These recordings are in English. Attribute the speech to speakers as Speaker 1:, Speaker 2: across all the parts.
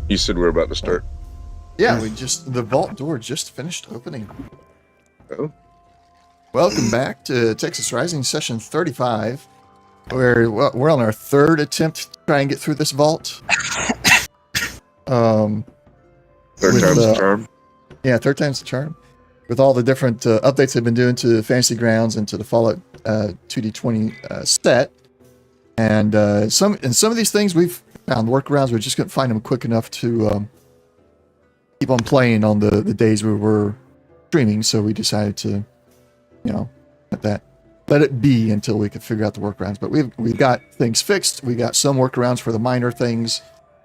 Speaker 1: You said we're about to start.
Speaker 2: Yeah, the vault door just finished opening.
Speaker 1: Oh.
Speaker 2: Welcome back to Texas Rising session 35. We're on our third attempt to try and get through this vault.
Speaker 1: Third time's the charm.
Speaker 2: Yeah, third time's the charm. With all the different updates they've been doing to Fantasy Grounds and to the Fallout 2D20 set. And some of these things we've found workarounds. We just couldn't find them quick enough to keep on playing on the days we were streaming, so we decided to, let it be until we could figure out the workarounds. But we've got things fixed. We got some workarounds for the minor things.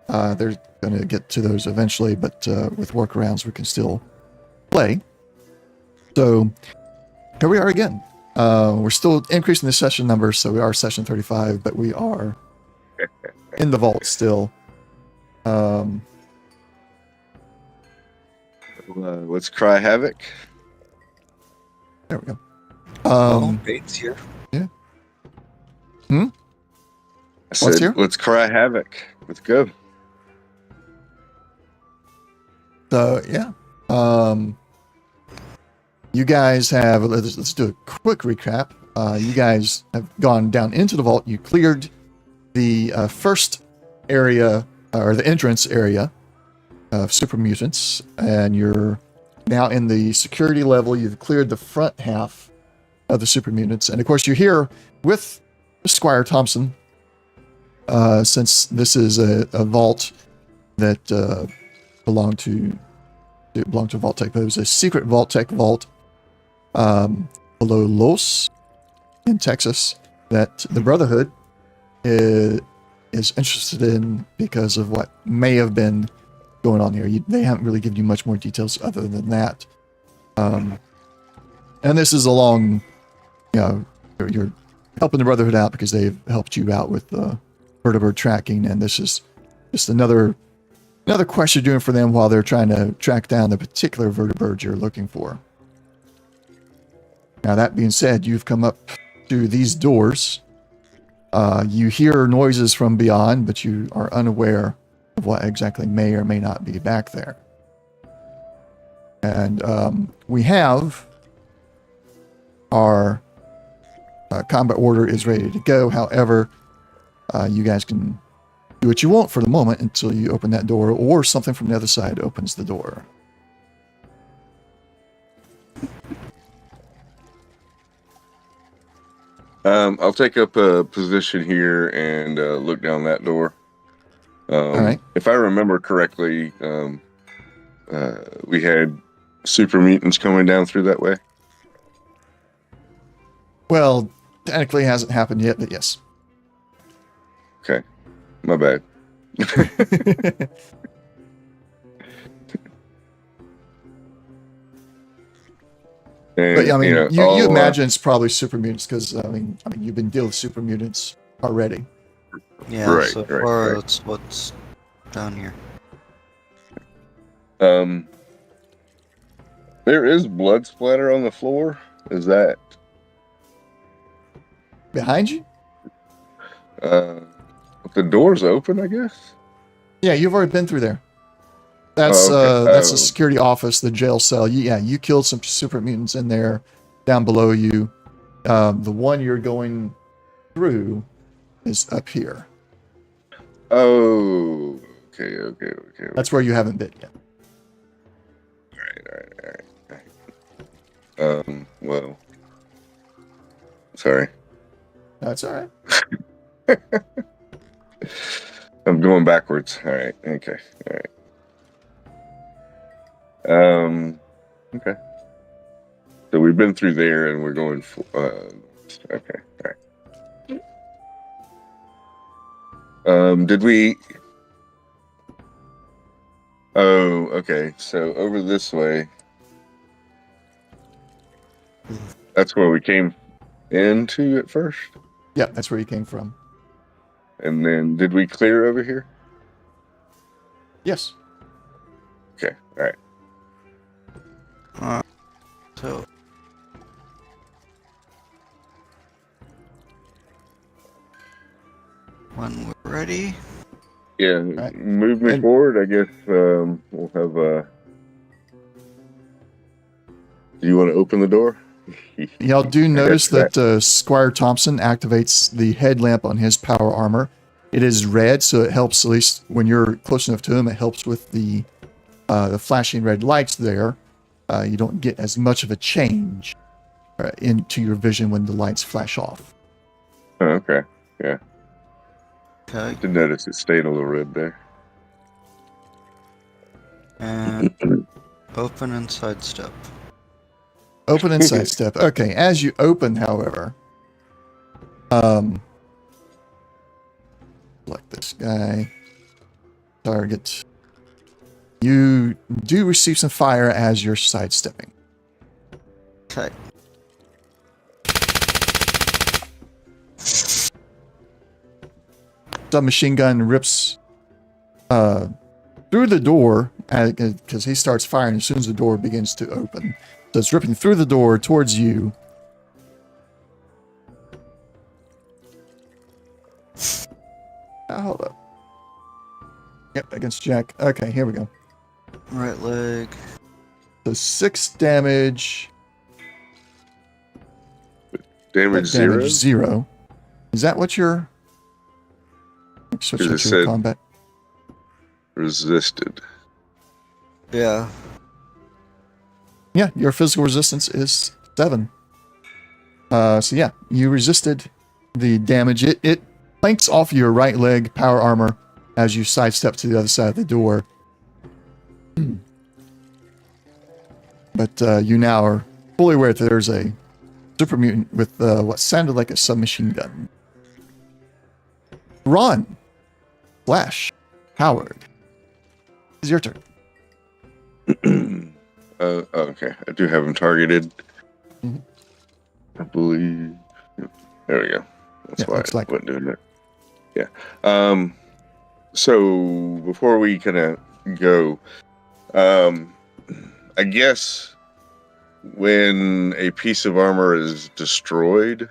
Speaker 2: They're going to get to those eventually, but with workarounds we can still play. So here we are again. We're still increasing the session numbers, so we are session 35, but we are in the vault still.
Speaker 1: Let's cry havoc.
Speaker 2: There we go.
Speaker 3: Bait's here.
Speaker 2: Yeah.
Speaker 1: I said,
Speaker 2: What's here?
Speaker 1: Let's cry havoc. Let's go.
Speaker 2: So yeah. You guys have, let's do a quick recap. You guys have gone down into the vault. You cleared the first area, or the entrance area of super mutants, and you're now in the security level. You've cleared the front half of the super mutants, and of course you're here with Squire Thompson, since this is a vault that belonged to Vault-Tec, but it was a secret Vault-Tec vault below Los in Texas that the Brotherhood is interested in because of what may have been going on here. They haven't really given you much more details other than that. And this is along, you're helping the Brotherhood out because they've helped you out with vertibird tracking, and this is just another quest you're doing for them while they're trying to track down the particular vertibird you're looking for. Now, that being said, you've come up to these doors. You hear noises from beyond, but you are unaware of what exactly may or may not be back there. And we have our combat order is ready to go. However, you guys can do what you want for the moment until you open that door, or something from the other side opens the door.
Speaker 1: I'll take up a position here and look down that door.
Speaker 2: All right.
Speaker 1: If I remember correctly, we had super mutants coming down through that way.
Speaker 2: Well, technically hasn't happened yet, but yes.
Speaker 1: Okay, my bad. And,
Speaker 2: But I mean, you imagine it's probably super mutants because I mean, you've been dealing with super mutants already.
Speaker 3: Yeah,
Speaker 1: Right,
Speaker 3: so
Speaker 1: right,
Speaker 3: far
Speaker 1: right.
Speaker 3: that's what's down here.
Speaker 1: There is blood splatter on the floor. Is that
Speaker 2: Behind you?
Speaker 1: the door's open? I guess.
Speaker 2: Yeah, you've already been through there. That's
Speaker 1: okay.
Speaker 2: that's a security office, the jail cell. You killed some super mutants in there. Down below you, the one you're going through is up here.
Speaker 1: Oh, okay.
Speaker 2: That's where you haven't been yet.
Speaker 1: All right. Well, sorry.
Speaker 2: That's all right.
Speaker 1: I'm going backwards. All right. Okay. All right. Okay. So we've been through there, and we're going. Okay. All right. Did we? Oh, okay. So over this way. That's where we came into at first.
Speaker 2: Yeah, that's where you came from.
Speaker 1: And then, did we clear over here?
Speaker 2: Yes.
Speaker 1: Okay. All right.
Speaker 3: So when we're ready,
Speaker 1: Yeah,
Speaker 2: Right.
Speaker 1: move me
Speaker 2: And-
Speaker 1: forward. I guess we'll have. Do you want to open the door?
Speaker 2: Y'all do
Speaker 1: I got
Speaker 2: notice
Speaker 1: your back.
Speaker 2: that Squire Thompson activates the headlamp on his power armor. It is red, so it helps, at least when you're close enough to him, it helps with the flashing red lights there. You don't get as much of a change into your vision when the lights flash off.
Speaker 1: Oh, okay. Yeah.
Speaker 3: Okay.
Speaker 1: Did notice it stayed a little red there.
Speaker 3: And open and sidestep.
Speaker 2: Open and sidestep. Okay, as you open, however, like this guy, target, you do receive some fire as you're sidestepping.
Speaker 3: Okay.
Speaker 2: Submachine gun rips through the door because he starts firing as soon as the door begins to open. So it's ripping through the door towards you. Hold up. Yep, against Jack. Okay, here we go.
Speaker 3: Right leg.
Speaker 2: So 6 damage.
Speaker 1: Damage zero.
Speaker 2: 0. Is that what you're... Switch
Speaker 1: Because it
Speaker 2: to your
Speaker 1: said-
Speaker 2: combat.
Speaker 1: Resisted.
Speaker 3: Yeah.
Speaker 2: Yeah, your physical resistance is 7. So yeah, you resisted the damage. It planks off your right leg power armor as you sidestep to the other side of the door. But you now are fully aware that there's a super mutant with what sounded like a submachine gun. Ron, Flash, Howard. It's your turn.
Speaker 1: Okay. I do have him targeted.
Speaker 2: Mhm.
Speaker 1: I believe. There we go. That's
Speaker 2: Yeah,
Speaker 1: why
Speaker 2: looks
Speaker 1: I
Speaker 2: like
Speaker 1: wasn't doing that. Yeah. So before we kind of go, I guess when a piece of armor is destroyed,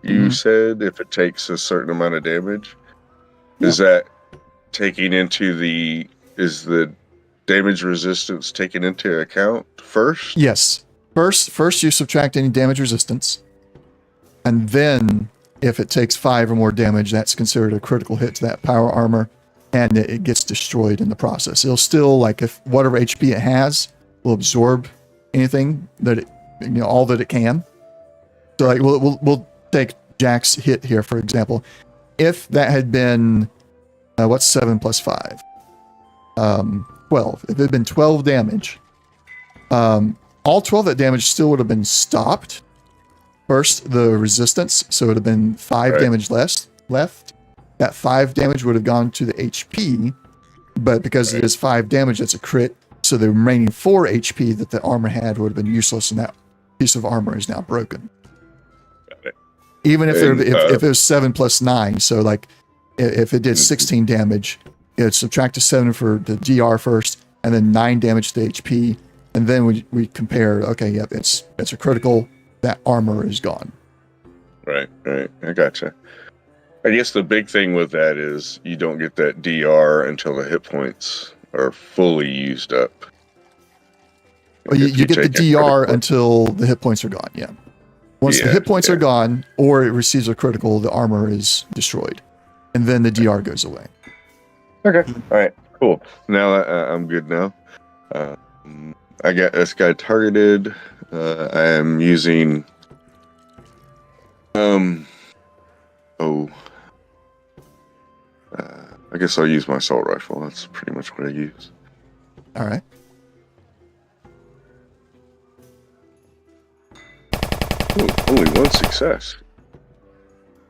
Speaker 1: you
Speaker 2: Mhm.
Speaker 1: said if it takes a certain amount of damage, is that taking into is the damage resistance taken into account first?
Speaker 2: Yes. First you subtract any damage resistance. And then if it takes 5 or more damage, that's considered a critical hit to that power armor, and it gets destroyed in the process. It'll still, like, if whatever HP it has will absorb anything that it, all that it can. So like we'll take Jack's hit here, for example. If that had been what's 7 plus 5? 12. If it had been 12 damage, all 12 of that damage still would have been stopped. First, the resistance, so it would have been 5
Speaker 1: Right.
Speaker 2: damage left. That 5 damage would have gone to the HP, but because it is 5 damage, that's a crit. So the remaining 4 HP that the armor had would have been useless, and that piece of armor is now broken.
Speaker 1: Got it.
Speaker 2: Even if
Speaker 1: And,
Speaker 2: if it was 7 plus 9, so like if it did 16 damage, it'd subtract to 7 for the DR first, and then 9 damage to the HP, and then we compare. Okay, yep, it's a critical. That armor is gone.
Speaker 1: Right. I gotcha. I guess the big thing with that is you don't get that DR until the hit points are fully used up.
Speaker 2: Well, you
Speaker 1: If
Speaker 2: get the
Speaker 1: take a
Speaker 2: DR
Speaker 1: critical-
Speaker 2: until the hit points are gone. Yeah. Once the
Speaker 1: Yeah,
Speaker 2: hit points
Speaker 1: yeah.
Speaker 2: are gone, or it receives a critical, the armor is destroyed, and then the DR goes away.
Speaker 1: Okay. All right. Cool. Now I'm good now. I got this guy targeted. I am using. I guess I'll use my assault rifle. That's pretty much what I use.
Speaker 2: All right.
Speaker 1: Oh, only one success.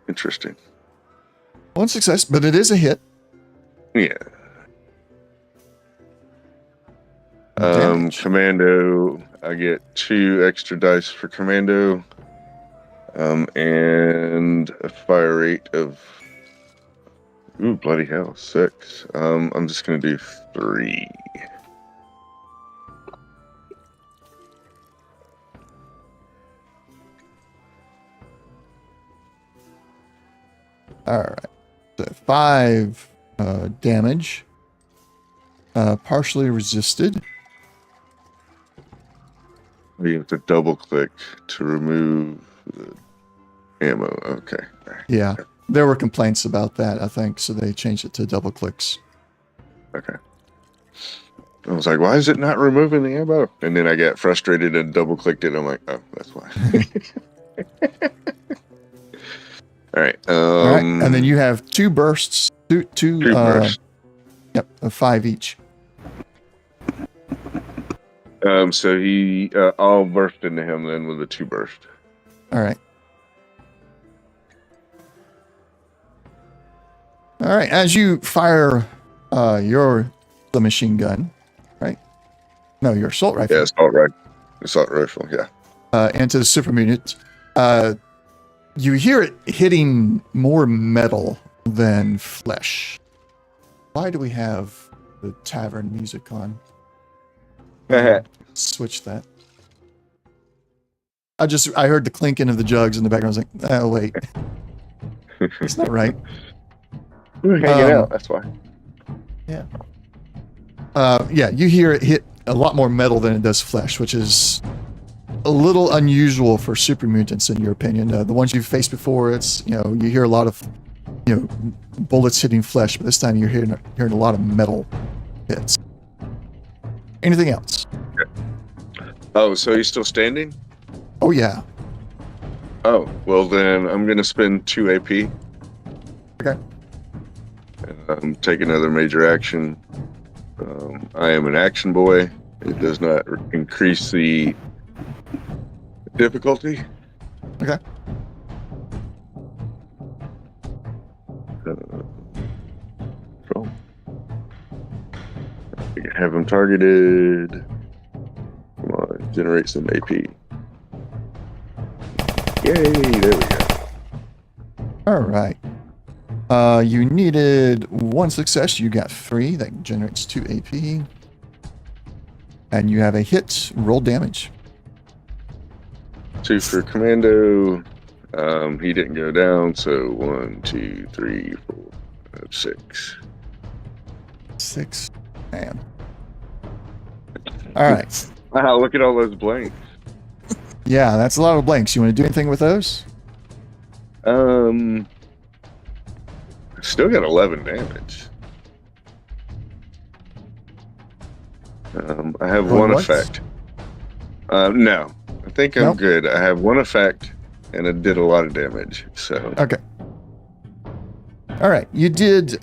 Speaker 1: Interesting.
Speaker 2: One success, but it is a hit.
Speaker 1: Yeah.
Speaker 2: Damage.
Speaker 1: Commando. I get 2 extra dice for commando. And a fire rate of. Ooh, bloody hell, 6. I'm just gonna do 3.
Speaker 2: All right. So 5 damage. Partially resisted.
Speaker 1: You have to double click to remove the ammo. Okay.
Speaker 2: Yeah, there were complaints about that, I think, so they changed it to double clicks.
Speaker 1: Okay. I was like, why is it not removing the ammo? And then I got frustrated and double clicked it. I'm like, oh, that's why. All right.
Speaker 2: All right, and then you have 2 bursts, two
Speaker 1: bursts.
Speaker 2: Yep, of 5 each.
Speaker 1: So I'll burst into him then with a 2 burst.
Speaker 2: All right. All right, as you fire your machine gun, right? No, your assault rifle.
Speaker 1: Yeah, assault rifle, yeah.
Speaker 2: Into the super mutant, you hear it hitting more metal than flesh. Why do we have the tavern music on? Switch that. I heard the clinking of the jugs in the background. I was like, oh wait, it's not right.
Speaker 1: We're hanging out. That's why.
Speaker 2: Yeah. Yeah, you hear it hit a lot more metal than it does flesh, which is a little unusual for super mutants, in your opinion. The ones you've faced before, it's you hear a lot of bullets hitting flesh, but this time you're hearing a lot of metal hits. Anything else?
Speaker 1: Oh, so he's still standing?
Speaker 2: Oh yeah.
Speaker 1: Oh, well then I'm gonna spend 2 AP.
Speaker 2: Okay.
Speaker 1: And take another major action. I am an action boy. It does not increase the difficulty.
Speaker 2: Okay.
Speaker 1: Control. Have him targeted. Come on, generate some AP. Yay, there we go.
Speaker 2: All right. You needed 1 success. You got 3. That generates 2 AP. And you have a hit. Roll damage.
Speaker 1: 2 for commando. He didn't go down, so 1, 2, 3, 4, 5, 6.
Speaker 2: 6. Man. All right.
Speaker 1: Wow, look at all those blanks.
Speaker 2: Yeah, that's a lot of blanks. You want to do anything with those?
Speaker 1: Still got 11 damage. I have
Speaker 2: Going
Speaker 1: one
Speaker 2: once?
Speaker 1: effect. No, I think I'm
Speaker 2: Nope.
Speaker 1: good. I have one effect, and it did a lot of damage. So
Speaker 2: Okay. All right. You did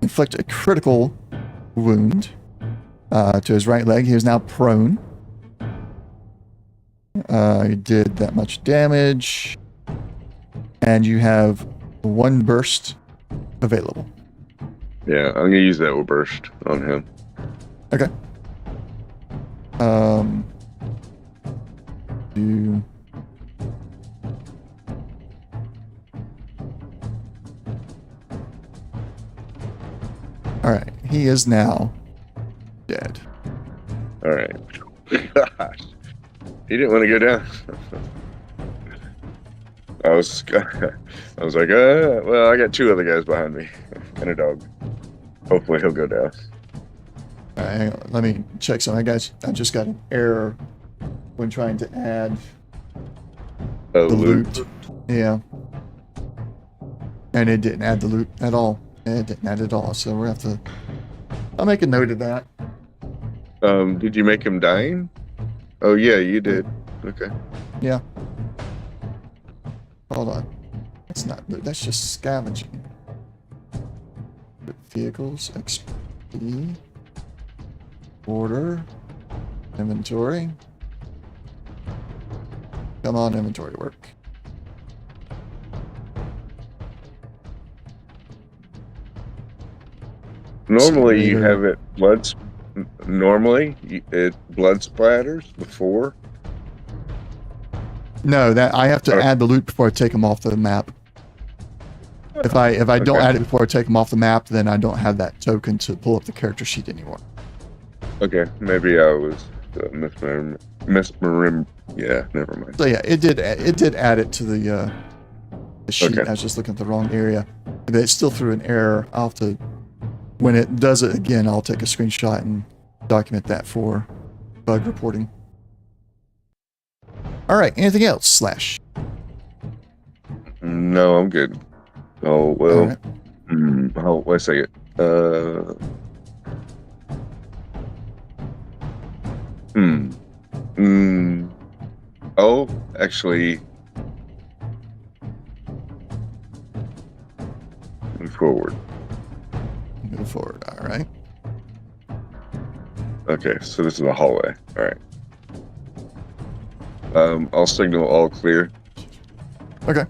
Speaker 2: inflict a critical wound to his right leg. He is now prone. You did that much damage. And you have 1 burst available.
Speaker 1: yeah, I'm gonna use that with burst on him.
Speaker 2: Okay. Do... All right. He is now dead.
Speaker 1: All right. Gosh, he didn't want to go down. I was like, well, I got 2 other guys behind me and a dog. Hopefully he'll go down.
Speaker 2: All right, hang on. Let me check something. I just got an error when trying to add
Speaker 1: Oh,
Speaker 2: the
Speaker 1: loot.
Speaker 2: loot. Yeah. And it didn't add the loot at all. It didn't add it at all. So we'll have to... I'll make a note of that.
Speaker 1: Did you make him dying? Oh yeah, you did. Okay.
Speaker 2: Yeah. Hold on. That's not loot. That's just scavenging. Vehicles, XP, order, inventory. Come on, inventory work.
Speaker 1: Normally you
Speaker 2: Later.
Speaker 1: have it normally it blood splatters before.
Speaker 2: No, that I have to add the loot before I take them off the map. If I don't
Speaker 1: Okay.
Speaker 2: add it before I take them off the map, then I don't have that token to pull up the character sheet anymore.
Speaker 1: Okay, maybe I was misremembering. Yeah, never mind.
Speaker 2: So yeah, it did add it to the the sheet.
Speaker 1: Okay.
Speaker 2: I was just looking at the wrong area. But it still threw an error. I'll have to, when it does it again, I'll take a screenshot and document that for bug reporting. All right. Anything else, Slash?
Speaker 1: No, I'm good. Oh
Speaker 2: All
Speaker 1: well.
Speaker 2: right.
Speaker 1: Oh, wait a second. Oh, actually, move forward.
Speaker 2: Move forward. All right.
Speaker 1: Okay, so this is a hallway. All right. I'll signal all clear.
Speaker 2: Okay.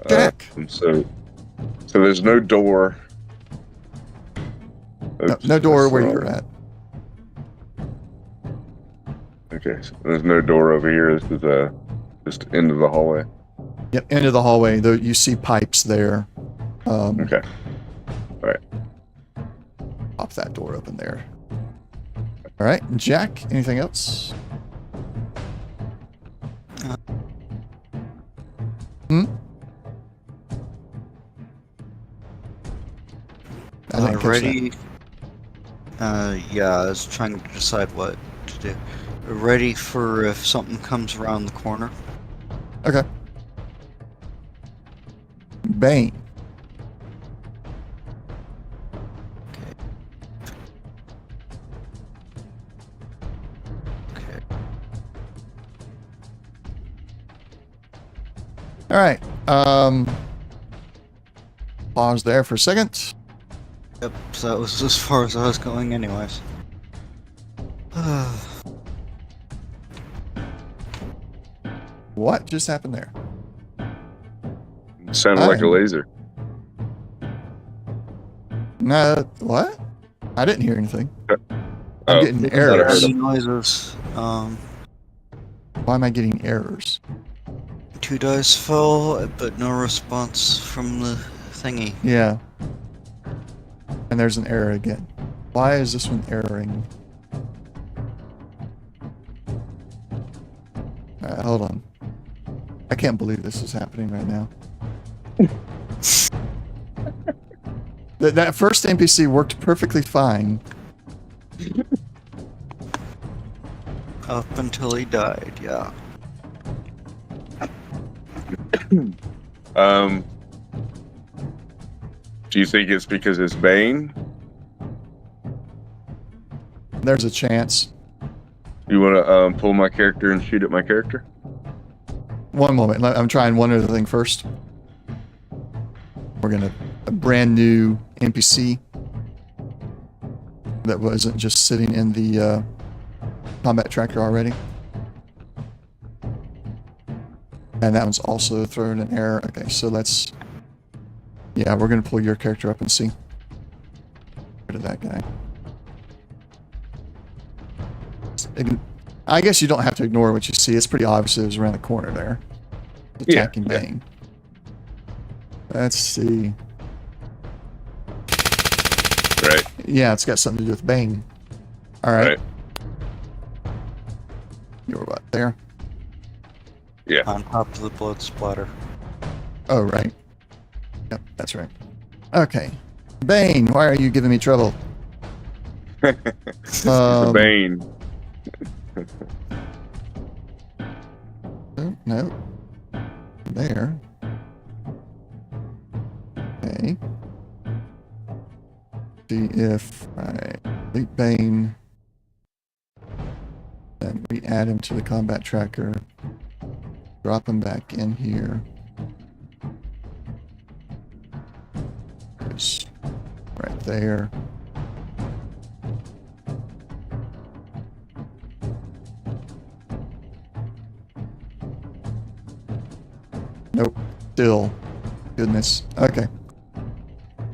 Speaker 2: Jack.
Speaker 1: So there's no door.
Speaker 2: No door
Speaker 1: that's
Speaker 2: where
Speaker 1: wrong.
Speaker 2: you're at.
Speaker 1: Okay, so there's no door over here. This is just end of the hallway.
Speaker 2: Yep. End of the hallway. Though you see pipes there.
Speaker 1: Okay. All right.
Speaker 2: Pop that door open there. All right. Jack. Anything else? Hmm. I didn't catch that.
Speaker 3: Ready? Yeah, I was trying to decide what to do. Ready for if something comes around the corner.
Speaker 2: Okay. Bane.
Speaker 3: Okay.
Speaker 2: All right. Pause there for a second.
Speaker 3: Yep, so that was as far as I was going anyways.
Speaker 2: What just happened there?
Speaker 1: Sounded like a
Speaker 2: I'm-
Speaker 1: laser.
Speaker 2: No. What? I didn't hear anything.
Speaker 1: Oh,
Speaker 2: I'm getting
Speaker 1: I heard
Speaker 2: errors.
Speaker 1: him.
Speaker 3: Noises.
Speaker 2: Why am I getting errors?
Speaker 3: 2 dice fell, but no response from the thingy.
Speaker 2: Yeah. And there's an error again. Why is this one erroring? Alright, hold on. I can't believe this is happening right now. That first NPC worked perfectly fine.
Speaker 3: Up until he died, yeah.
Speaker 1: Do you think it's because it's Bane?
Speaker 2: There's a chance.
Speaker 1: You want to pull my character and shoot at my character?
Speaker 2: One moment. I'm trying one other thing first. We're going to... A brand new NPC that wasn't just sitting in the combat tracker already. And that one's also thrown an error. Okay, so let's... Yeah, we're going to pull your character up and see. Get rid of that guy. I guess you don't have to ignore what you see. It's pretty obvious it was around the corner there. Attacking
Speaker 1: Yeah.
Speaker 2: Bane. Let's see.
Speaker 1: Right.
Speaker 2: Yeah, it's got something to do with Bane. All right.
Speaker 1: Right.
Speaker 2: You were what, there?
Speaker 1: Yeah.
Speaker 3: On top of the blood splatter.
Speaker 2: Oh, right. Yep, that's right. Okay. Bane, why are you giving me trouble?
Speaker 1: The Bane.
Speaker 2: Oh, no. There. Okay. See if I delete Bane. Then re-add him to the combat tracker. Drop him back in here. It's right there. Nope. Still. Goodness. Okay.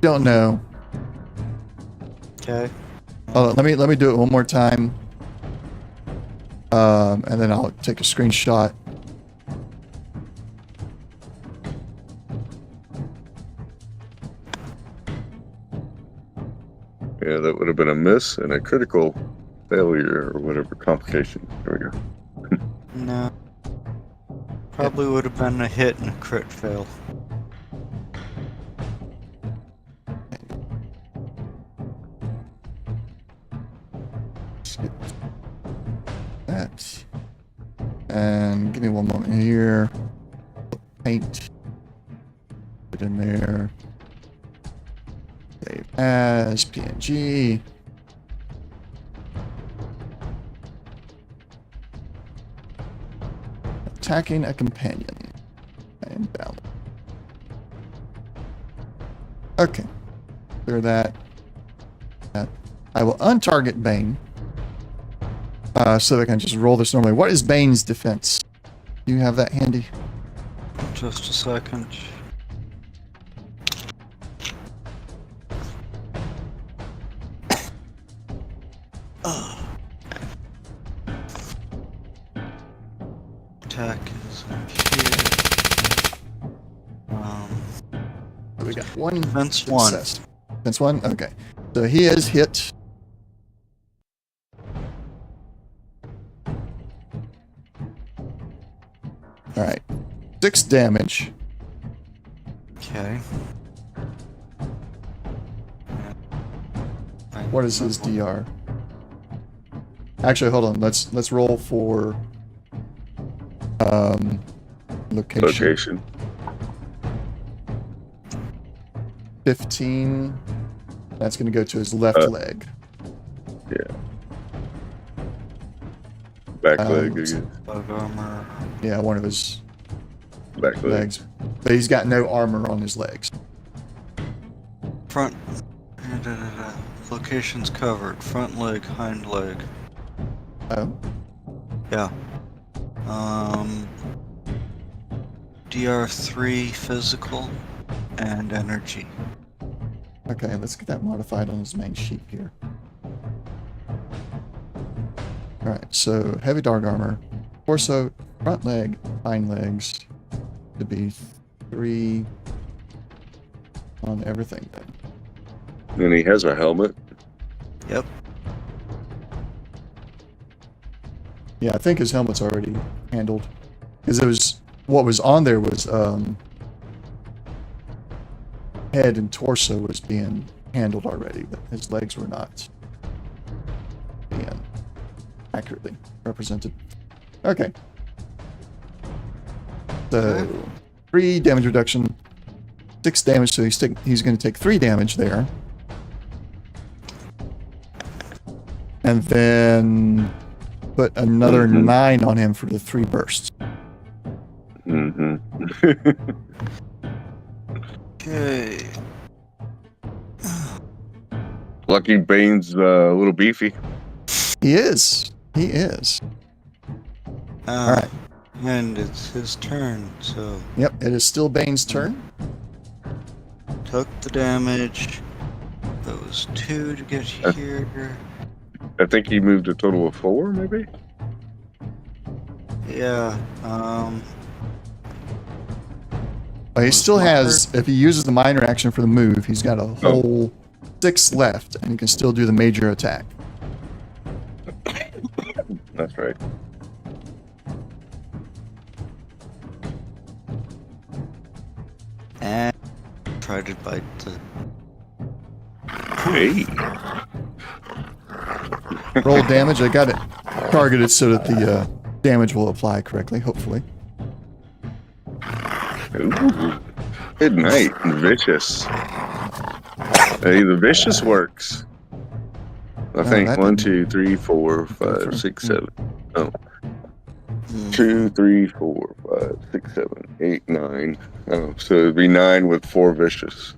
Speaker 2: Don't know.
Speaker 3: Okay.
Speaker 2: Hold on, let me do it one more time. And then I'll take a screenshot.
Speaker 1: Yeah, that would have been a miss and a critical failure or whatever complication. There we go.
Speaker 3: No. Probably would have been a hit and a crit fail.
Speaker 2: Skip that. And give me one moment here. Paint. Put in there. Save as PNG. Attacking a companion. And down. Okay. Clear that. I will untarget Bane. So that I can just roll this normally. What is Bane's defense? Do you have that handy?
Speaker 3: Just a second. Attack is here.
Speaker 2: We got one
Speaker 3: Defense
Speaker 2: success. Defense one? Okay. So he is hit. Alright. 6 damage.
Speaker 3: Okay.
Speaker 2: What is his DR? Actually, hold on. Let's roll for location. 15. That's going to go to his left leg.
Speaker 1: Yeah. Back leg again.
Speaker 3: Bug armor.
Speaker 2: Yeah, one of his
Speaker 1: Back leg.
Speaker 2: legs. But he's got no armor on his legs.
Speaker 3: Front. Locations covered. Front leg, hind leg.
Speaker 2: Oh,
Speaker 3: Yeah. DR3 physical and energy.
Speaker 2: okay. Let's get that modified on his main sheet here. Alright, so heavy dark armor. Torso, front leg, hind legs. To be 3 on everything then.
Speaker 1: And he has a helmet.
Speaker 3: Yep.
Speaker 2: Yeah, I think his helmet's already handled. Because it was what was on there was head and torso was being handled already, but his legs were not being accurately represented. Okay. So 3 damage reduction, 6 damage, so he's going to take 3 damage there. And then put another 9 on him for the 3 bursts.
Speaker 1: Mm-hmm.
Speaker 3: Okay.
Speaker 1: Lucky Bane's a little beefy.
Speaker 2: He is. He is. All right.
Speaker 3: And it's his turn, so
Speaker 2: Yep, it is still Bane's turn.
Speaker 3: took the damage. Those 2 to get here.
Speaker 1: I think he moved a total of 4, maybe?
Speaker 3: Yeah.
Speaker 2: But he still has, if he uses the minor action for the move, he's got a whole 6 left, and he can still do the major attack.
Speaker 1: That's right.
Speaker 3: And try to bite the.
Speaker 1: Hey.
Speaker 2: Roll damage. I got it targeted so that the damage will apply correctly, hopefully.
Speaker 1: Ooh. Good night. Vicious. Hey, the vicious works. I think
Speaker 2: that
Speaker 1: 1,
Speaker 2: didn't
Speaker 1: 2, 3, 4,
Speaker 2: go
Speaker 1: 5, 6,
Speaker 2: through.
Speaker 1: 7. Oh. 2, 3, 4, 5, 6, 7, 8, 9. Oh, so it'd be 9 with 4 vicious.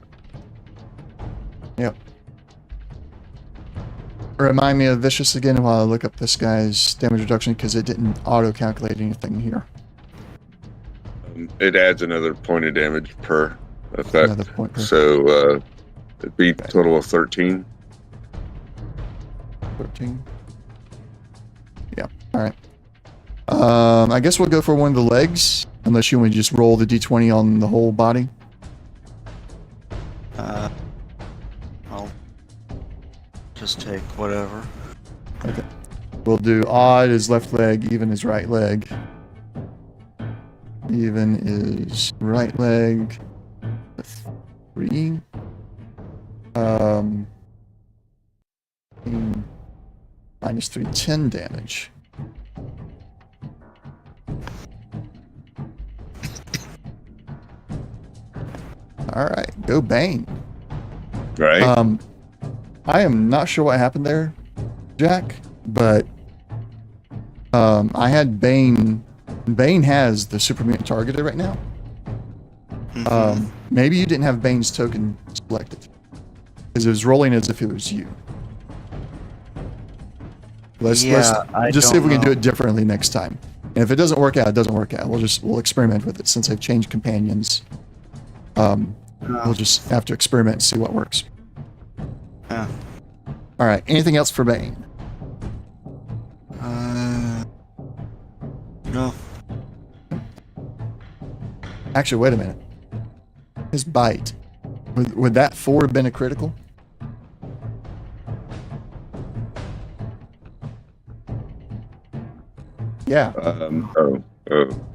Speaker 2: Yep. Remind me of Vicious again while I look up this guy's damage reduction, because it didn't auto-calculate anything here.
Speaker 1: It adds another point of damage per effect.
Speaker 2: Another point per.
Speaker 1: So it'd be a total of 13.
Speaker 2: 13. Yeah, alright. I guess we'll go for one of the legs, unless you want to just roll the d20 on the whole body.
Speaker 3: I'll just take whatever.
Speaker 2: Okay. We'll do odd his left leg, even his right leg. Even is right leg. 3. Minus 3, 10 damage. Alright, go Bane.
Speaker 1: Right.
Speaker 2: I am not sure what happened there, Jack, but I had Bane. Bane has the super mutant targeted right now. Maybe you didn't have Bane's token selected, because it was rolling as if it was you. Let's just see if we can do it differently next time. And if it doesn't work out, it doesn't work out. We'll experiment with it since I've changed companions. We'll just have to experiment and see what works.
Speaker 3: Yeah.
Speaker 2: All right. Anything else for Bane?
Speaker 3: No.
Speaker 2: Actually, wait a minute. His bite. Would that 4 have been a critical? Yeah.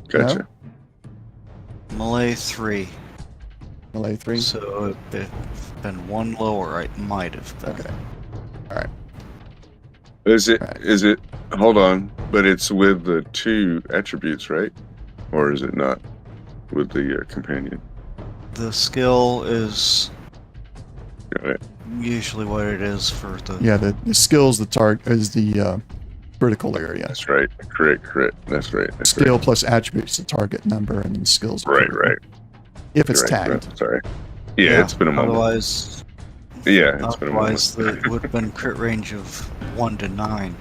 Speaker 1: Gotcha.
Speaker 2: No?
Speaker 3: Melee 3.
Speaker 2: Melee 3?
Speaker 3: So if it's been 1 lower, it might have been.
Speaker 2: Okay. All right.
Speaker 1: Is it?
Speaker 2: Right.
Speaker 1: Is it? Hold on, but it's with the 2 attributes, right? Or is it not with the companion?
Speaker 3: The skill is
Speaker 1: Got it.
Speaker 3: usually what it is for the...
Speaker 2: Yeah, the skills, the target is the critical area.
Speaker 1: That's right. Crit. That's right. That's
Speaker 2: Skill plus attributes, the target number, and then skills.
Speaker 1: right. Right.
Speaker 2: If it's
Speaker 1: You're right,
Speaker 2: tagged.
Speaker 1: bro. Sorry. Yeah, it's been a moment.
Speaker 3: Otherwise,
Speaker 1: It's been a
Speaker 3: otherwise
Speaker 1: moment.
Speaker 3: it would have been crit range of 1 to 9.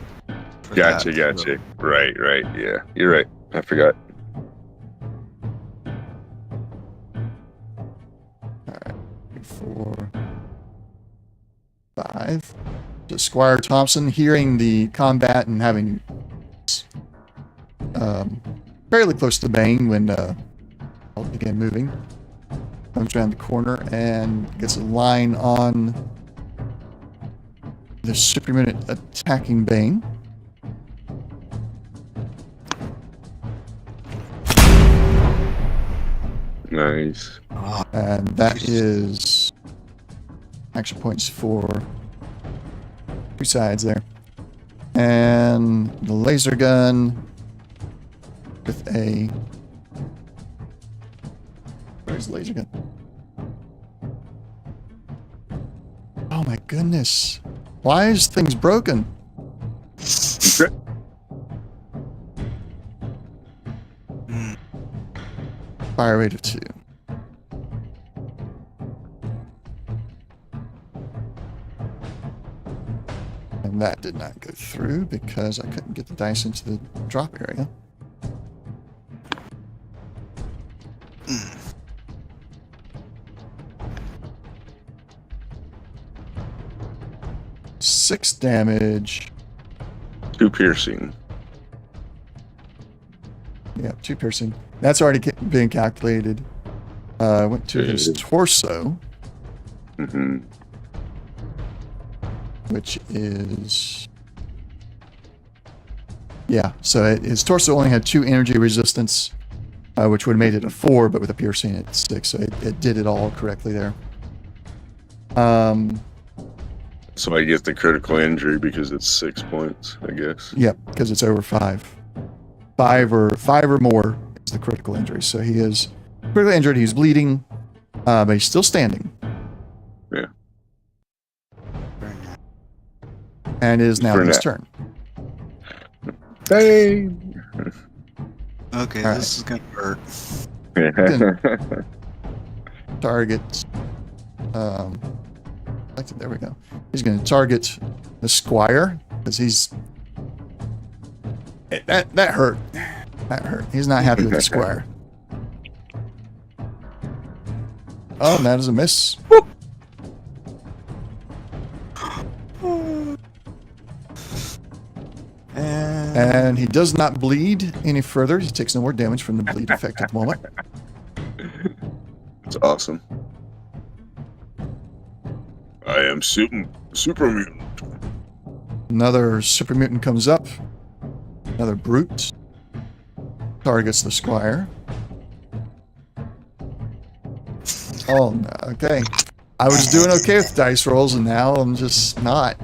Speaker 3: for
Speaker 1: Gotcha.
Speaker 3: that.
Speaker 1: Right. Yeah, you're right. I forgot.
Speaker 2: All right. 4, 5. So Squire Thompson, hearing the combat and having fairly close to Bane when I'll begin moving, comes around the corner and gets a line on the super unit attacking Bane.
Speaker 1: Nice.
Speaker 2: And that is action points for 2 sides there. And the laser gun with a... Where's the laser gun? Oh my goodness. Why is things broken? Fire rate of 2. And that did not go through because I couldn't get the dice into the drop area. Six damage.
Speaker 1: 2 piercing.
Speaker 2: Yeah, 2 piercing. That's already being calculated. Went to his torso,
Speaker 1: Mm-hmm.
Speaker 2: which is... Yeah, so his torso only had 2 energy resistance, which would have made it a 4, but with a piercing it's 6, so it did it all correctly there.
Speaker 1: So I get the critical injury because it's 6 points, I guess.
Speaker 2: Yep, because it's over 5. 5 or more is the critical injury. So he is critically injured. He's bleeding, but he's still standing.
Speaker 1: Yeah.
Speaker 2: And it is now
Speaker 1: For
Speaker 2: his
Speaker 1: now.
Speaker 2: turn.
Speaker 1: Hey.
Speaker 3: Okay,
Speaker 2: All
Speaker 3: this is gonna hurt.
Speaker 2: Target. There we go. He's going to target the Squire because he's... That hurt. That hurt. He's not happy with the Squire. Oh, and that is a miss. And he does not bleed any further. He takes no more damage from the bleed effect at the moment.
Speaker 1: It's awesome. I am super mutant.
Speaker 2: Another super mutant comes up. Another brute. Targets the Squire. Oh, no. Okay. I was doing okay with dice rolls, and now I'm just not.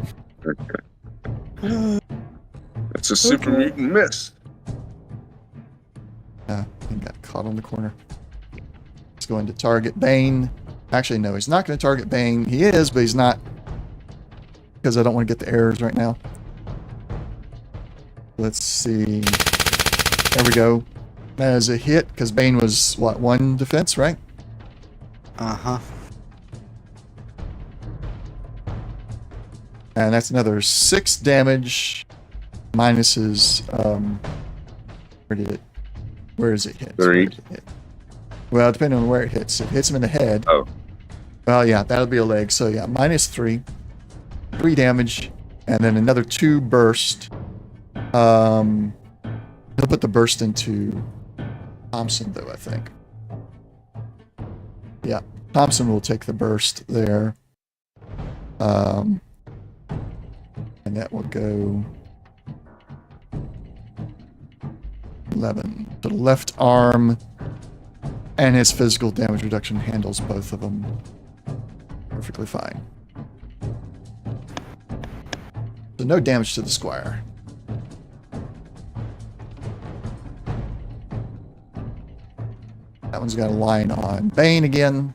Speaker 1: It's a super mutant miss.
Speaker 2: He got caught on the corner. He's going to target Bane. Actually, no, he's not going to target Bane. He is, but he's not, because I don't want to get the errors right now. Let's see. There we go. That is a hit, because Bane was, what, 1 defense, right?
Speaker 3: Uh-huh.
Speaker 2: And that's another 6 damage minus his, where is it hit?
Speaker 1: 3.
Speaker 2: Where did it hit? Well, depending on where it hits. If it hits him in the head.
Speaker 1: Oh.
Speaker 2: Well, yeah, that'll be a leg. So, yeah, minus 3. 3 damage. And then another 2 burst. He'll put the burst into Thompson, though, I think. Yeah, Thompson will take the burst there. And that will go 11. The left arm and his physical damage reduction handles both of them perfectly fine. So no damage to the squire. That one's got a line on Bane again.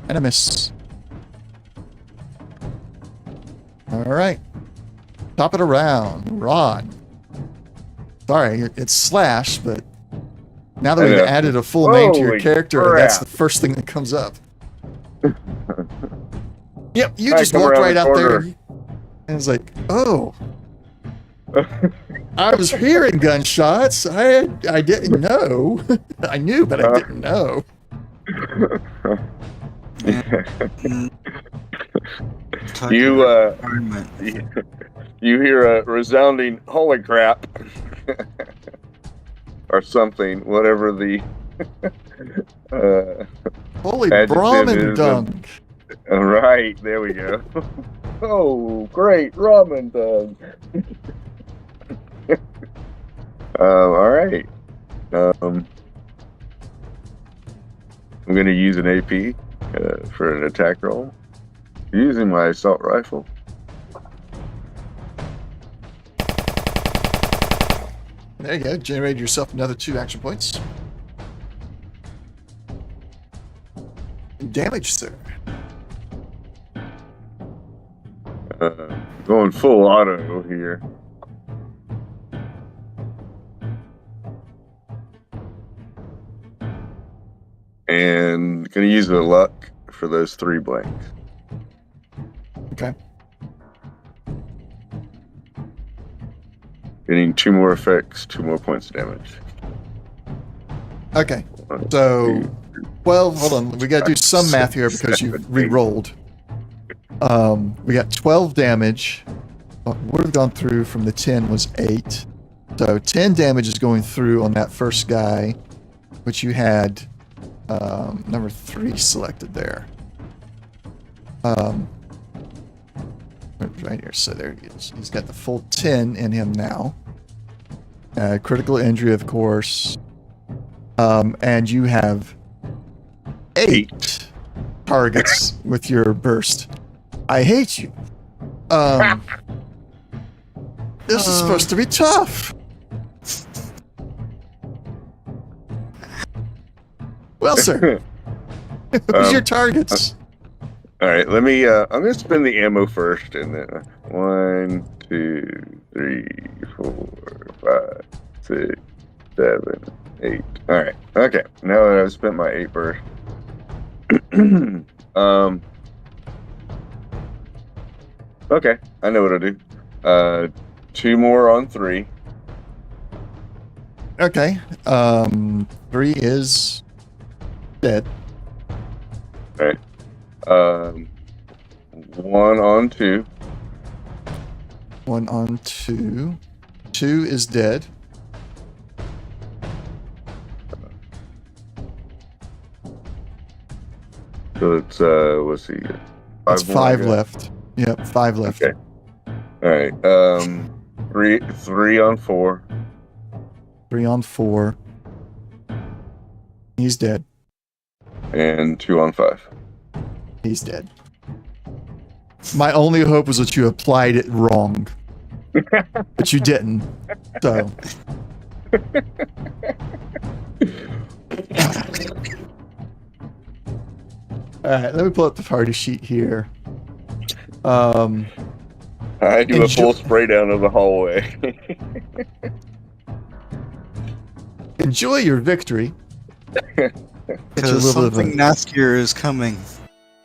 Speaker 2: And a miss. Alright. Top it around. Rod. Sorry, it's Slash, but now that we've added a full name to your
Speaker 1: Holy
Speaker 2: character,
Speaker 1: crap.
Speaker 2: that's the first thing that comes up. Yep, you
Speaker 1: I
Speaker 2: just
Speaker 1: come
Speaker 2: walked
Speaker 1: around
Speaker 2: right
Speaker 1: the
Speaker 2: out there.
Speaker 1: corner.
Speaker 2: And it's like, oh. I was hearing gunshots. I didn't know. I knew, but I didn't know.
Speaker 1: You hear a resounding "holy crap" or something, whatever the
Speaker 2: Holy
Speaker 1: adjective
Speaker 2: Brahmin
Speaker 1: is.
Speaker 2: dung.
Speaker 1: Right, there we go. Oh, great ramen dung. All right. I'm going to use an AP for an attack roll using my assault rifle.
Speaker 2: There you go. Generate yourself another 2 action points. Damage, sir.
Speaker 1: Going full auto here. And going to use the luck for those 3 blanks.
Speaker 2: Okay.
Speaker 1: Getting 2 more effects, 2 more points of damage.
Speaker 2: Okay.
Speaker 1: 1,
Speaker 2: So,
Speaker 1: 2,
Speaker 2: well, hold on. We got to do some math here because you
Speaker 1: 7, 8.
Speaker 2: re-rolled. We got 12 damage. What would have gone through from the 10 was 8. So 10 damage is going through on that first guy, which you had number 3 selected there. Right here. So there he is. He's got the full 10 in him now. Critical injury, of course. And you have 8 targets with your burst. I hate you. This is supposed to be tough. Well, sir, who's your targets?
Speaker 1: All right, let me. I'm gonna spend the ammo first, and then 1, 2, 3, 4, 5, 6, 7, 8. All right. Okay. Now that I've spent my 8 burst, okay, I know what I'll do. 2 more on 3.
Speaker 2: Okay. 3 is dead.
Speaker 1: All right. 1 on 2.
Speaker 2: 1 on 2. 2 is dead.
Speaker 1: So it's what's he?
Speaker 2: That's
Speaker 1: 5 more
Speaker 2: 5
Speaker 1: I got?
Speaker 2: left. Yep, 5 left.
Speaker 1: Okay. All right. 3 on 4.
Speaker 2: 3 on 4. He's dead.
Speaker 1: And 2 on 5.
Speaker 2: He's dead. My only hope was that you applied it wrong. But you didn't. So. Alright, let me pull up the party sheet here.
Speaker 1: I do a full spray down of the hallway.
Speaker 2: Enjoy your victory.
Speaker 3: Because something nastier is coming.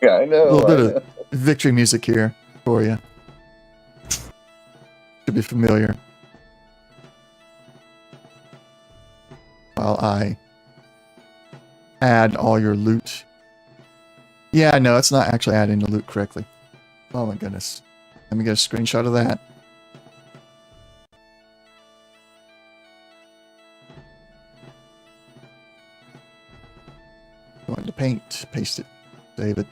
Speaker 1: Yeah, I know.
Speaker 2: A little bit of victory music here for you. Should be familiar. While I add all your loot. Yeah, no, it's not actually adding the loot correctly. Oh my goodness. Let me get a screenshot of that. Going to paint, paste it, save it.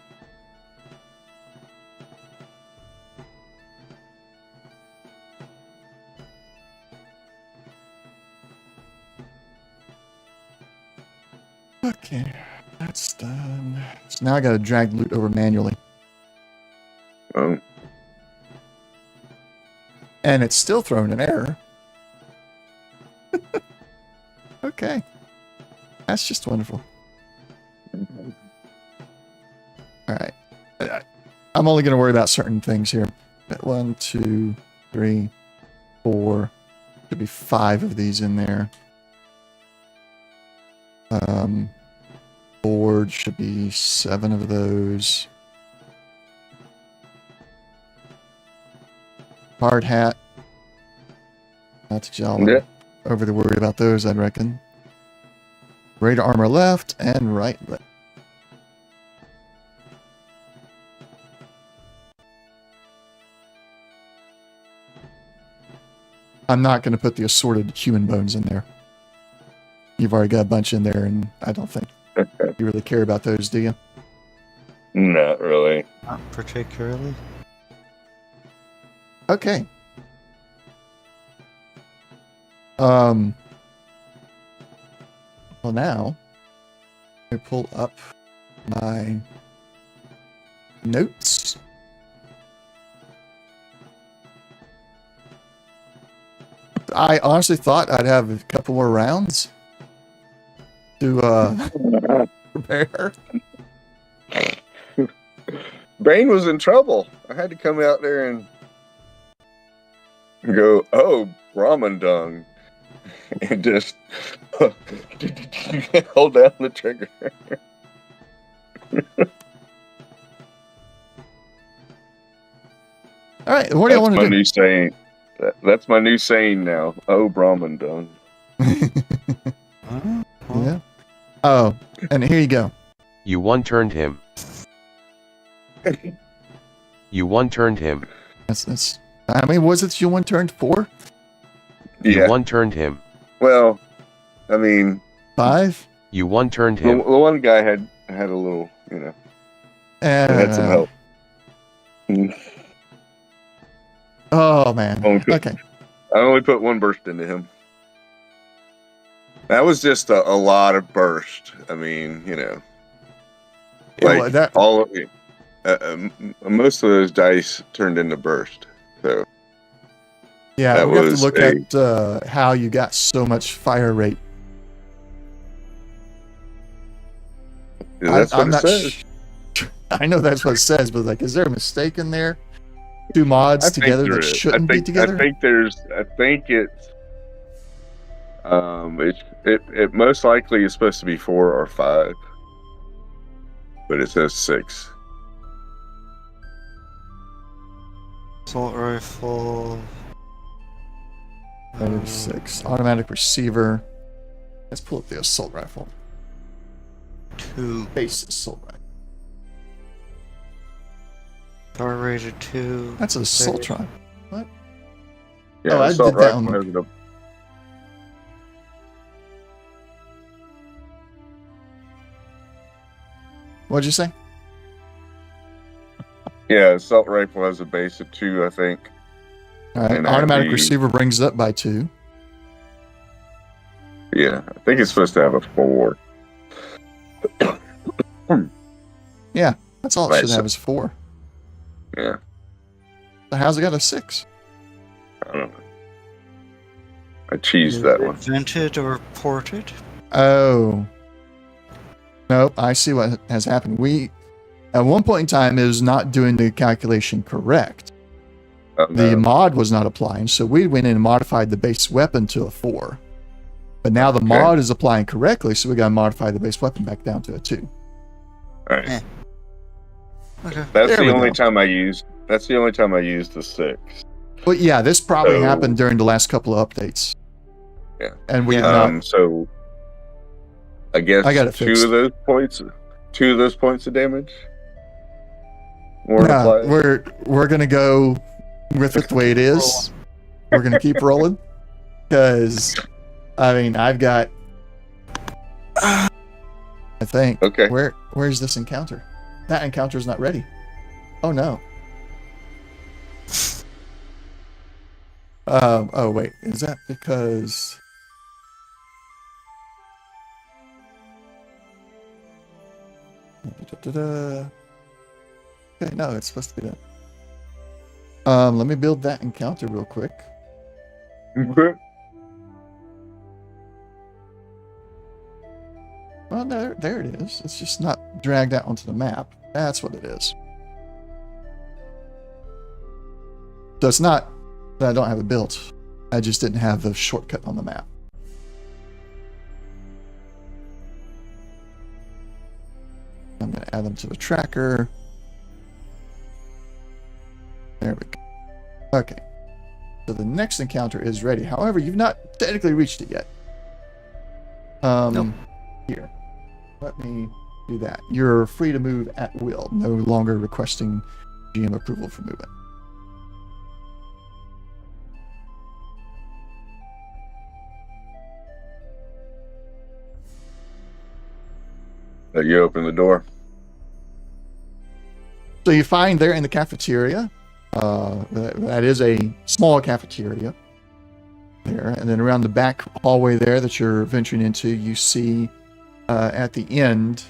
Speaker 2: Okay, that's done. So now I gotta drag loot over manually.
Speaker 1: Oh.
Speaker 2: And it's still throwing an error. Okay. That's just wonderful. Alright. I'm only gonna worry about certain things here. 1, 2, 3, 4. Should be 5 of these in there. Board should be 7 of those. Hard hat. Not y'all overly worried about those, I'd reckon. Radar armor left and right left. I'm not going to put the assorted human bones in there. You've already got a bunch in there, and I don't think you really care about those, do you?
Speaker 1: Not really.
Speaker 3: Not particularly.
Speaker 2: Okay. Well, now I pull up my notes. I honestly thought I'd have a couple more rounds to prepare.
Speaker 1: Bane was in trouble. I had to come out there and go, oh, Brahman dung. And just hold down the trigger.
Speaker 2: All right, what do you want to do?
Speaker 1: New saying. That's my new saying now. Oh, Brahman dung.
Speaker 2: Yeah. Oh, and here you go.
Speaker 4: You one-turned him. You one-turned him.
Speaker 2: That's. I mean, was it you one turned 4?
Speaker 4: You
Speaker 1: Yeah.
Speaker 4: one-turned him.
Speaker 1: Well, I mean,
Speaker 2: 5?
Speaker 4: You one-turned
Speaker 1: the
Speaker 4: him.
Speaker 1: one guy had a little, had some help.
Speaker 2: Oh man. Okay.
Speaker 1: I only put 1 burst into him. That was just a lot of burst. I mean,
Speaker 2: Yeah,
Speaker 1: like
Speaker 2: well,
Speaker 1: all of it. Most of those dice turned into burst. So
Speaker 2: yeah,
Speaker 1: that
Speaker 2: we have to
Speaker 1: was
Speaker 2: look at how you got so much fire rate.
Speaker 1: that's what it says.
Speaker 2: I know that's what it says, but like, is there a mistake in there? 2 mods together that shouldn't be together?
Speaker 1: I think it most likely is supposed to be 4 or 5, but it says 6.
Speaker 3: Assault rifle.
Speaker 2: 6. Automatic receiver. Let's pull up the assault rifle.
Speaker 3: 2.
Speaker 2: Base assault rifle.
Speaker 3: Power rated 2.
Speaker 2: That's an assault rifle. What?
Speaker 1: Yeah,
Speaker 2: Oh, I
Speaker 1: assault
Speaker 2: did that
Speaker 1: rifle
Speaker 2: one.
Speaker 1: has a-
Speaker 2: What'd you say?
Speaker 1: Yeah, assault rifle has a base of 2, I think.
Speaker 2: All right.
Speaker 1: And
Speaker 2: Automatic
Speaker 1: the-
Speaker 2: receiver brings it up by 2.
Speaker 1: Yeah, I think it's supposed to have a 4.
Speaker 2: Yeah, that's all it
Speaker 1: Right,
Speaker 2: should
Speaker 1: so-
Speaker 2: have is 4.
Speaker 1: Yeah,
Speaker 2: So how's it got a 6?
Speaker 1: I don't know. I cheesed that one.
Speaker 3: Invented or ported?
Speaker 2: Oh. Nope, I see what has happened. We, at one point in time, it was not doing the calculation correct. The mod was not applying, so we went in and modified the base weapon to a 4. But now the mod is applying correctly, so we got to modify the base weapon back down to a 2.
Speaker 1: All right.
Speaker 3: Eh. Okay.
Speaker 1: That's
Speaker 2: There
Speaker 1: the
Speaker 2: we
Speaker 1: only
Speaker 2: go.
Speaker 1: time I used. That's the only time I used the 6.
Speaker 2: But yeah, this probably
Speaker 1: So-
Speaker 2: happened during the last couple of updates.
Speaker 1: Yeah.
Speaker 2: And we
Speaker 3: Yeah.
Speaker 2: not,
Speaker 1: So I guess
Speaker 2: I got it
Speaker 1: 2
Speaker 2: fixed.
Speaker 1: of those points. 2 of those points of damage. Weren't
Speaker 2: no,
Speaker 1: applied.
Speaker 2: we're gonna go with it the way it is. We're gonna keep rolling because, I mean, I've got. I think.
Speaker 1: Okay.
Speaker 2: Where's this encounter? That encounter is not ready. Oh no. Oh wait, is that because? Okay, no, it's supposed to be that. Let me build that encounter real quick. Well, there it is. It's just not dragged out onto the map. That's what it is. So it's not that I don't have it built. I just didn't have the shortcut on the map. I'm going to add them to the tracker. There we go. Okay. So the next encounter is ready. However, you've not technically reached it yet.
Speaker 3: Nope.
Speaker 2: Here. Let me do that. You're free to move at will, no longer requesting GM approval for movement.
Speaker 1: You open the door.
Speaker 2: So you find there in the cafeteria, that is a small cafeteria there, and then around the back hallway there that you're venturing into, you see at the end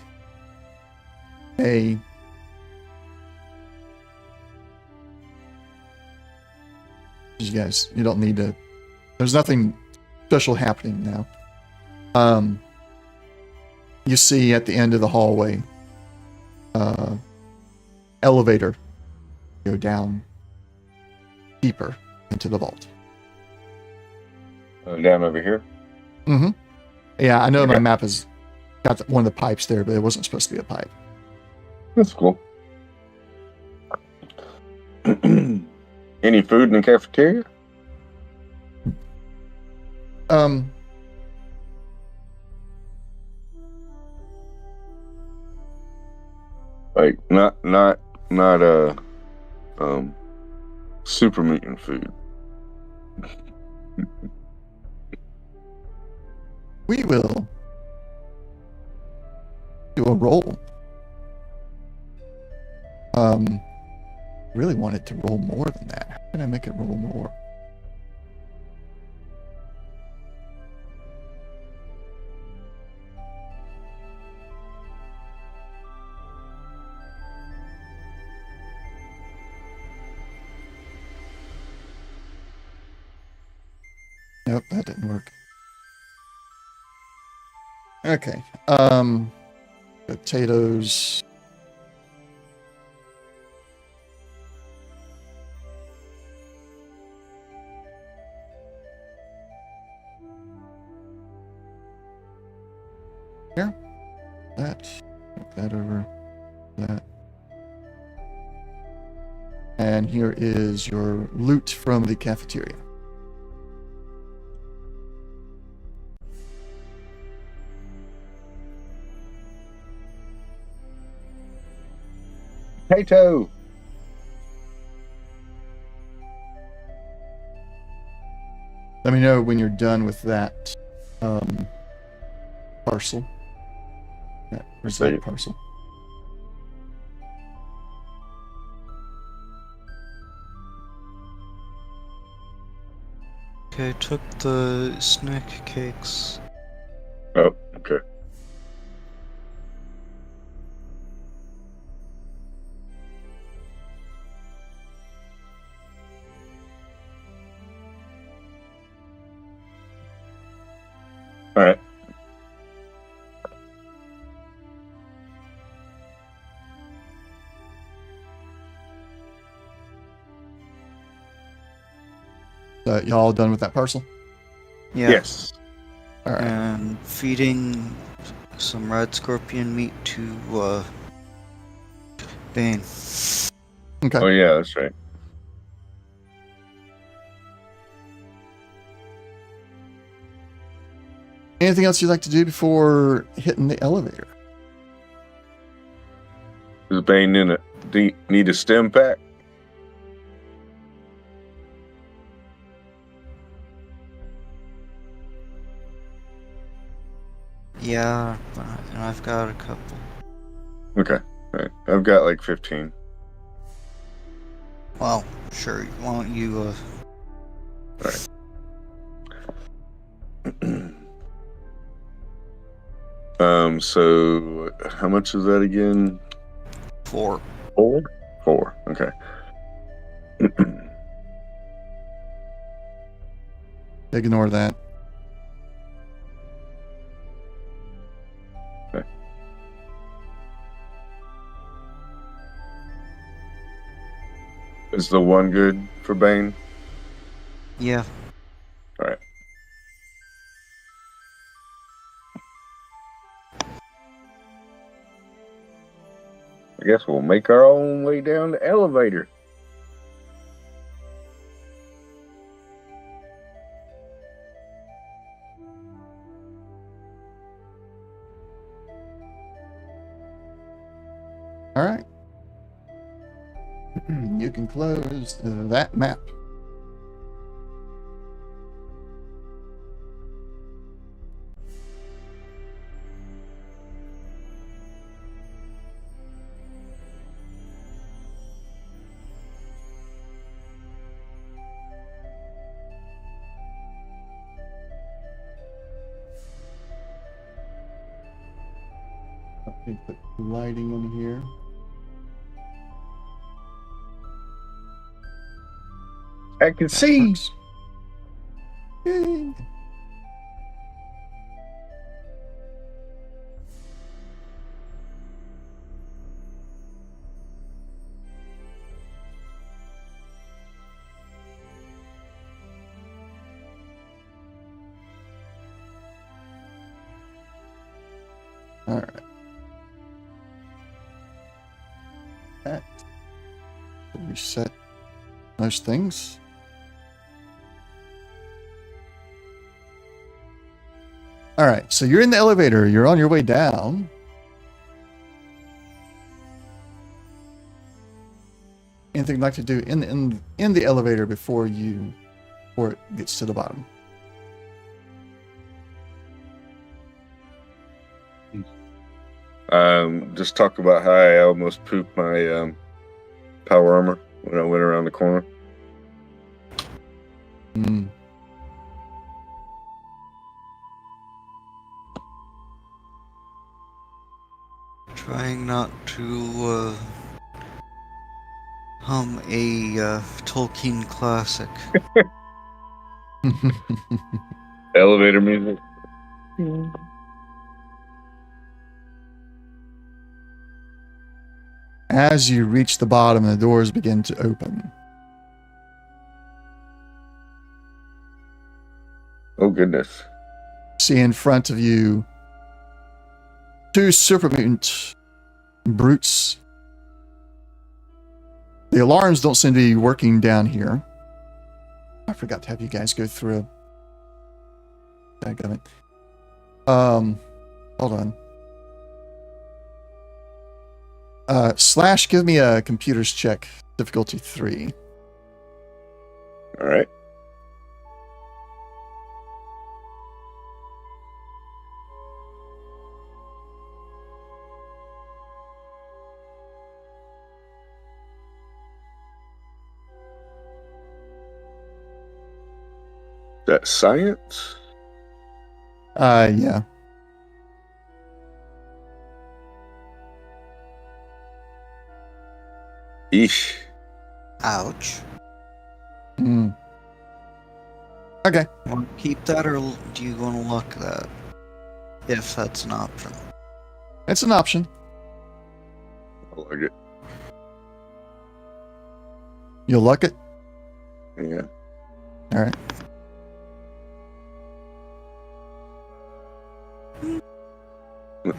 Speaker 2: you guys, you don't need to, there's nothing special happening now. You see at the end of the hallway, elevator go down deeper into the vault.
Speaker 1: Down over here.
Speaker 2: Mm-hmm. Yeah, I know
Speaker 1: Okay.
Speaker 2: my map has got one of the pipes there, but it wasn't supposed to be a pipe.
Speaker 1: That's cool. Any food in the cafeteria? Like not super mutant food.
Speaker 2: We will do a roll. Really wanted to roll more than that. How can I make it roll more? Nope, that didn't work. Okay. Potatoes. Here. That. Move that over. That. And here is your loot from the cafeteria.
Speaker 1: Potato.
Speaker 2: Let me know when you're done with that parcel. That result
Speaker 1: Save.
Speaker 2: parcel.
Speaker 3: Okay, took the snack cakes.
Speaker 1: Oh, okay. All right.
Speaker 2: Y'all done with that parcel?
Speaker 3: Yeah.
Speaker 1: Yes.
Speaker 2: All right.
Speaker 3: And feeding some red scorpion meat to Bane.
Speaker 2: Okay.
Speaker 1: Oh yeah, that's right.
Speaker 2: Anything else you'd like to do before hitting the elevator?
Speaker 1: Does Bane need a stem pack?
Speaker 3: Yeah, and I've got a couple.
Speaker 1: Okay. All right. I've got like 15.
Speaker 3: Well, sure. Why don't you
Speaker 1: So how much is that again?
Speaker 3: 4?
Speaker 1: 4? 4. Okay.
Speaker 2: Ignore that.
Speaker 1: Okay. Is the 1 good for Bane?
Speaker 3: Yeah.
Speaker 1: All right. I guess we'll make our own way down the elevator.
Speaker 2: All right. You can close that map. Let me put lighting on here.
Speaker 1: I can see.
Speaker 2: Works. Yay. All right. That. Reset most things. All right, so you're in the elevator. You're on your way down. Anything you'd like to do in the elevator before it gets to the bottom?
Speaker 1: Just talk about how I almost pooped my power armor when I went around the corner.
Speaker 2: Hmm.
Speaker 3: Trying not to hum a Tolkien classic.
Speaker 1: Elevator music.
Speaker 2: As you reach the bottom, the doors begin to open.
Speaker 1: Oh goodness.
Speaker 2: See in front of you 2 super mutant brutes. The alarms don't seem to be working down here. I forgot to have you guys go through. Dadgummit. Hold on. Slash, give me a computers check, difficulty 3.
Speaker 1: All right. That science?
Speaker 2: Yeah.
Speaker 1: Eesh.
Speaker 3: Ouch.
Speaker 2: Mm. Okay.
Speaker 3: Want to keep that, or do you want to lock that? If that's an option.
Speaker 2: It's an option.
Speaker 1: I like it.
Speaker 2: You'll luck it.
Speaker 1: Yeah.
Speaker 2: All right.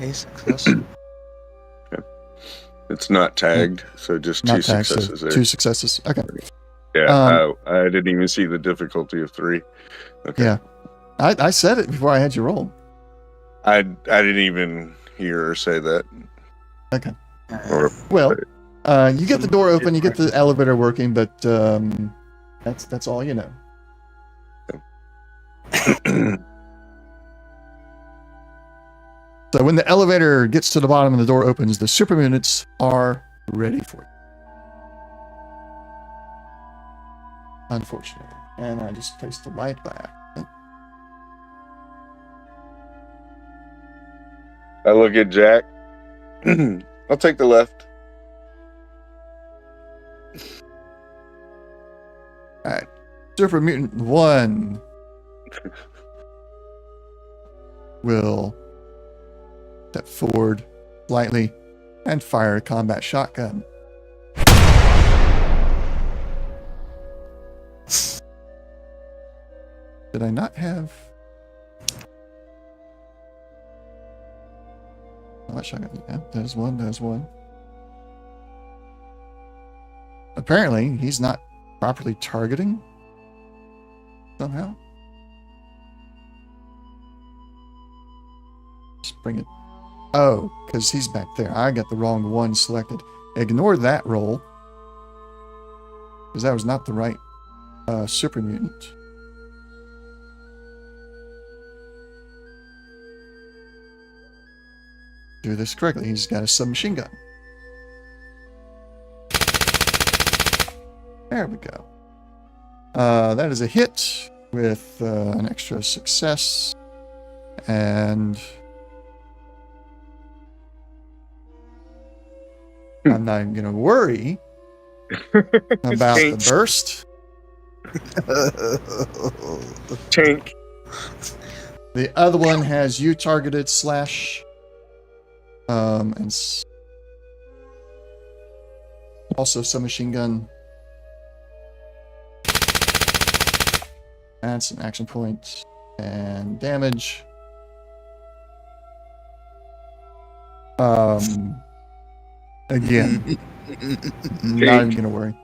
Speaker 3: A success.
Speaker 1: It's not tagged, so just
Speaker 2: Not
Speaker 1: two
Speaker 2: tagged, so
Speaker 1: successes there.
Speaker 2: 2 successes. Okay.
Speaker 1: Yeah, I didn't even see the difficulty of 3. Okay.
Speaker 2: Yeah. I said it before I had you roll.
Speaker 1: I didn't even hear her say that.
Speaker 2: Okay.
Speaker 1: Or
Speaker 2: Well, you get the door open, you get the elevator working, but that's all you know. So when the elevator gets to the bottom and the door opens, the super units are ready for you. Unfortunately. And I just placed the light back.
Speaker 1: I look at Jack. I'll take the left.
Speaker 2: Alright. Super Mutant 1 will step forward slightly and fire a combat shotgun. Did I not have... Combat shotgun? Yeah, there's one. Apparently, he's not properly targeting somehow. Just bring it. Oh, because he's back there. I got the wrong one selected. Ignore that roll. Because that was not the right super mutant. Do this correctly. He's got a submachine gun. There we go. That is a hit with an extra success. And I'm not even going to worry about the burst.
Speaker 1: Tank.
Speaker 2: The other one has you targeted / and also submachine gun. That's an action point and damage. Again, not even gonna worry.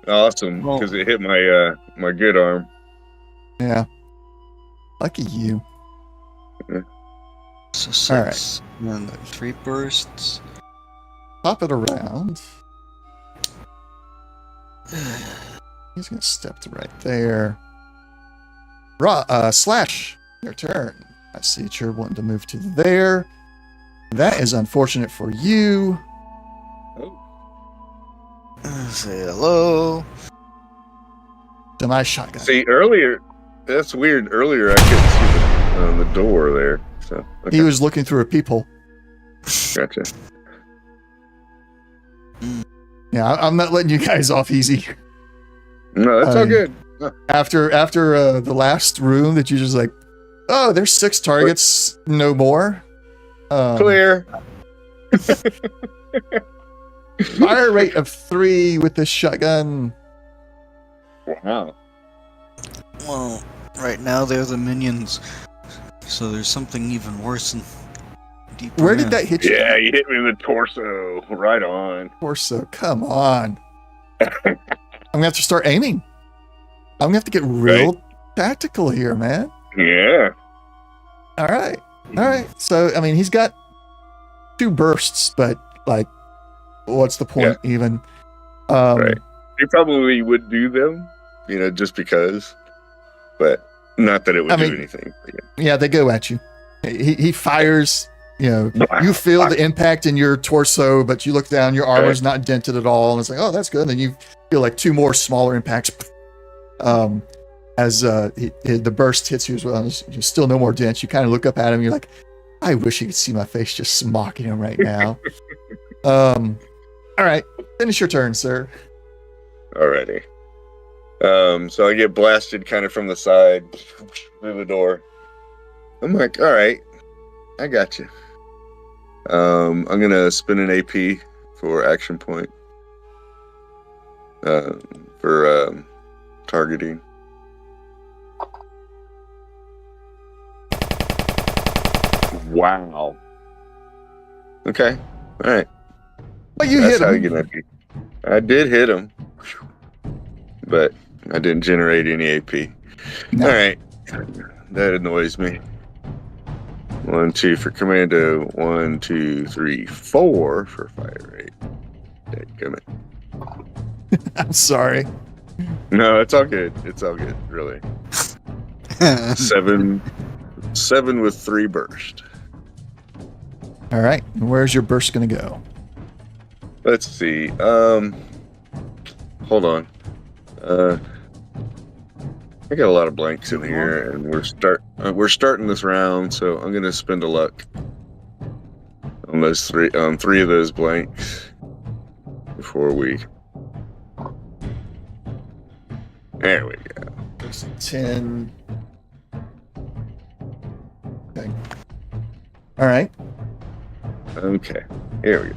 Speaker 1: Awesome, because it hit my my good arm.
Speaker 2: Yeah, lucky you.
Speaker 3: So 6. And then 3 bursts.
Speaker 2: Pop it around. He's gonna step to right there. Slash, your turn. I see that you're wanting to move to there. That is unfortunate for you.
Speaker 3: Say hello.
Speaker 2: To my shotgun.
Speaker 1: See, earlier, that's weird. Earlier, I couldn't see the door there. So okay.
Speaker 2: He was looking through a peephole.
Speaker 1: Gotcha.
Speaker 2: Yeah, I'm not letting you guys off easy.
Speaker 1: No, that's all good.
Speaker 2: After the last room that you just like, oh, there's 6 targets, no more.
Speaker 1: Clear.
Speaker 2: Fire rate of 3 with this shotgun.
Speaker 1: Wow.
Speaker 3: Well, right now they're the minions. So there's something even worse and deeper.
Speaker 2: Where did that hit you?
Speaker 1: Yeah, you hit me in the torso. Right on.
Speaker 2: Torso, come on. I'm gonna have to start aiming. I'm gonna have to get real tactical here, man.
Speaker 1: Yeah.
Speaker 2: All right. So, I mean, he's got 2 bursts, but like, what's the point even?
Speaker 1: Right. He probably would do them, just because. But not that it would do anything.
Speaker 2: Yeah, they go at you. He fires. You feel the impact in your torso, but you look down, your armor's not dented at all, and it's like, oh, that's good. And then you feel like 2 more smaller impacts. As the burst hits you as well, and there's still no more dents. You kind of look up at him. You're like, I wish you could see my face just mocking him right now. All right, finish your turn, sir.
Speaker 1: Alrighty. So I get blasted kind of from the side through the door. I'm like, all right, I got you. I'm gonna spend an AP for action point. For targeting. Wow. Okay. All right.
Speaker 2: But you
Speaker 1: That's
Speaker 2: hit
Speaker 1: how
Speaker 2: him.
Speaker 1: you get AP. I did hit him, but I didn't generate any AP.
Speaker 2: No.
Speaker 1: All right. That annoys me. 1, 2 for commando. 1, 2, 3, 4 for fire rate. Dadgummit.
Speaker 2: I'm sorry.
Speaker 1: No, it's all good. It's all good, really. 7 with 3 burst.
Speaker 2: All right. And where's your burst going to go?
Speaker 1: Let's see. Hold on. I got a lot of blanks in here, and we're starting this round, so I'm gonna spend a luck on those 3 of those blanks before we. There we go.
Speaker 2: There's 10. Okay. All right.
Speaker 1: Okay. Here we go.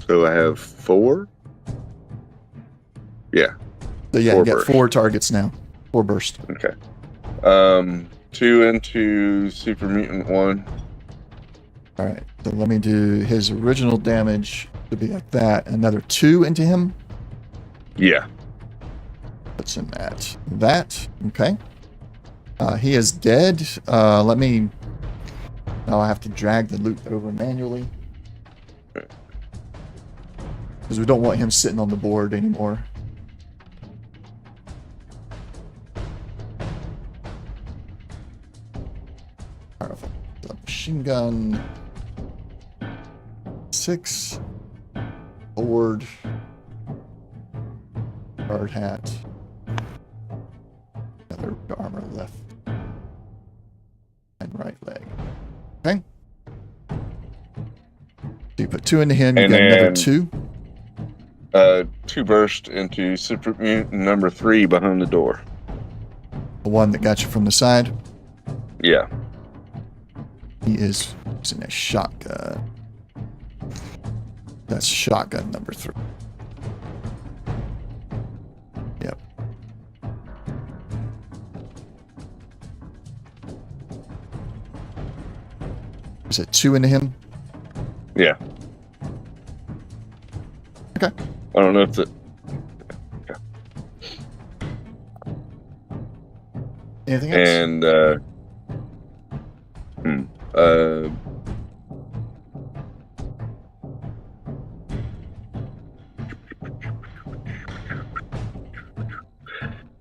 Speaker 1: So I have 4. Yeah.
Speaker 2: So yeah,
Speaker 1: 4
Speaker 2: you got
Speaker 1: burst.
Speaker 2: 4 targets now. 4 burst.
Speaker 1: Okay. 2 into super mutant 1.
Speaker 2: All right. So let me do his original damage to be like that. Another 2 into him.
Speaker 1: Yeah.
Speaker 2: Puts him at that. Okay. He is dead. Let me. Now I have to drag the loot over manually because we don't want him sitting on the board anymore. Powerful. Machine gun. 6. Board. Hard hat. Another armor left. And right leg. Okay. So you put 2 into him, you
Speaker 1: And
Speaker 2: got another
Speaker 1: then-
Speaker 2: 2.
Speaker 1: 2 burst into super mutant number 3 behind the door.
Speaker 2: The one that got you from the side.
Speaker 1: Yeah.
Speaker 2: He is using a shotgun. That's shotgun number 3. Yep. Is it 2 into him?
Speaker 1: Yeah.
Speaker 2: Okay.
Speaker 1: I don't know if the.
Speaker 2: Anything else?
Speaker 1: And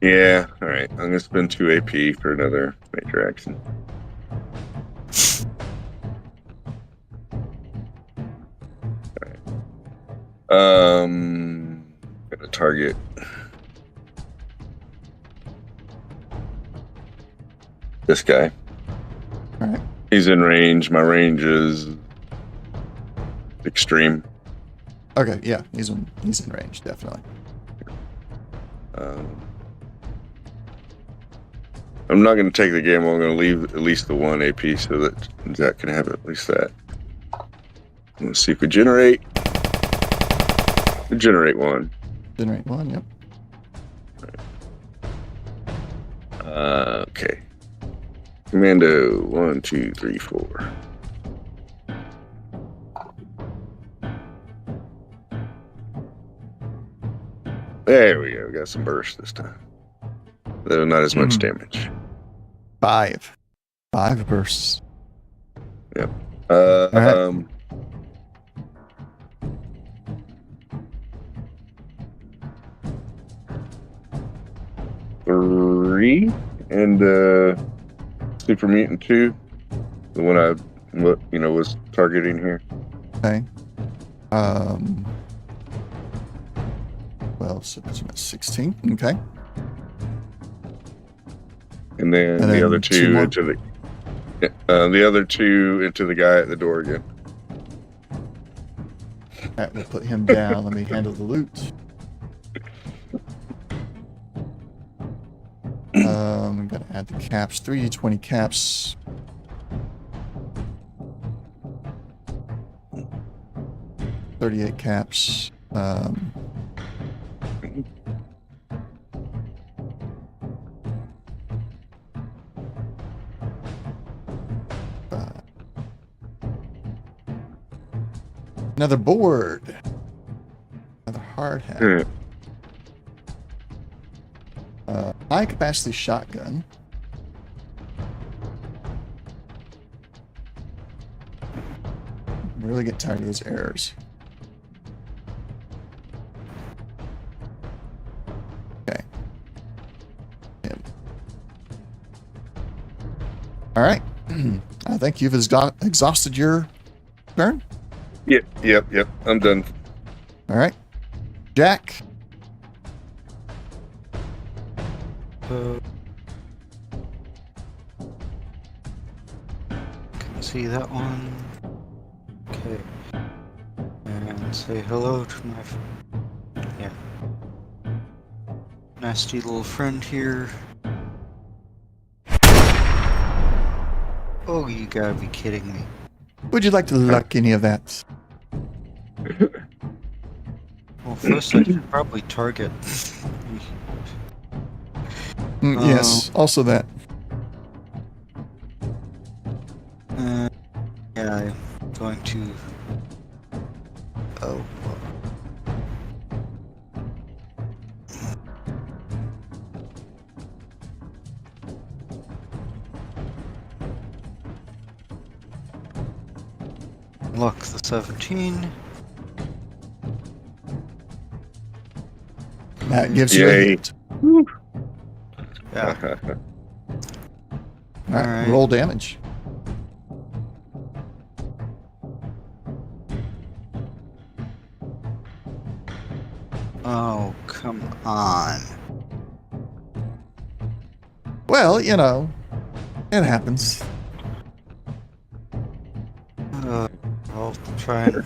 Speaker 1: yeah, all right. I'm gonna spend 2 AP for another major action. All right. Gonna target this guy.
Speaker 2: All right.
Speaker 1: He's in range. My range is extreme.
Speaker 2: Okay, yeah, he's in range, definitely.
Speaker 1: I'm not going to take the gamble. I'm going to leave at least the 1 AP so that Zach can have at least that. Let's see if we generate. We generate 1.
Speaker 2: Generate 1, yep.
Speaker 1: Okay. Commando 1, 2, 3, 4. There we go. We got some burst this time. Though not as much damage.
Speaker 2: 5 bursts.
Speaker 1: Yep.
Speaker 2: right.
Speaker 1: 3 and super mutant 2, the one I was targeting here.
Speaker 2: Okay. Well, so puts him at 16. Okay.
Speaker 1: And then
Speaker 2: And
Speaker 1: the
Speaker 2: then
Speaker 1: other
Speaker 2: 2
Speaker 1: 2
Speaker 2: more.
Speaker 1: into the other 2 into the guy at the door again.
Speaker 2: All right, we'll put him down. Let me handle the loot. I'm gonna add the caps. 3d20 caps. $38 caps. Another board. Another hard hat. High capacity shotgun. I'm really getting tired of those errors. Okay. Yep. All right. I think you've exhausted your turn.
Speaker 1: Yep. I'm done.
Speaker 2: All right. Jack.
Speaker 3: Can see that one. Okay. And say hello to my nasty little friend here. Oh, you gotta be kidding me.
Speaker 2: Would you like to luck any of that?
Speaker 3: Well, first I should probably target.
Speaker 2: Yes, also that.
Speaker 3: Yeah, I'm going to. Oh. Luck the 17.
Speaker 2: That gives you a
Speaker 1: Yay.
Speaker 2: hit.
Speaker 3: Yeah.
Speaker 2: All right,
Speaker 3: Alright.
Speaker 2: roll damage.
Speaker 3: Oh, come on.
Speaker 2: Well, you know, it happens.
Speaker 3: I'll try and.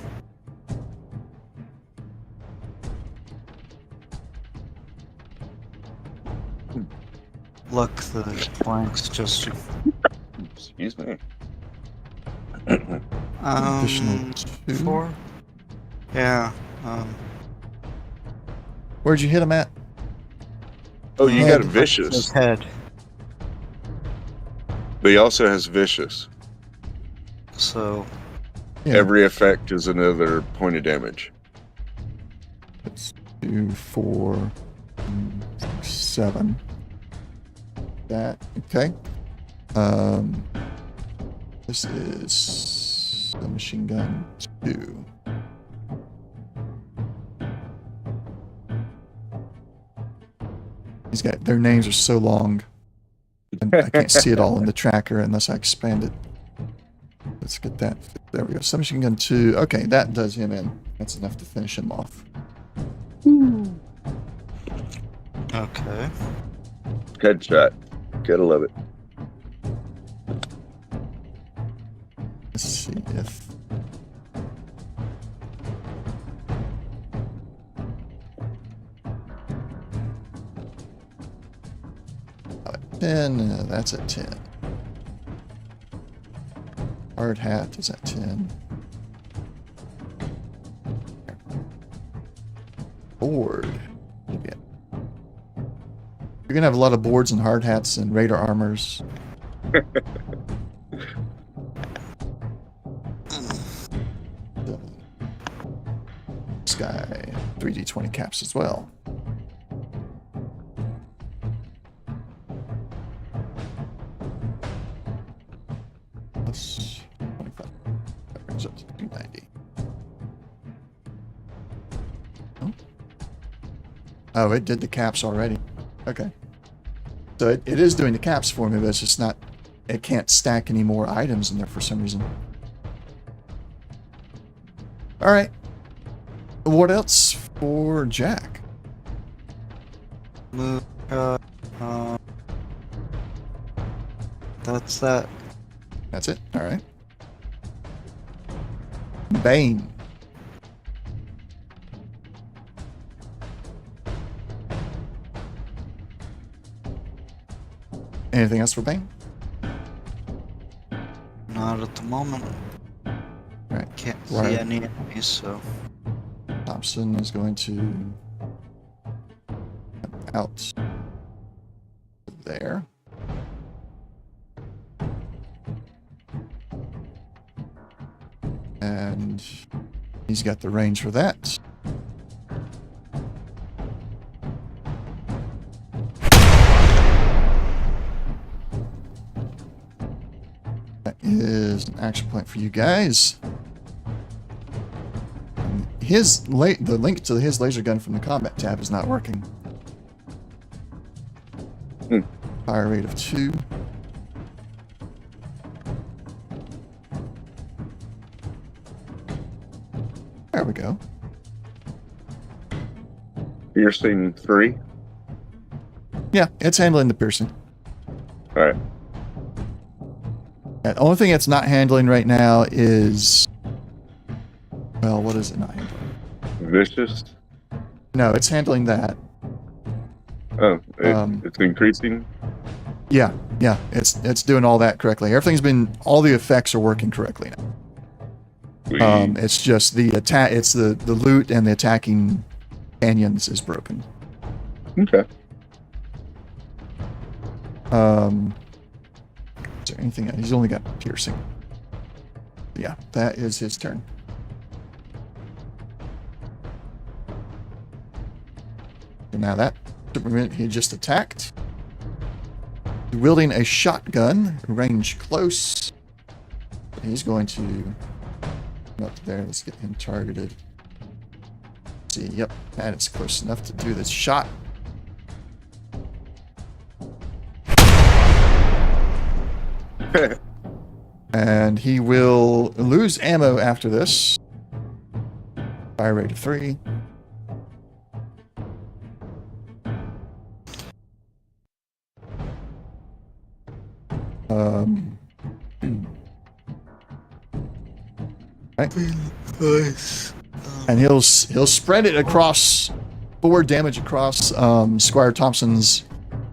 Speaker 3: Luck the blanks just to.
Speaker 1: Excuse me.
Speaker 2: Additional 2.
Speaker 3: 4? Yeah,
Speaker 2: Where'd you hit him at?
Speaker 1: Oh, you
Speaker 2: Head.
Speaker 1: got vicious,
Speaker 3: his head.
Speaker 1: but he also has vicious.
Speaker 3: So,
Speaker 2: Yeah.
Speaker 1: Every effect is another point of damage.
Speaker 2: Let's do 4, 6, 7. That okay. This is the machine gun 2. These guys, their names are so long, and I can't see it all in the tracker unless I expand it. Let's get that. There we go. Submachine gun 2. Okay, that does him in. That's enough to finish him off.
Speaker 3: okay.
Speaker 1: Headshot. Gotta love it.
Speaker 2: Let's see if. At 10. That's at 10. Hard hat is at 10. Board. Yeah. You're gonna have a lot of boards and hard hats and radar armors. This guy, 3d20 caps as well. Plus 25. That brings up to 290. Oh, it did the caps already. Okay. So it is doing the caps for me, but it's just not... It can't stack any more items in there for some reason. Alright. What else for Jack?
Speaker 3: Move. That's that.
Speaker 2: That's it? Alright. Bane. Anything else for Bane?
Speaker 3: Not at the moment.
Speaker 2: Right.
Speaker 3: Can't see
Speaker 2: Right.
Speaker 3: any enemies, so.
Speaker 2: Thompson is going to come out there. And he's got the range for that. That is an action point for you guys. The link to his laser gun from the combat tab is not working. Fire rate of 2. There we go.
Speaker 1: Piercing 3.
Speaker 2: Yeah, it's handling the piercing.
Speaker 1: All right.
Speaker 2: The only thing it's not handling right now is... Well, what is it not handling?
Speaker 1: Vicious.
Speaker 2: No, it's handling that.
Speaker 1: Oh, it's increasing.
Speaker 2: Yeah, it's doing all that correctly. All the effects are working correctly now.
Speaker 1: Sweet.
Speaker 2: It's just the attack. It's the loot and the attacking canyons is broken.
Speaker 1: Okay.
Speaker 2: Is there anything? He's only got piercing. Yeah, that is his turn. So now that Superman, he just attacked. Wielding a shotgun, range close. He's going to come up there. Let's get him targeted. Let's see, yep, that is close enough to do this shot. And he will lose ammo after this. Fire rate of 3. Right.
Speaker 3: Nice.
Speaker 2: And he'll spread it across 4 damage across Squire Thompson's,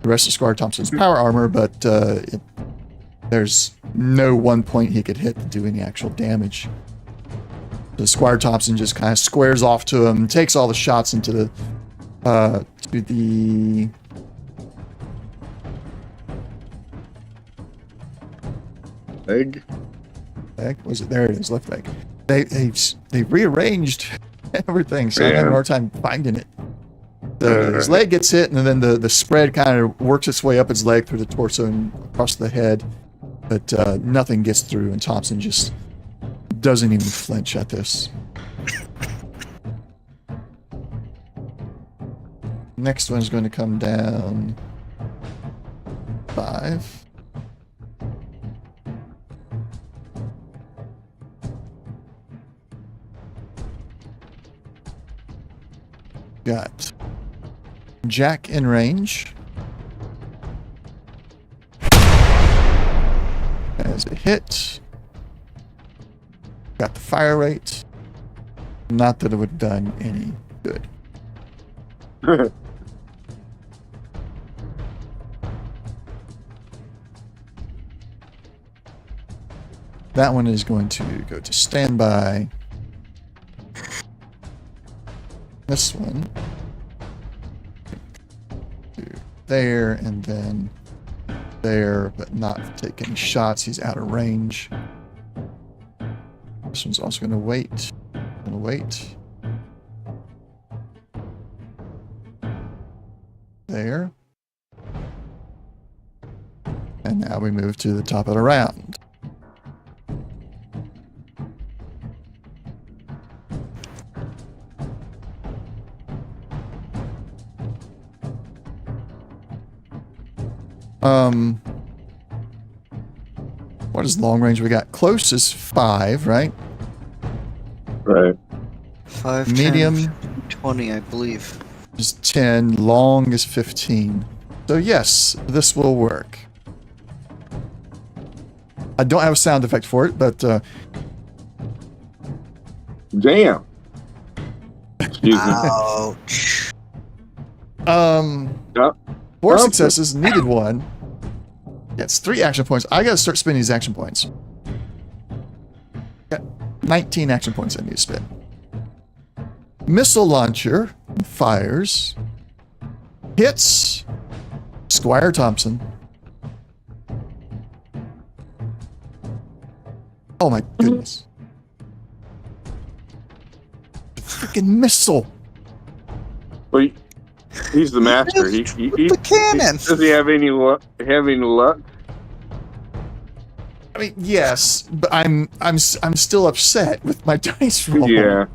Speaker 2: the rest of Squire Thompson's power armor, but there's no one point he could hit to do any actual damage. So Squire Thompson just kind of squares off to him, takes all the shots into the
Speaker 1: Leg.
Speaker 2: leg. Was it there? It is, left leg. They rearranged everything, so I'm having a hard time finding it. His leg gets hit, and then the spread kind of works its way up his leg through the torso and across the head, but nothing gets through, and Thompson just doesn't even flinch at this. Next one's going to come down 5. Got Jack in range. As a hit. Got the fire rate. Not that it would have done any good. That one is going to go to standby. This one. There, and then there, but not take any shots. He's out of range. This one's also going to wait. Wait. There. And now we move to the top of the round. What is long range we got? Close is 5, right?
Speaker 1: Right.
Speaker 3: 5,
Speaker 2: Medium
Speaker 3: 10, 20, I believe.
Speaker 2: is 10, long is 15. So yes, this will work. I don't have a sound effect for it, but
Speaker 1: Damn. Excuse me.
Speaker 3: Ouch.
Speaker 1: Yep.
Speaker 2: 4
Speaker 1: Okay.
Speaker 2: successes, needed 1. it's 3 action points. I gotta start spending these action points. Got 19 action points I need to spend. Missile launcher fires. Hits Squire Thompson. Oh my goodness. Freaking missile.
Speaker 1: Well, he's the master. He
Speaker 3: the cannon.
Speaker 1: does he have any luck?
Speaker 2: I mean, yes, but I'm still upset with my dice roll.
Speaker 1: Yeah.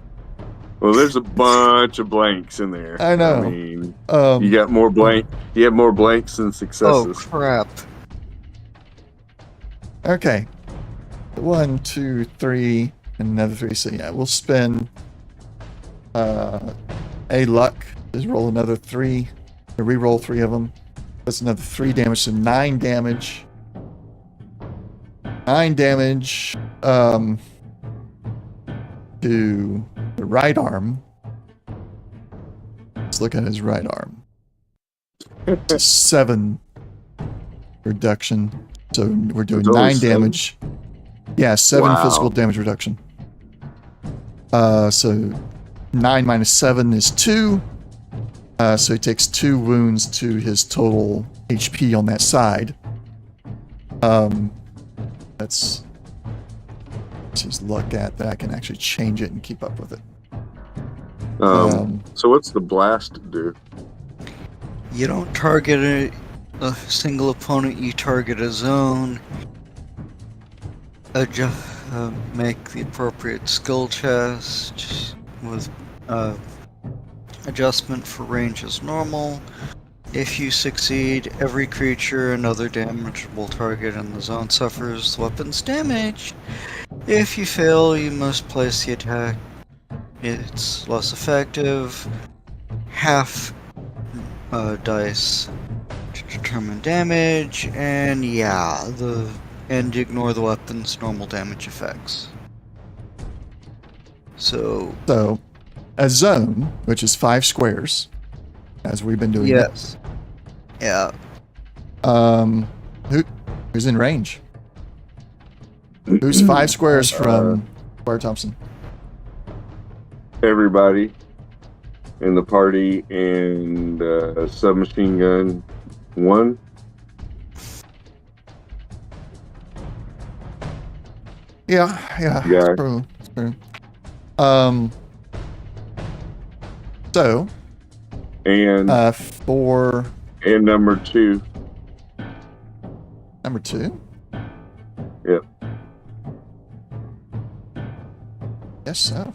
Speaker 1: Well, there's a bunch of blanks in there.
Speaker 2: I know.
Speaker 1: I mean, you got more blank. You have more blanks than
Speaker 3: Oh
Speaker 1: successes.
Speaker 3: crap!
Speaker 2: Okay. 1, 2, 3, and another 3. So yeah, we'll spend a luck. Just roll another 3. Re-roll 3 of them. That's another 3 damage, so 9 damage. 9 damage to the right arm. Let's look at his right arm. It's a 7 reduction. So we're doing
Speaker 1: It's only
Speaker 2: 9
Speaker 1: 7?
Speaker 2: damage. Yeah, 7
Speaker 1: Wow.
Speaker 2: physical damage reduction. So 9 minus 7 is 2. So he takes 2 wounds to his total HP on that side. That's his luck at that. I can actually change it and keep up with it.
Speaker 1: So what's the blast do?
Speaker 3: You don't target a single opponent. You target a zone. Make the appropriate skill test with adjustment for range as normal. If you succeed, every creature and other damageable target in the zone suffers weapons damage. If you fail, you must place the attack. It's less effective. Half dice to determine damage, and yeah, and ignore the weapon's normal damage effects. So
Speaker 2: a zone, which is 5 squares, as we've been doing.
Speaker 3: yes, yeah.
Speaker 2: Who's in range? Who's 5 squares from Squire Thompson?
Speaker 1: Everybody in the party and submachine gun 1.
Speaker 2: Yeah.
Speaker 1: Yeah.
Speaker 2: It's true. It's true. So
Speaker 1: And
Speaker 2: for
Speaker 1: and number 2.
Speaker 2: number 2.
Speaker 1: Yep.
Speaker 2: Yes, so.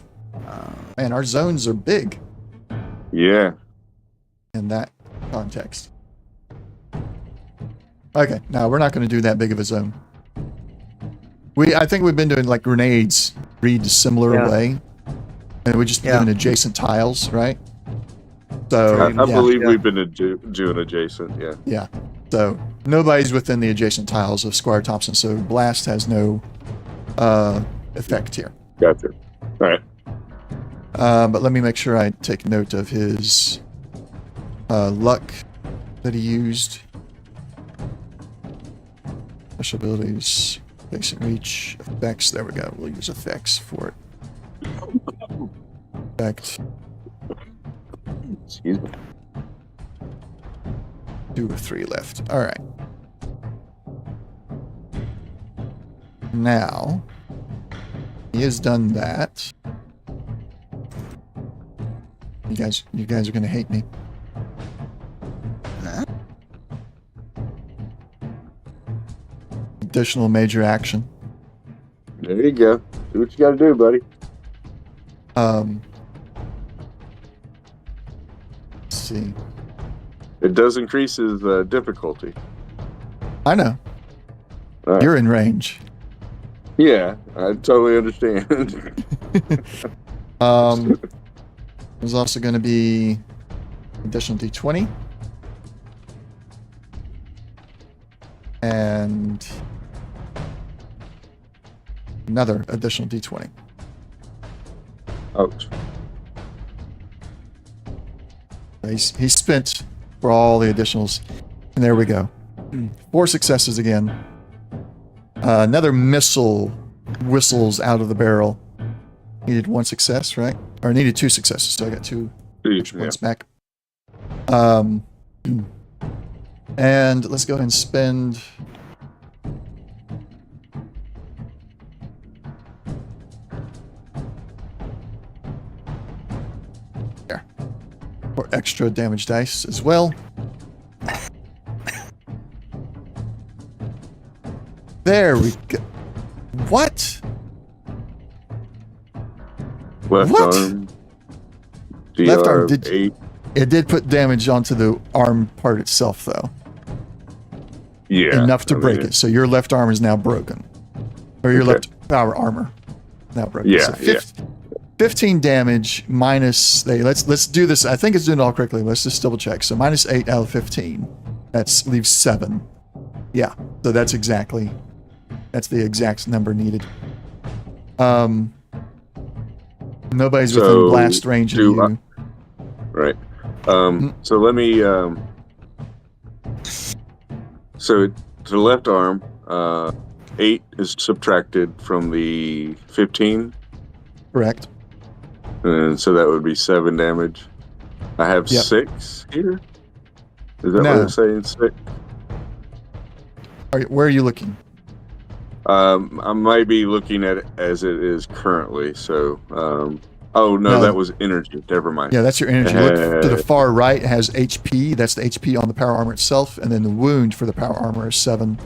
Speaker 2: Man, our zones are big
Speaker 1: Yeah.
Speaker 2: in that context. Okay, now we're not going to do that big of a zone. I think we've been doing like grenades, read a similar way, and we just doing adjacent tiles, right? So
Speaker 1: I believe we've been doing adjacent. Yeah.
Speaker 2: Yeah. So nobody's within the adjacent tiles of Squire Thompson, so blast has no effect here.
Speaker 1: Gotcha. All right.
Speaker 2: But let me make sure I take note of his luck that he used. Special abilities, basic reach, effects. There we go. We'll use effects for it. Effect.
Speaker 1: Excuse me.
Speaker 2: 2 or 3 left. All right. Now, he has done that. You guys are gonna hate me.
Speaker 3: Nah.
Speaker 2: Additional major action.
Speaker 1: There you go. Do what you got to do, buddy.
Speaker 2: Let's see.
Speaker 1: It does increase his difficulty.
Speaker 2: I know.
Speaker 1: All right.
Speaker 2: You're in range.
Speaker 1: Yeah, I totally understand.
Speaker 2: There's also going to be additional D20. And another additional D20.
Speaker 1: Ouch.
Speaker 2: He's spent for all the additionals. And there we go. 4 successes again. Another missile whistles out of the barrel. Needed 1 success, right? Or needed 2 successes, so I got 2 extra points back. And let's go ahead and spend... There. 4 extra damage dice as well. There we go. What?
Speaker 1: Left
Speaker 2: What?
Speaker 1: arm.
Speaker 2: Left arm
Speaker 1: DR
Speaker 2: did
Speaker 1: 8.
Speaker 2: It did put damage onto the arm part itself, though.
Speaker 1: Yeah.
Speaker 2: Enough to break it. So your left arm is now broken. Or your
Speaker 1: Okay.
Speaker 2: left power armor now broken.
Speaker 1: Yeah,
Speaker 2: So 15 damage minus... Let's do this. I think it's doing it all correctly. Let's just double check. So minus 8 out of 15. That leaves 7. Yeah. So that's exactly... That's the exact number needed. Nobody's within blast range of you.
Speaker 1: Right. So let me. So to the left arm, 8 is subtracted from the 15,
Speaker 2: Correct.
Speaker 1: and so that would be 7 damage. I have 6 here. Is that what it's saying? 6.
Speaker 2: Where are you looking?
Speaker 1: I might be looking at it as it is currently. So, no, that was energy. Never mind.
Speaker 2: Yeah, that's your energy. Look to the far right, it has HP. That's the HP on the power armor itself, and then the wound for the power armor is 7.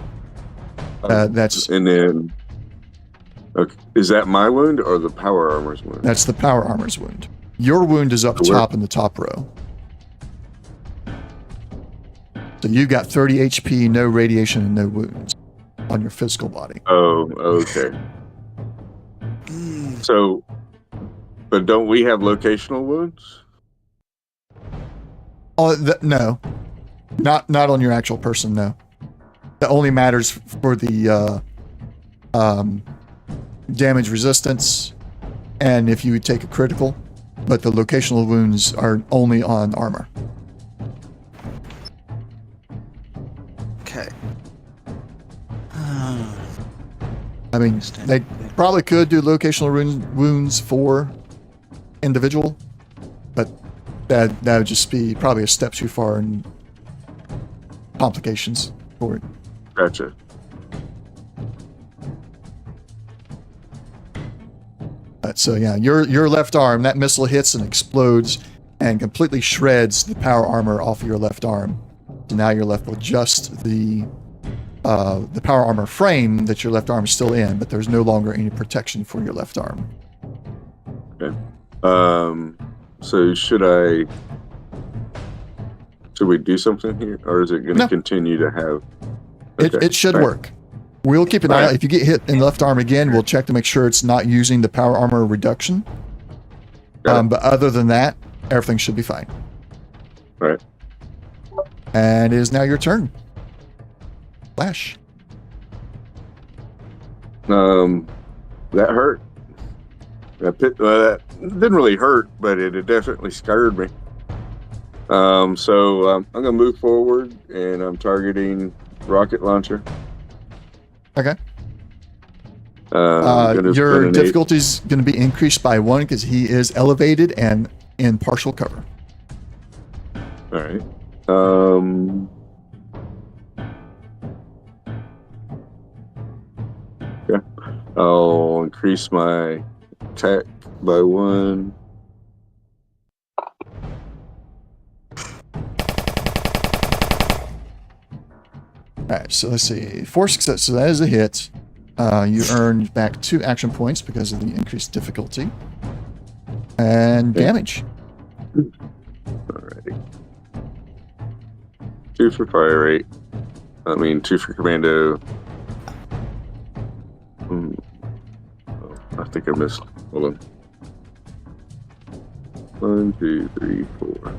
Speaker 2: That's
Speaker 1: and then. Okay, is that my wound or the power armor's wound?
Speaker 2: That's the power armor's wound. Your wound is up top in the top row. So you've got 30 HP, no radiation, and no wounds on your physical body.
Speaker 1: Oh, okay. So, but don't we have locational wounds?
Speaker 2: Oh, no. Not on your actual person, no. That only matters for the damage resistance and if you would take a critical, but the locational wounds are only on armor.
Speaker 3: Okay.
Speaker 2: I mean, they probably could do locational wounds for individual, but that would just be probably a step too far in complications for it.
Speaker 1: Gotcha.
Speaker 2: So yeah, your left arm, that missile hits and explodes and completely shreds the power armor off of your left arm. So now you're left with just the power armor frame that your left arm is still in, but there's no longer any protection for your left arm.
Speaker 1: Okay. So should we do something here, or is it going to continue to have? Okay.
Speaker 2: It should work. We'll keep an eye out. If you get hit in the left arm again, we'll check to make sure it's not using the power armor reduction. But other than that, everything should be fine.
Speaker 1: All right.
Speaker 2: And it is now your turn. Flash.
Speaker 1: That hurt. That didn't really hurt, but it definitely scared me. So I'm gonna move forward, and I'm targeting rocket launcher.
Speaker 2: Okay.
Speaker 1: Your
Speaker 2: Your difficulty is going to be increased by 1 because he is elevated and in partial cover.
Speaker 1: All right. Okay. I'll increase my attack by 1.
Speaker 2: All right, so let's see. 4 successes, so that is a hit. You earn back 2 action points because of the increased difficulty. And damage.
Speaker 1: Alrighty. 2 for fire rate. 2 for commando. Oh, I think I missed. Hold on. 1, 2, 3, 4.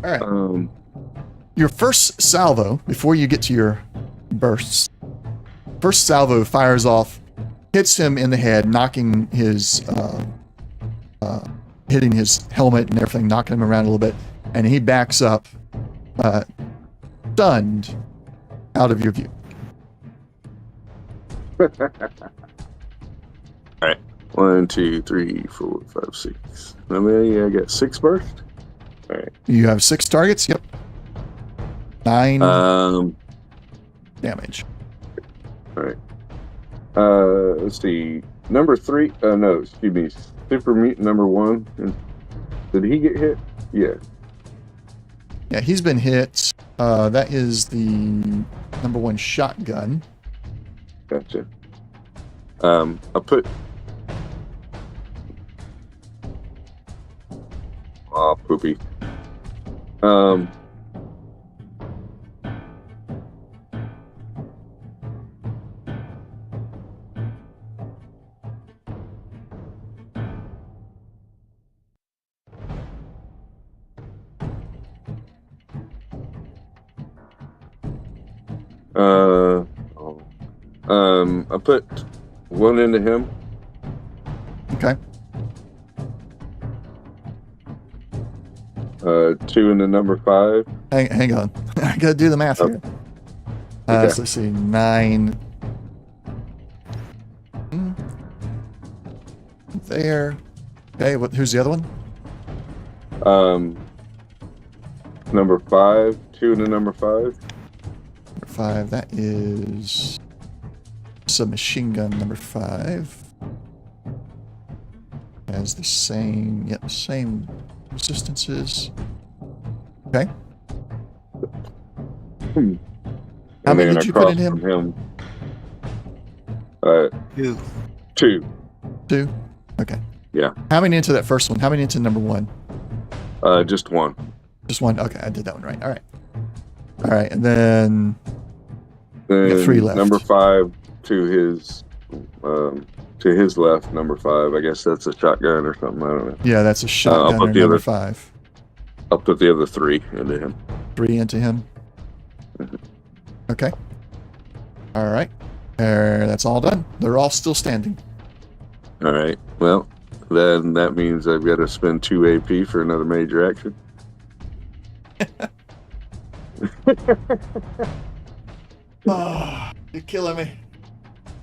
Speaker 2: All right. Your first salvo, before you get to your bursts, first salvo fires off, hits him in the head, knocking his, hitting his helmet and everything, knocking him around a little bit, and he backs up, stunned, out of your view.
Speaker 1: All right. 1, 2, 3, 4, 5, 6. How many? I got 6 burst. All right.
Speaker 2: You have 6 targets. Yep. 9 damage.
Speaker 1: All right. Let's see. Number 3. No, excuse me. Super mutant number 1. Did he get hit? Yeah.
Speaker 2: Yeah, he's been hit. That is the number 1 shotgun.
Speaker 1: Gotcha. I put. Oh, poopy. I put 1 into him.
Speaker 2: Okay.
Speaker 1: 2 into number 5.
Speaker 2: Hang on. I gotta do the math here.
Speaker 1: Okay.
Speaker 2: So let's see. 9. There. Okay, who's the other one?
Speaker 1: Number 5. 2 into number 5.
Speaker 2: Number 5. That is submachine gun number 5. Has the same, same resistances. Okay. How many did you put in him?
Speaker 1: Him,
Speaker 3: 2.
Speaker 1: 2.
Speaker 2: 2? Okay.
Speaker 1: Yeah.
Speaker 2: How many into that first one? How many into number 1?
Speaker 1: Just 1.
Speaker 2: Just 1? Okay, I did that one right. All right. All right, and then
Speaker 1: Then
Speaker 2: got 3 left.
Speaker 1: Number 5 to his left. Number 5. I guess that's a shotgun or something. I don't know.
Speaker 2: Yeah, that's a shotgun number 5.
Speaker 1: I'll put the other 3 into him.
Speaker 2: 3 into him. Okay. All right. That's all done. They're all still standing.
Speaker 1: All right. Well, then that means I've got to spend 2 AP for another major action.
Speaker 2: Oh, you're killing me.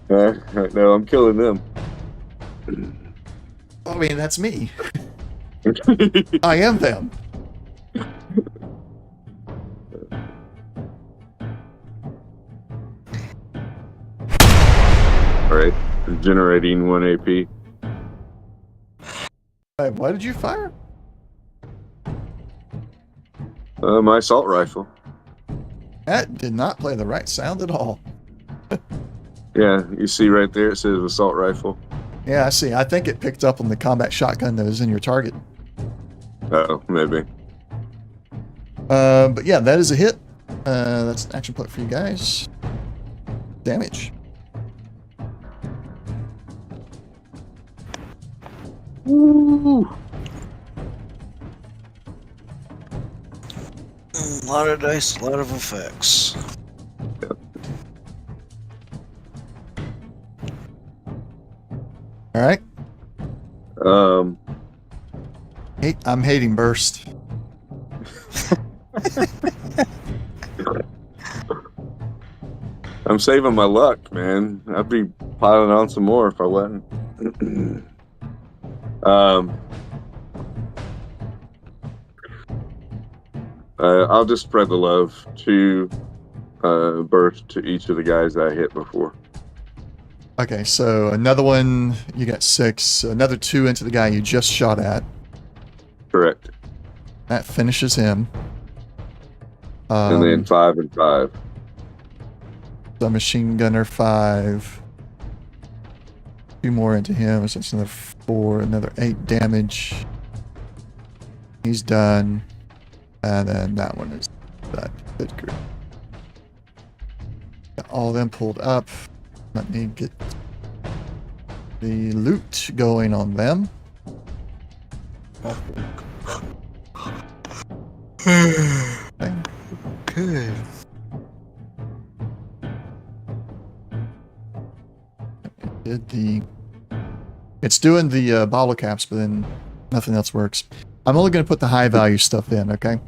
Speaker 1: No, I'm killing them.
Speaker 2: I mean, that's me. I am them.
Speaker 1: All right. Generating 1 AP.
Speaker 2: Why did you fire?
Speaker 1: My assault rifle.
Speaker 2: That did not play the right sound at all.
Speaker 1: Yeah, you see right there it says assault rifle.
Speaker 2: Yeah, I see. I think it picked up on the combat shotgun that was in your target.
Speaker 1: Oh, maybe.
Speaker 2: But yeah, that is a hit. That's an action point for you guys. Damage.
Speaker 1: Woo!
Speaker 3: A lot of dice, a lot of effects.
Speaker 2: All right. I'm hating burst.
Speaker 1: I'm saving my luck, man. I'd be piling on some more if I wasn't. I'll just spread the love. 2 burst to each of the guys I hit before.
Speaker 2: Okay, so another one, you got 6. Another 2 into the guy you just shot at.
Speaker 1: Correct.
Speaker 2: That finishes him.
Speaker 1: And then 5 and 5.
Speaker 2: The machine gunner 5. 2 more into him, so that's another 4, another 8 damage. He's done. And then that one is done. Good grief. Got all of them pulled up. Let me get the loot going on them. Okay.
Speaker 3: Okay.
Speaker 2: It's doing the bottle caps, but then nothing else works. I'm only going to put the high value stuff in, okay?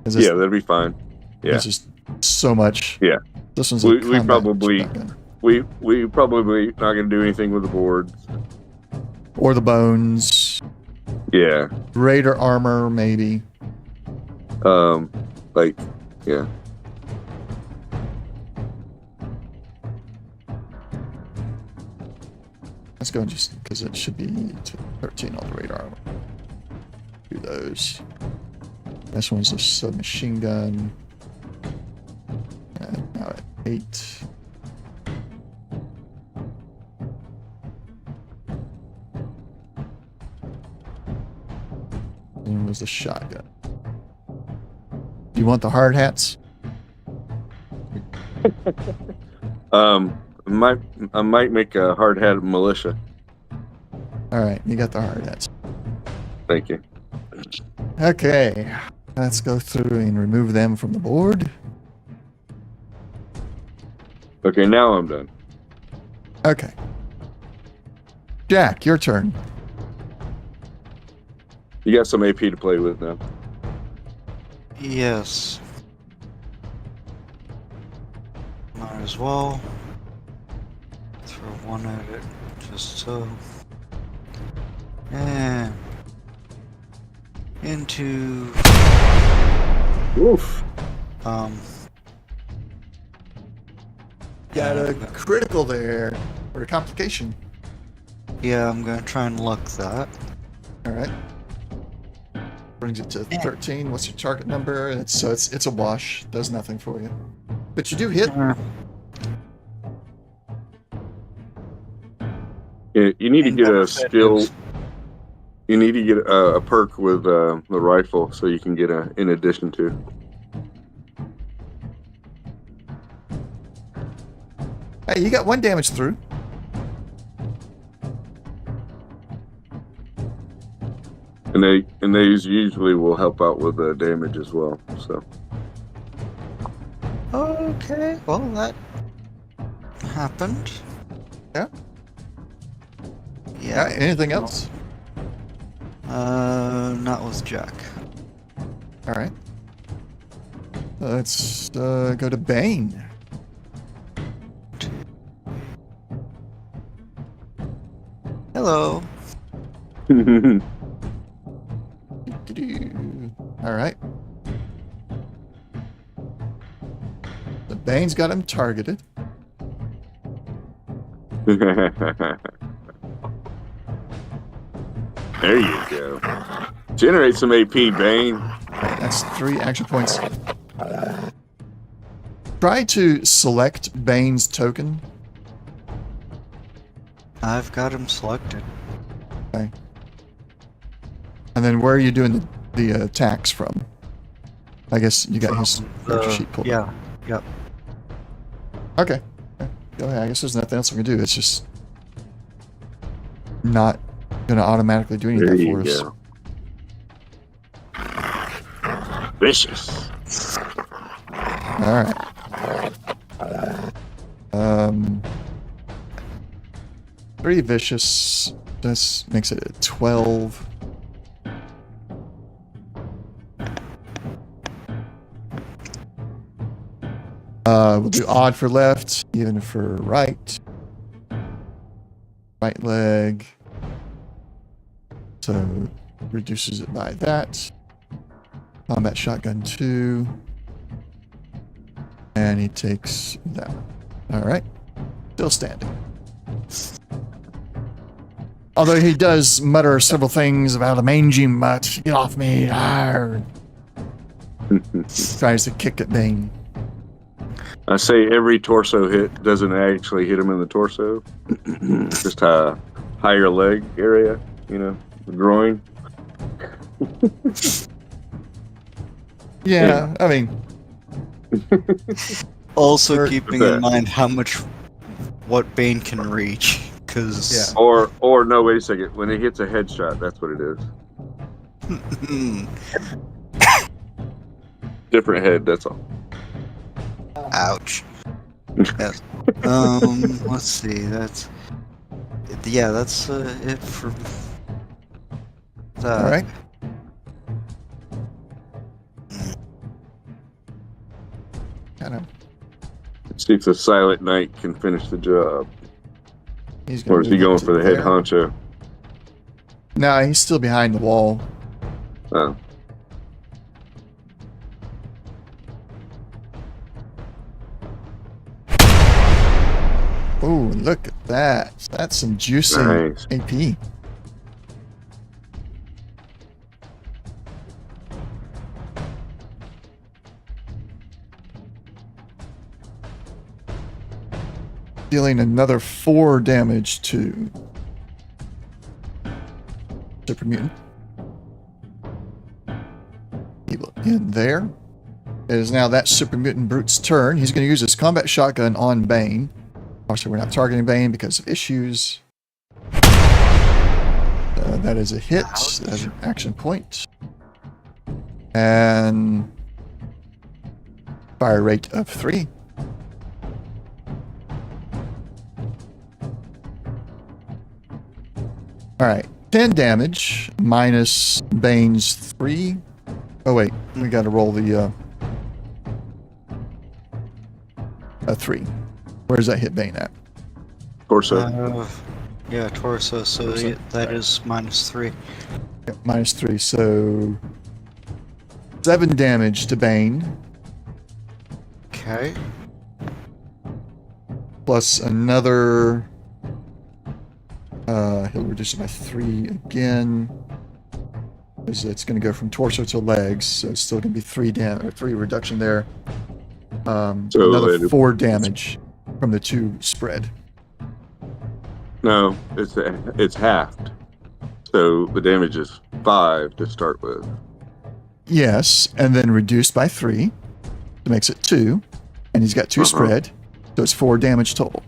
Speaker 1: Yeah, that'd be fine. Yeah.
Speaker 2: There's just so much.
Speaker 1: Yeah.
Speaker 2: This one's
Speaker 1: We
Speaker 2: combat
Speaker 1: probably-
Speaker 2: shotgun.
Speaker 1: We probably not gonna do anything with the boards.
Speaker 2: Or the bones.
Speaker 1: Yeah.
Speaker 2: Raider armor, maybe.
Speaker 1: Like, yeah.
Speaker 2: Let's go and just because it should be 13 on the radar armor. Do those. This one's a submachine gun. Now at 8. And was the shotgun. You want the hard hats?
Speaker 1: I might make a hard hat militia.
Speaker 2: All right, you got the hard hats.
Speaker 1: Thank you.
Speaker 2: Okay, let's go through and remove them from the board.
Speaker 1: Okay, now I'm done.
Speaker 2: Okay. Jack, your turn.
Speaker 1: You got some AP to play with now.
Speaker 3: Yes. Might as well. Throw one at it, just so. And into
Speaker 1: Oof.
Speaker 2: Got a critical there, or a complication.
Speaker 3: yeah, I'm gonna try and luck that.
Speaker 2: All right. Brings it to 13. What's your target number? It's a wash. Does nothing for you. But you do hit.
Speaker 1: Yeah, you need to
Speaker 3: And
Speaker 1: get a
Speaker 3: double
Speaker 1: skill.
Speaker 3: fed
Speaker 1: You need to get a perk with the rifle so you can get a in addition to.
Speaker 2: Hey, you got 1 damage through.
Speaker 1: And these usually will help out with the damage as well. So
Speaker 3: Okay, well that happened.
Speaker 2: Yeah.
Speaker 3: Yeah.
Speaker 2: Anything else?
Speaker 3: Not with Jack.
Speaker 2: All right. Let's go to Bane.
Speaker 3: Hello.
Speaker 2: All right. The Bane's got him targeted.
Speaker 1: There you go. Generate some AP, Bane.
Speaker 2: That's 3 action points. Try to select Bane's token.
Speaker 3: I've got him selected.
Speaker 2: Okay. And then where are you doing the attacks from? I guess you got his character sheet pulled.
Speaker 3: Yeah. Yep.
Speaker 2: Okay. Go ahead. I guess there's nothing else we can do. It's just not going to automatically do
Speaker 1: There
Speaker 2: anything
Speaker 1: you
Speaker 2: for us.
Speaker 1: go. Vicious.
Speaker 2: All right. Three vicious. This makes it a 12. We'll do odd for left, even for right. Right leg. So reduces it by that. Combat shotgun 2. And he takes that. Alright. Still standing. Although he does mutter several things about a mangy mutt. Get off me. Arr. Tries to kick at Bane.
Speaker 1: I say every torso hit doesn't actually hit him in the torso. Just a higher leg area, the groin.
Speaker 2: Yeah, I mean,
Speaker 3: Also
Speaker 2: Or-
Speaker 3: keeping
Speaker 1: that?
Speaker 3: in mind what Bane can reach, because
Speaker 2: Yeah.
Speaker 1: Or no, wait a second. When it hits a headshot, that's what it is. Different head, that's all.
Speaker 3: Ouch. Yes. Let's see. That's it for that.
Speaker 2: All right. Kind of.
Speaker 1: See if the Silent Knight can finish the job.
Speaker 2: He's gonna
Speaker 1: Or is he
Speaker 2: move
Speaker 1: going
Speaker 2: to
Speaker 1: for the head
Speaker 2: there.
Speaker 1: honcho?
Speaker 2: No, he's still behind the wall.
Speaker 1: Oh.
Speaker 2: Oh, look at that. That's some juicy
Speaker 1: Nice.
Speaker 2: AP. Dealing another 4 damage to Super Mutant. Evil in there. It is now that Super Mutant Brute's turn. He's going to use his combat shotgun on Bane. Obviously, we're not targeting Bane because of issues. That is a hit. That's an action point. And fire rate of 3. Alright, 10 damage minus Bane's 3. Oh wait, we gotta roll the a 3. Where does that hit Bane at?
Speaker 1: Torso.
Speaker 3: Yeah, torso. So
Speaker 2: Torso.
Speaker 3: that is -3.
Speaker 2: Yep, minus 3, so 7 damage to Bane,
Speaker 3: Okay.
Speaker 2: plus another. He'll reduce it by 3 again. Because it's going to go from torso to legs, so it's still going to be 3 reduction there.
Speaker 1: So
Speaker 2: Another 4 damage from the 2 spread.
Speaker 1: No, it's halved. So the damage is 5 to start with.
Speaker 2: Yes, and then reduced by 3. That makes it 2. And he's got 2 spread, so it's 4 damage total.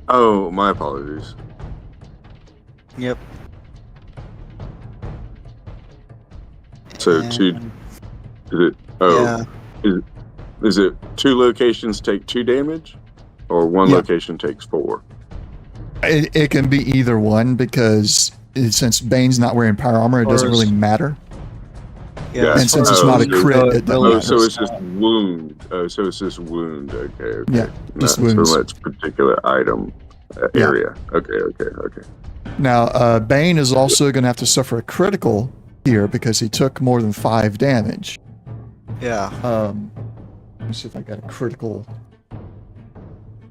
Speaker 1: Oh, my apologies.
Speaker 3: Yep.
Speaker 1: So
Speaker 3: And-
Speaker 1: 2. Is it? Oh,
Speaker 3: Yeah.
Speaker 1: is it 2 locations take 2 damage, or 1
Speaker 2: Yeah.
Speaker 1: location takes 4?
Speaker 2: It can be either one because since Bane's not wearing power armor, it doesn't really matter.
Speaker 3: Yeah.
Speaker 2: And since it's not a crit, it doesn't
Speaker 1: Oh,
Speaker 2: matter.
Speaker 1: so it's just wound. Oh, so it's just wound. Okay.
Speaker 2: Yeah, just
Speaker 1: Not
Speaker 2: wounds.
Speaker 1: so much particular item
Speaker 2: Yeah.
Speaker 1: area. Okay.
Speaker 2: Now, Bane is also going to have to suffer a critical here because he took more than 5 damage.
Speaker 3: Yeah.
Speaker 2: Let me see if I got a critical.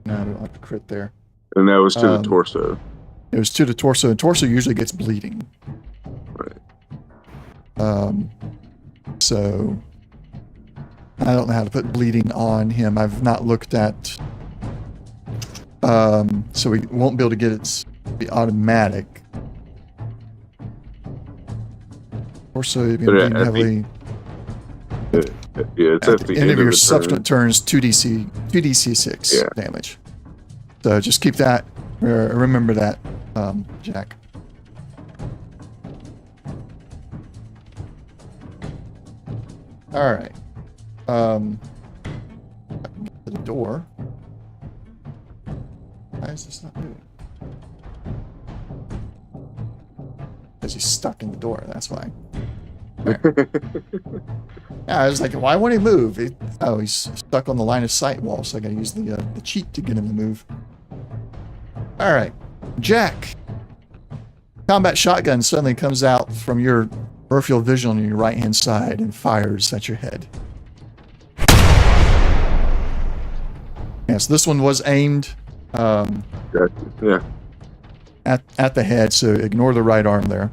Speaker 2: No, I don't have to crit there.
Speaker 1: And that was to the
Speaker 2: Um,
Speaker 1: torso.
Speaker 2: It was to the torso, and torso usually gets bleeding.
Speaker 1: Right.
Speaker 2: So I don't know how to put bleeding on him. I've not looked at. So we won't be able to get it to be automatic. Torso, you've been
Speaker 1: But
Speaker 2: bleeding
Speaker 1: at the-
Speaker 2: heavily.
Speaker 1: Yeah, it's
Speaker 2: At the end of your subsequent
Speaker 1: turn.
Speaker 2: turns, 2d6
Speaker 1: Yeah.
Speaker 2: damage. So just keep that. Remember that, Jack. All right. To the door. Why is this not moving? Because he's stuck in the door. That's why. Yeah, I was like, why won't he move? He's stuck on the line of sight wall, so I gotta use the cheat to get him to move. All right, Jack. Combat shotgun suddenly comes out from your peripheral vision on your right-hand side and fires at your head. Yes, this one was aimed
Speaker 1: Yeah.
Speaker 2: at the head, so ignore the right arm there.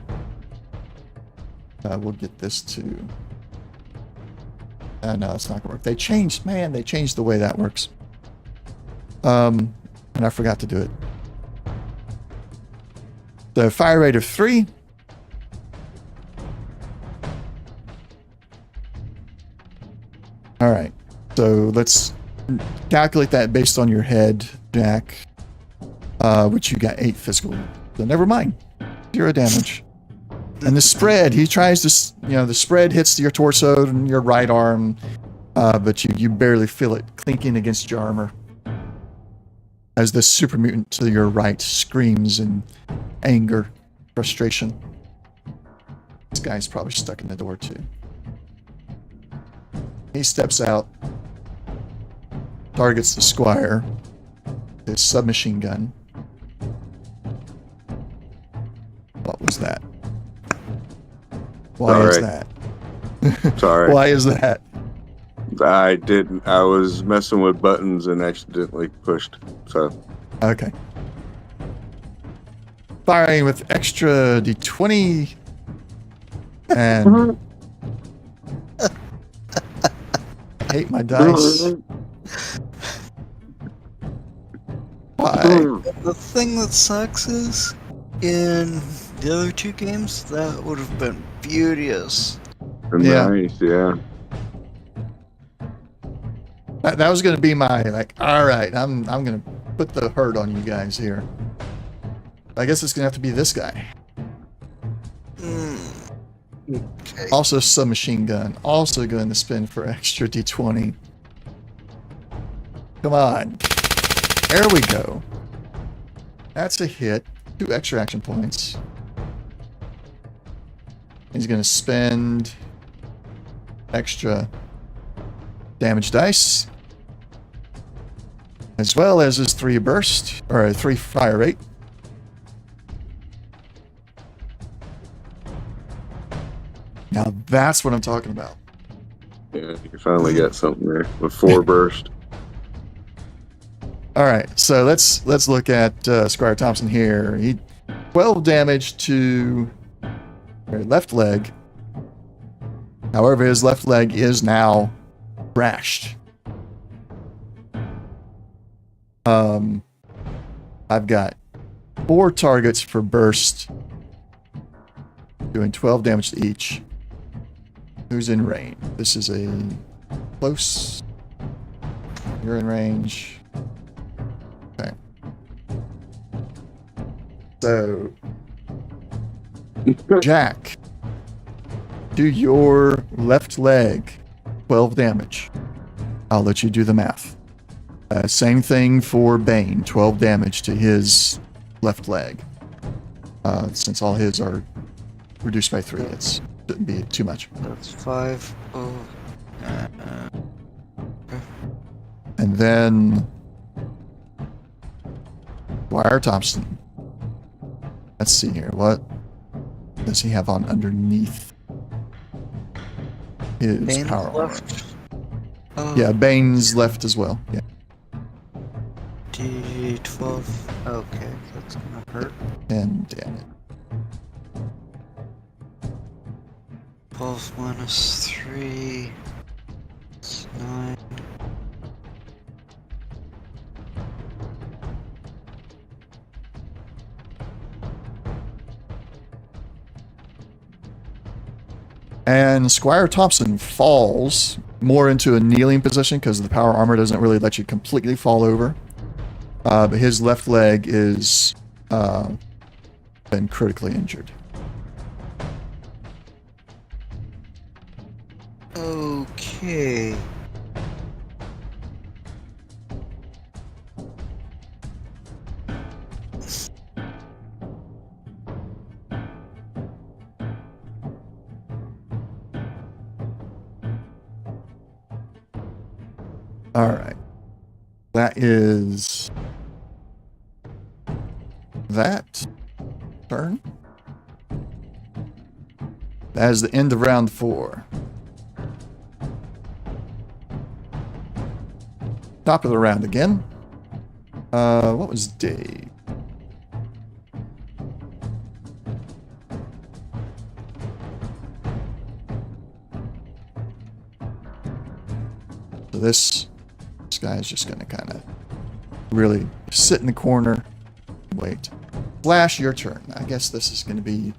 Speaker 2: We'll get this to... no, it's not gonna work. They changed the way that works. And I forgot to do it. The fire rate of 3. All right, so let's calculate that based on your head, Jack, which you got 8 physical. So never mind, 0 damage. And the spread, he tries to, the spread hits your torso and your right arm. but you barely feel it clinking against your armor as the super mutant to your right screams in anger, frustration. This guy's probably stuck in the door too. He steps out, targets the squire, his submachine gun. What was that? Why is that?
Speaker 1: Sorry.
Speaker 2: Why is that?
Speaker 1: I didn't. I was messing with buttons and accidentally pushed. So.
Speaker 2: Okay. Firing with extra d20 and I hate my dice. Why?
Speaker 3: The thing that sucks is, in the other two games, that would have been beauteous.
Speaker 2: Yeah.
Speaker 1: Nice, yeah.
Speaker 2: That was going to be my, like, all right, I'm going to put the hurt on you guys here. I guess it's going to have to be this guy.
Speaker 3: Okay.
Speaker 2: Also submachine gun. Also going to spin for extra d20. Come on. There we go. That's a hit. 2 extra action points. He's going to spend extra damage dice, as well as his 3 burst, or 3 fire rate. Now that's what I'm talking about.
Speaker 1: Yeah, you finally got something there with 4 burst.
Speaker 2: All right, so let's look at Squire Thompson here. He 12 damage to her left leg. However, his left leg is now thrashed. I've got 4 targets for burst, doing 12 damage to each. Who's in range? This is a close. You're in range. Okay. So, Jack, do your left leg 12 damage. I'll let you do the math. Same thing for Bane, 12 damage to his left leg. Since all his are reduced by 3, it shouldn't be too much.
Speaker 3: That's 5. Oh.
Speaker 2: And then Squire Thompson. Let's see here. What does he have on underneath his
Speaker 3: Bane's
Speaker 2: power armor?
Speaker 3: left. Oh,
Speaker 2: Yeah, Bane's left as well. Yeah.
Speaker 3: D12. Okay, that's gonna hurt.
Speaker 2: And damn it.
Speaker 3: 12 minus 3. It's 9.
Speaker 2: And Squire Thompson falls more into a kneeling position because the power armor doesn't really let you completely fall over. But his left leg is been critically injured.
Speaker 3: Okay.
Speaker 2: All right. That is that turn. That is the end of round 4. Top of the round again. What was Dave? So this guy is just going to kind of really sit in the corner and wait. Flash, your turn. I guess this is going to be,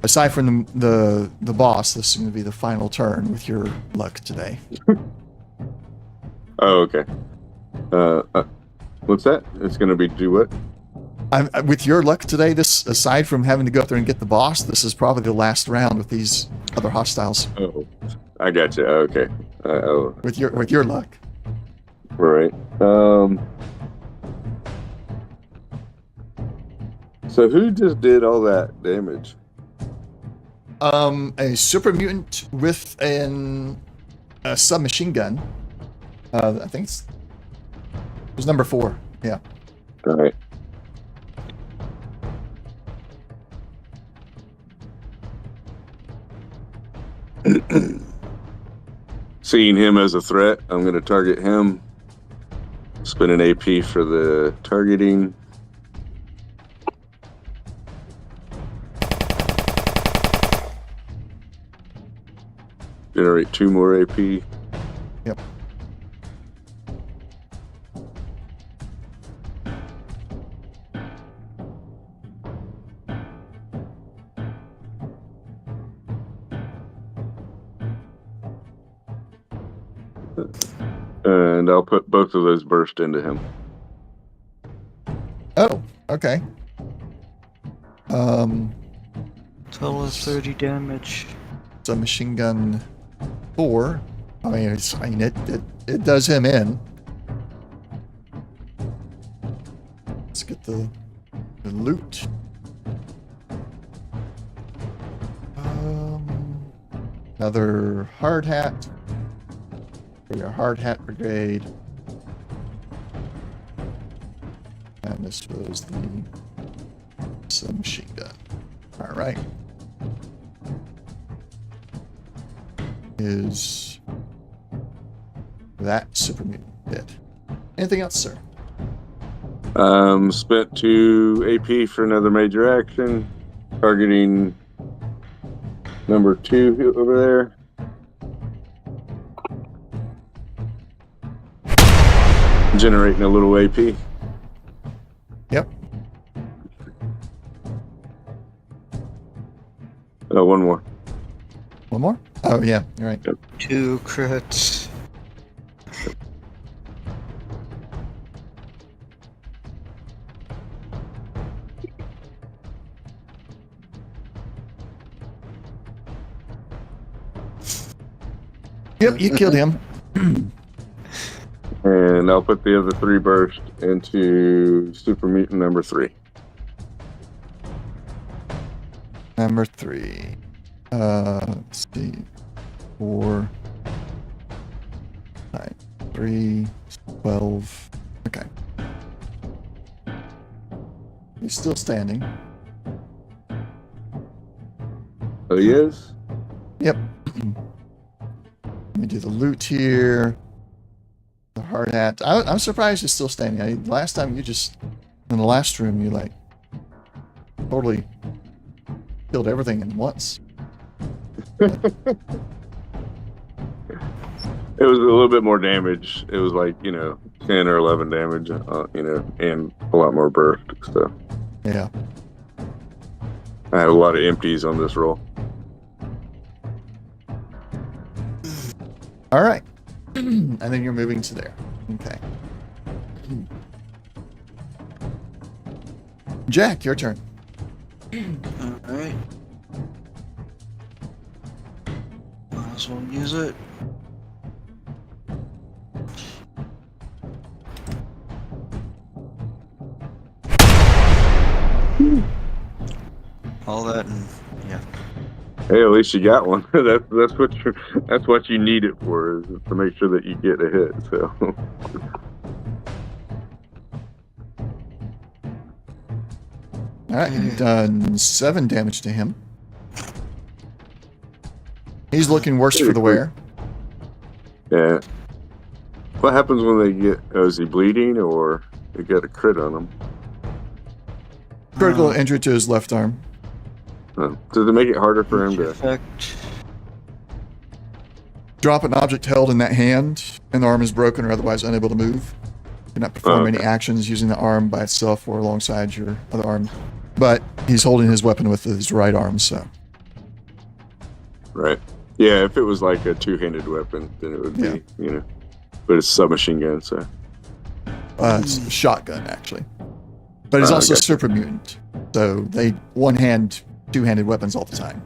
Speaker 2: aside from the boss, this is going to be the final turn with your luck today.
Speaker 1: Oh, okay. What's that? It's gonna be do what?
Speaker 2: With your luck today, this, aside from having to go up there and get the boss, this is probably the last round with these other hostiles.
Speaker 1: Oh, I got you. Okay. Oh,
Speaker 2: with your luck.
Speaker 1: right. So who just did all that damage?
Speaker 2: A super mutant with a submachine gun. I think it was number 4. Yeah.
Speaker 1: All right. Seeing him as a threat, I'm going to target him. Spend an AP for the targeting. Generate 2 more AP.
Speaker 2: Yep.
Speaker 1: And I'll put both of those burst into him.
Speaker 2: Oh, okay.
Speaker 3: Total is 30 damage.
Speaker 2: Submachine gun 4. I mean, it does him in. Let's get the loot. Another hard hat for your hard hat brigade. And this was the submachine gun. All right. Is that super mutant dead? Anything else, sir?
Speaker 1: Spent 2 AP for another major action. Targeting number 2 over there. Generating a little AP.
Speaker 2: Yep.
Speaker 1: Oh, one more.
Speaker 2: One more? Oh, yeah. You're right.
Speaker 3: 2 crits.
Speaker 2: Yep, you killed him.
Speaker 1: And I'll put the other 3 burst into Super Mutant number 3.
Speaker 2: Number 3. Let's see. 4. 9. 3. 12. Okay. He's still standing.
Speaker 1: Oh, he is?
Speaker 2: Yep. Let me do the loot here. The hard hat. I'm surprised he's still standing. Last time you just, in the last room, you like totally killed everything in once.
Speaker 1: It was a little bit more damage. It was like, 10 or 11 damage, and a lot more burst. So
Speaker 2: Yeah.
Speaker 1: I had a lot of empties on this roll.
Speaker 2: All right. And then you're moving to there. Okay. Jack, your turn.
Speaker 3: Alright. Might as well use it. All that and yeah.
Speaker 1: Hey, at least you got one. That's what you need it for, is to make sure that you get a hit. So
Speaker 2: All right, you've done 7 damage to him. He's looking worse for the wear.
Speaker 1: yeah. What happens when they get? Oh, is he bleeding, or they got a crit on him?
Speaker 2: Critical injury to his left arm.
Speaker 1: Does it make it harder for him to?
Speaker 3: Effect.
Speaker 2: Drop an object held in that hand, and the arm is broken or otherwise unable to move. You cannot perform any actions using the arm by itself or alongside your other arm. But he's holding his weapon with his right arm, so.
Speaker 1: Right. Yeah, if it was like a 2-handed weapon, then it would be, but it's submachine gun, so.
Speaker 2: It's a shotgun, actually. But he's also
Speaker 1: gotcha.
Speaker 2: super mutant. So they one-hand, 2-handed weapons all the time.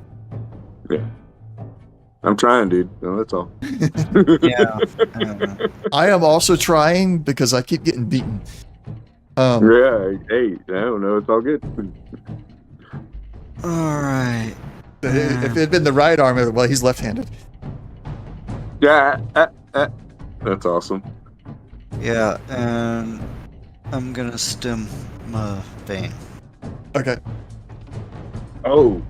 Speaker 1: Yeah. I'm trying, dude. No, that's all.
Speaker 3: Yeah.
Speaker 2: I am also trying because I keep getting beaten.
Speaker 1: Yeah. Hey, I don't know. It's all good.
Speaker 3: All right.
Speaker 2: If it had been the right arm, well, he's left-handed.
Speaker 1: Yeah. That's awesome.
Speaker 3: Yeah, and I'm gonna stim Bane.
Speaker 2: Okay.
Speaker 1: Oh.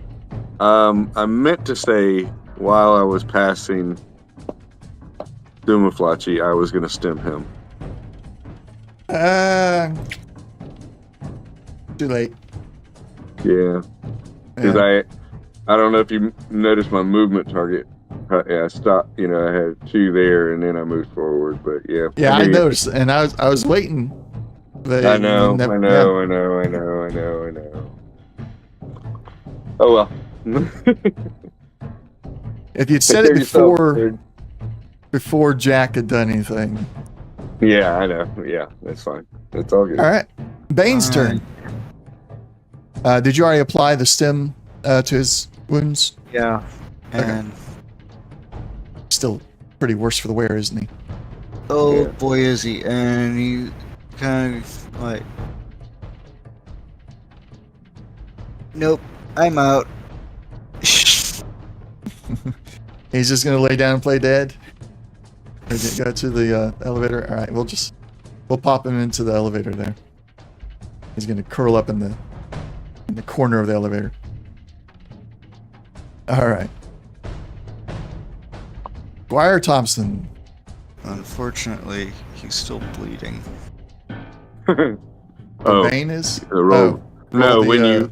Speaker 1: I meant to say while I was passing Dumaflachi, I was going to stem him.
Speaker 2: Too late.
Speaker 1: Yeah. Because I don't know if you noticed my movement target. Yeah, I stopped. You know, I had 2 there, and then I moved forward. But yeah.
Speaker 2: Yeah, I
Speaker 1: mean,
Speaker 2: noticed, and I was waiting. But
Speaker 1: I know.
Speaker 2: yeah.
Speaker 1: Oh well.
Speaker 2: If you'd said it before Jack had done anything.
Speaker 1: Yeah, I know. Yeah, that's fine. That's all good.
Speaker 2: All right. Bane's
Speaker 3: All
Speaker 2: turn. Did you already apply the stem to his wounds?
Speaker 3: Yeah, and
Speaker 2: Still pretty worse for the wear, isn't he?
Speaker 3: oh
Speaker 1: Yeah.
Speaker 3: boy, is he! And he kind of like, nope, I'm out.
Speaker 2: He's just gonna lay down and play dead. Or go to the elevator. All right, we'll pop him into the elevator there. He's gonna curl up in the corner of the elevator. All right. Squire Thompson.
Speaker 3: Unfortunately, he's still bleeding.
Speaker 1: Oh,
Speaker 2: Bane is.
Speaker 1: the roll. No,
Speaker 2: roll the,
Speaker 1: when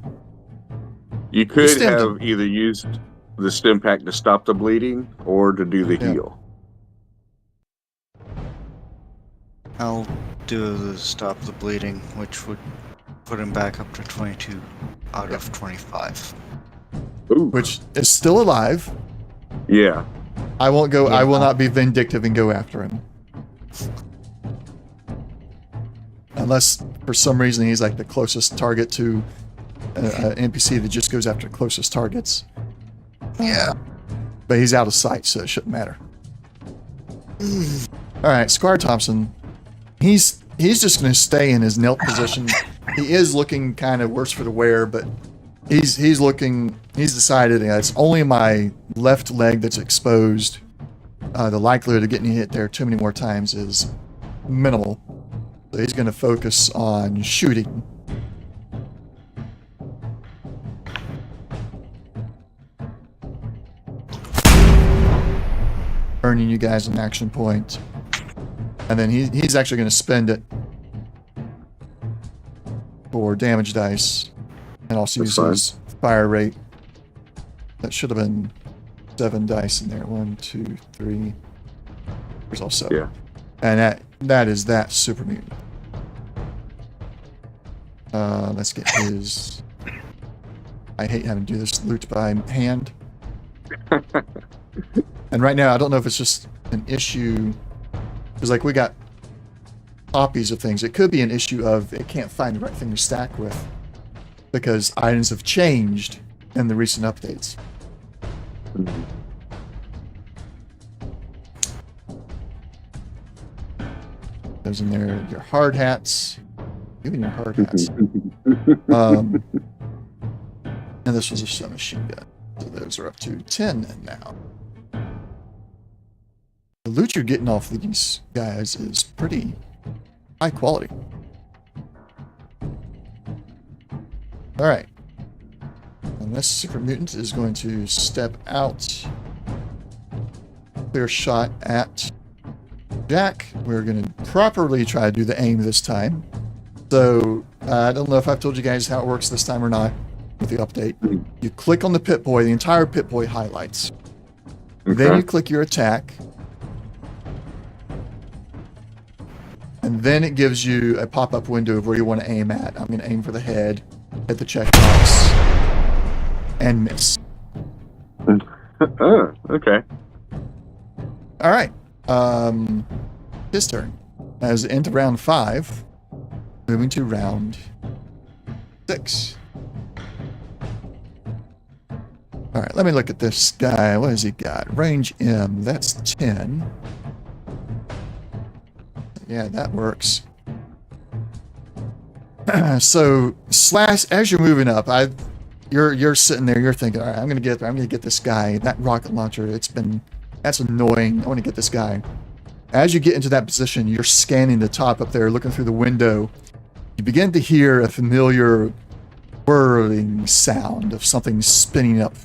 Speaker 1: you could
Speaker 2: stemmed
Speaker 1: have
Speaker 2: him.
Speaker 1: either used the stim pack to stop the bleeding or to do the
Speaker 2: Yeah.
Speaker 1: heal.
Speaker 3: I'll do the stop the bleeding, which would put him back up to 22 out of 25.
Speaker 1: Ooh,
Speaker 2: which is still alive.
Speaker 1: yeah.
Speaker 2: I won't go.
Speaker 3: Yeah.
Speaker 2: I will not be vindictive and go after him, unless for some reason he's like the closest target to an NPC that just goes after closest targets.
Speaker 3: Yeah.
Speaker 2: But he's out of sight, so it shouldn't matter. All right, Squire Thompson. He's just going to stay in his knelt position. He is looking kind of worse for the wear, but he's decided it's only my left leg that's exposed. The likelihood of getting hit there too many more times is minimal. So he's going to focus on shooting. Earning you guys an action point. And then he's actually going to spend it for damage dice. And also use his fire rate. That should have been 7 dice in there. 1, 2, 3. There's all 7.
Speaker 1: Yeah.
Speaker 2: And that is that super mutant. Let's get his. I hate having to do this loot by hand. And right now, I don't know if it's just an issue. Because, like, we got copies of things. It could be an issue of it can't find the right thing to stack with. Because items have changed in the recent updates. Those in there, your hard hats. Even your hard hats. And this was a submachine gun. So those are up to 10 now. The loot you're getting off these guys is pretty high quality. Alright. And this super mutant is going to step out. Clear shot at Jack. We're going to properly try to do the aim this time. So, I don't know if I've told you guys how it works this time or not with the update. You click on the Pip-Boy, the entire Pip-Boy highlights. Then you click your attack. And then it gives you a pop-up window of where you want to aim at. I'm going to aim for the head, hit the checkbox, and miss.
Speaker 1: Oh, okay.
Speaker 2: All right. His turn. As into round 5, moving to round 6. All All right, let me look at this guy. What has he got? Range M, that's 10. Yeah, that works. So slash, as you're moving up, you're sitting there, you're thinking, all right, I'm gonna get this guy. That rocket launcher, that's annoying. I want to get this guy. As you get into that position, you're scanning the top up there, looking through the window. You begin to hear a familiar whirring sound of something spinning up.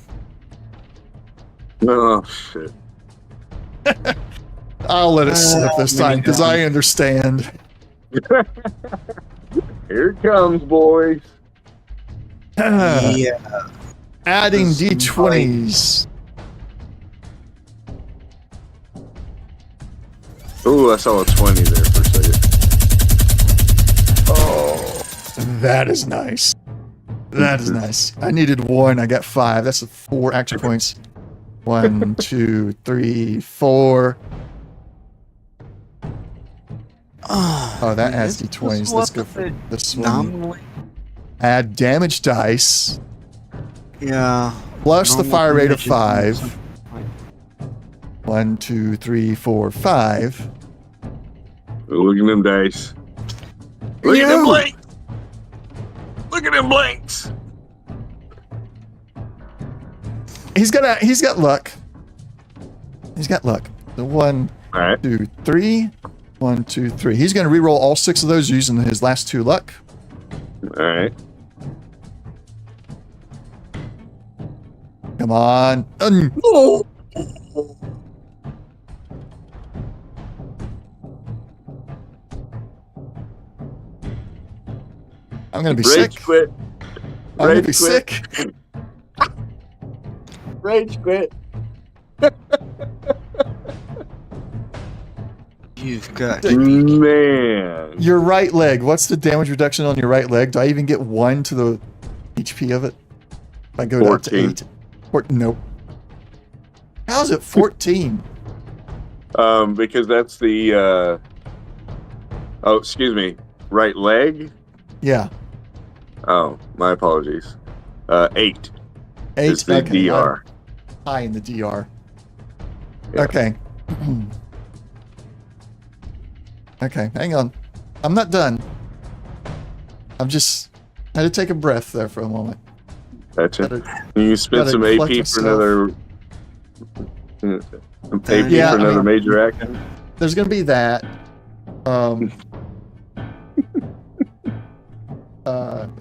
Speaker 1: Oh shit!
Speaker 2: I'll let it slip this time because I understand.
Speaker 1: Here it comes, boys.
Speaker 3: Yeah.
Speaker 2: Adding
Speaker 3: This
Speaker 2: D20s.
Speaker 1: Ooh, I saw a 20 there for a second. Oh,
Speaker 2: That is nice. That is nice. I needed 1. I got 5. That's 4 action points. 1, 2, 3, 4. Oh, that adds D20s. Let's go for this one.
Speaker 3: Nominally.
Speaker 2: Add damage dice.
Speaker 3: Yeah.
Speaker 2: Plus the
Speaker 3: Normal
Speaker 2: fire rate of
Speaker 3: damage is
Speaker 2: 5. 1, 2, 3, 4, 5.
Speaker 1: look at them dice. Look at them blanks. Look at them blanks.
Speaker 2: He's got luck. He's got luck. The 1,
Speaker 1: All right.
Speaker 2: 2, 3. 1, 2, 3. He's going to reroll all 6 of those using his last 2 luck.
Speaker 1: All right.
Speaker 2: Come on.
Speaker 1: Oh.
Speaker 2: I'm going to be
Speaker 1: Rage
Speaker 2: sick.
Speaker 1: quit.
Speaker 2: I'm going to be
Speaker 1: Rage quit.
Speaker 2: sick.
Speaker 1: Rage quit.
Speaker 3: You've got
Speaker 1: Man.
Speaker 2: Your right leg. What's the damage reduction on your right leg? Do I even get 1 to the HP of it? If I go down to
Speaker 1: 14.
Speaker 2: 8. Nope. How is it 14?
Speaker 1: Because that's the oh, excuse me, right leg.
Speaker 2: Yeah.
Speaker 1: Oh, my apologies. 8
Speaker 2: 8.
Speaker 1: is the
Speaker 2: Okay,
Speaker 1: DR.
Speaker 2: I'm high in the DR.
Speaker 1: Yeah.
Speaker 2: Okay. Okay, hang on. I'm not done. I'm just had to take a breath there for a moment.
Speaker 1: Gotcha.
Speaker 2: Gotta-
Speaker 1: You spend
Speaker 2: gotta
Speaker 1: some
Speaker 2: collect
Speaker 1: AP
Speaker 2: myself.
Speaker 1: for another. Some AP
Speaker 3: Yeah,
Speaker 1: for
Speaker 2: I
Speaker 1: another
Speaker 2: mean-
Speaker 1: major action.
Speaker 2: There's gonna be that.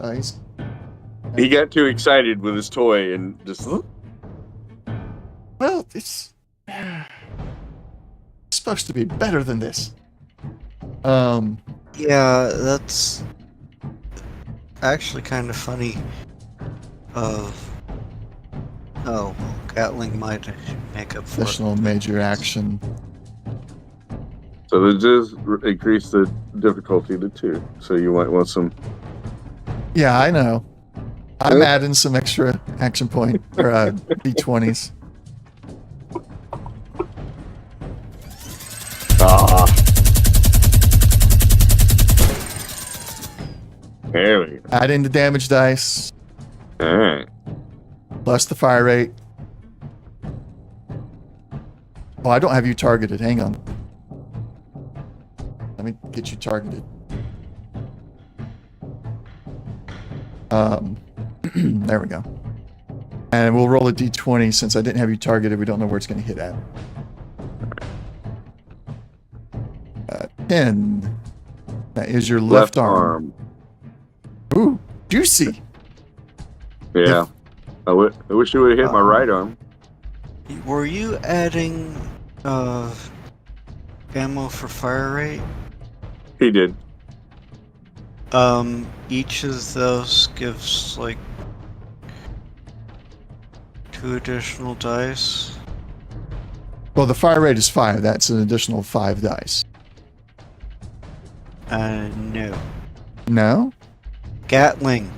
Speaker 2: He's
Speaker 1: He got too excited with his toy and just.
Speaker 2: well, it's supposed to be better than this.
Speaker 3: Yeah, that's actually kind of funny. Oh, well, Gatling might make up for it.
Speaker 2: Additional major action.
Speaker 1: So they just increase the difficulty to 2. So you might want some.
Speaker 2: Yeah, I know. I'm
Speaker 1: Yeah.
Speaker 2: adding some extra action point or D20s.
Speaker 1: Ah. There we go.
Speaker 2: Add in the damage dice
Speaker 1: All right.
Speaker 2: plus the fire rate. Oh, I don't have you targeted. Hang on. Let me get you targeted. There we go. And we'll roll a d20 since I didn't have you targeted. We don't know where it's going to hit at. 10. That is your left arm. Ooh, juicy.
Speaker 1: Yeah. I wish you would have hit my right arm.
Speaker 3: Were you adding ammo for fire rate?
Speaker 1: He did.
Speaker 3: Each of those gives like 2 additional dice.
Speaker 2: Well, the fire rate is 5. That's an additional 5 dice.
Speaker 3: No.
Speaker 2: No?
Speaker 3: Gatling,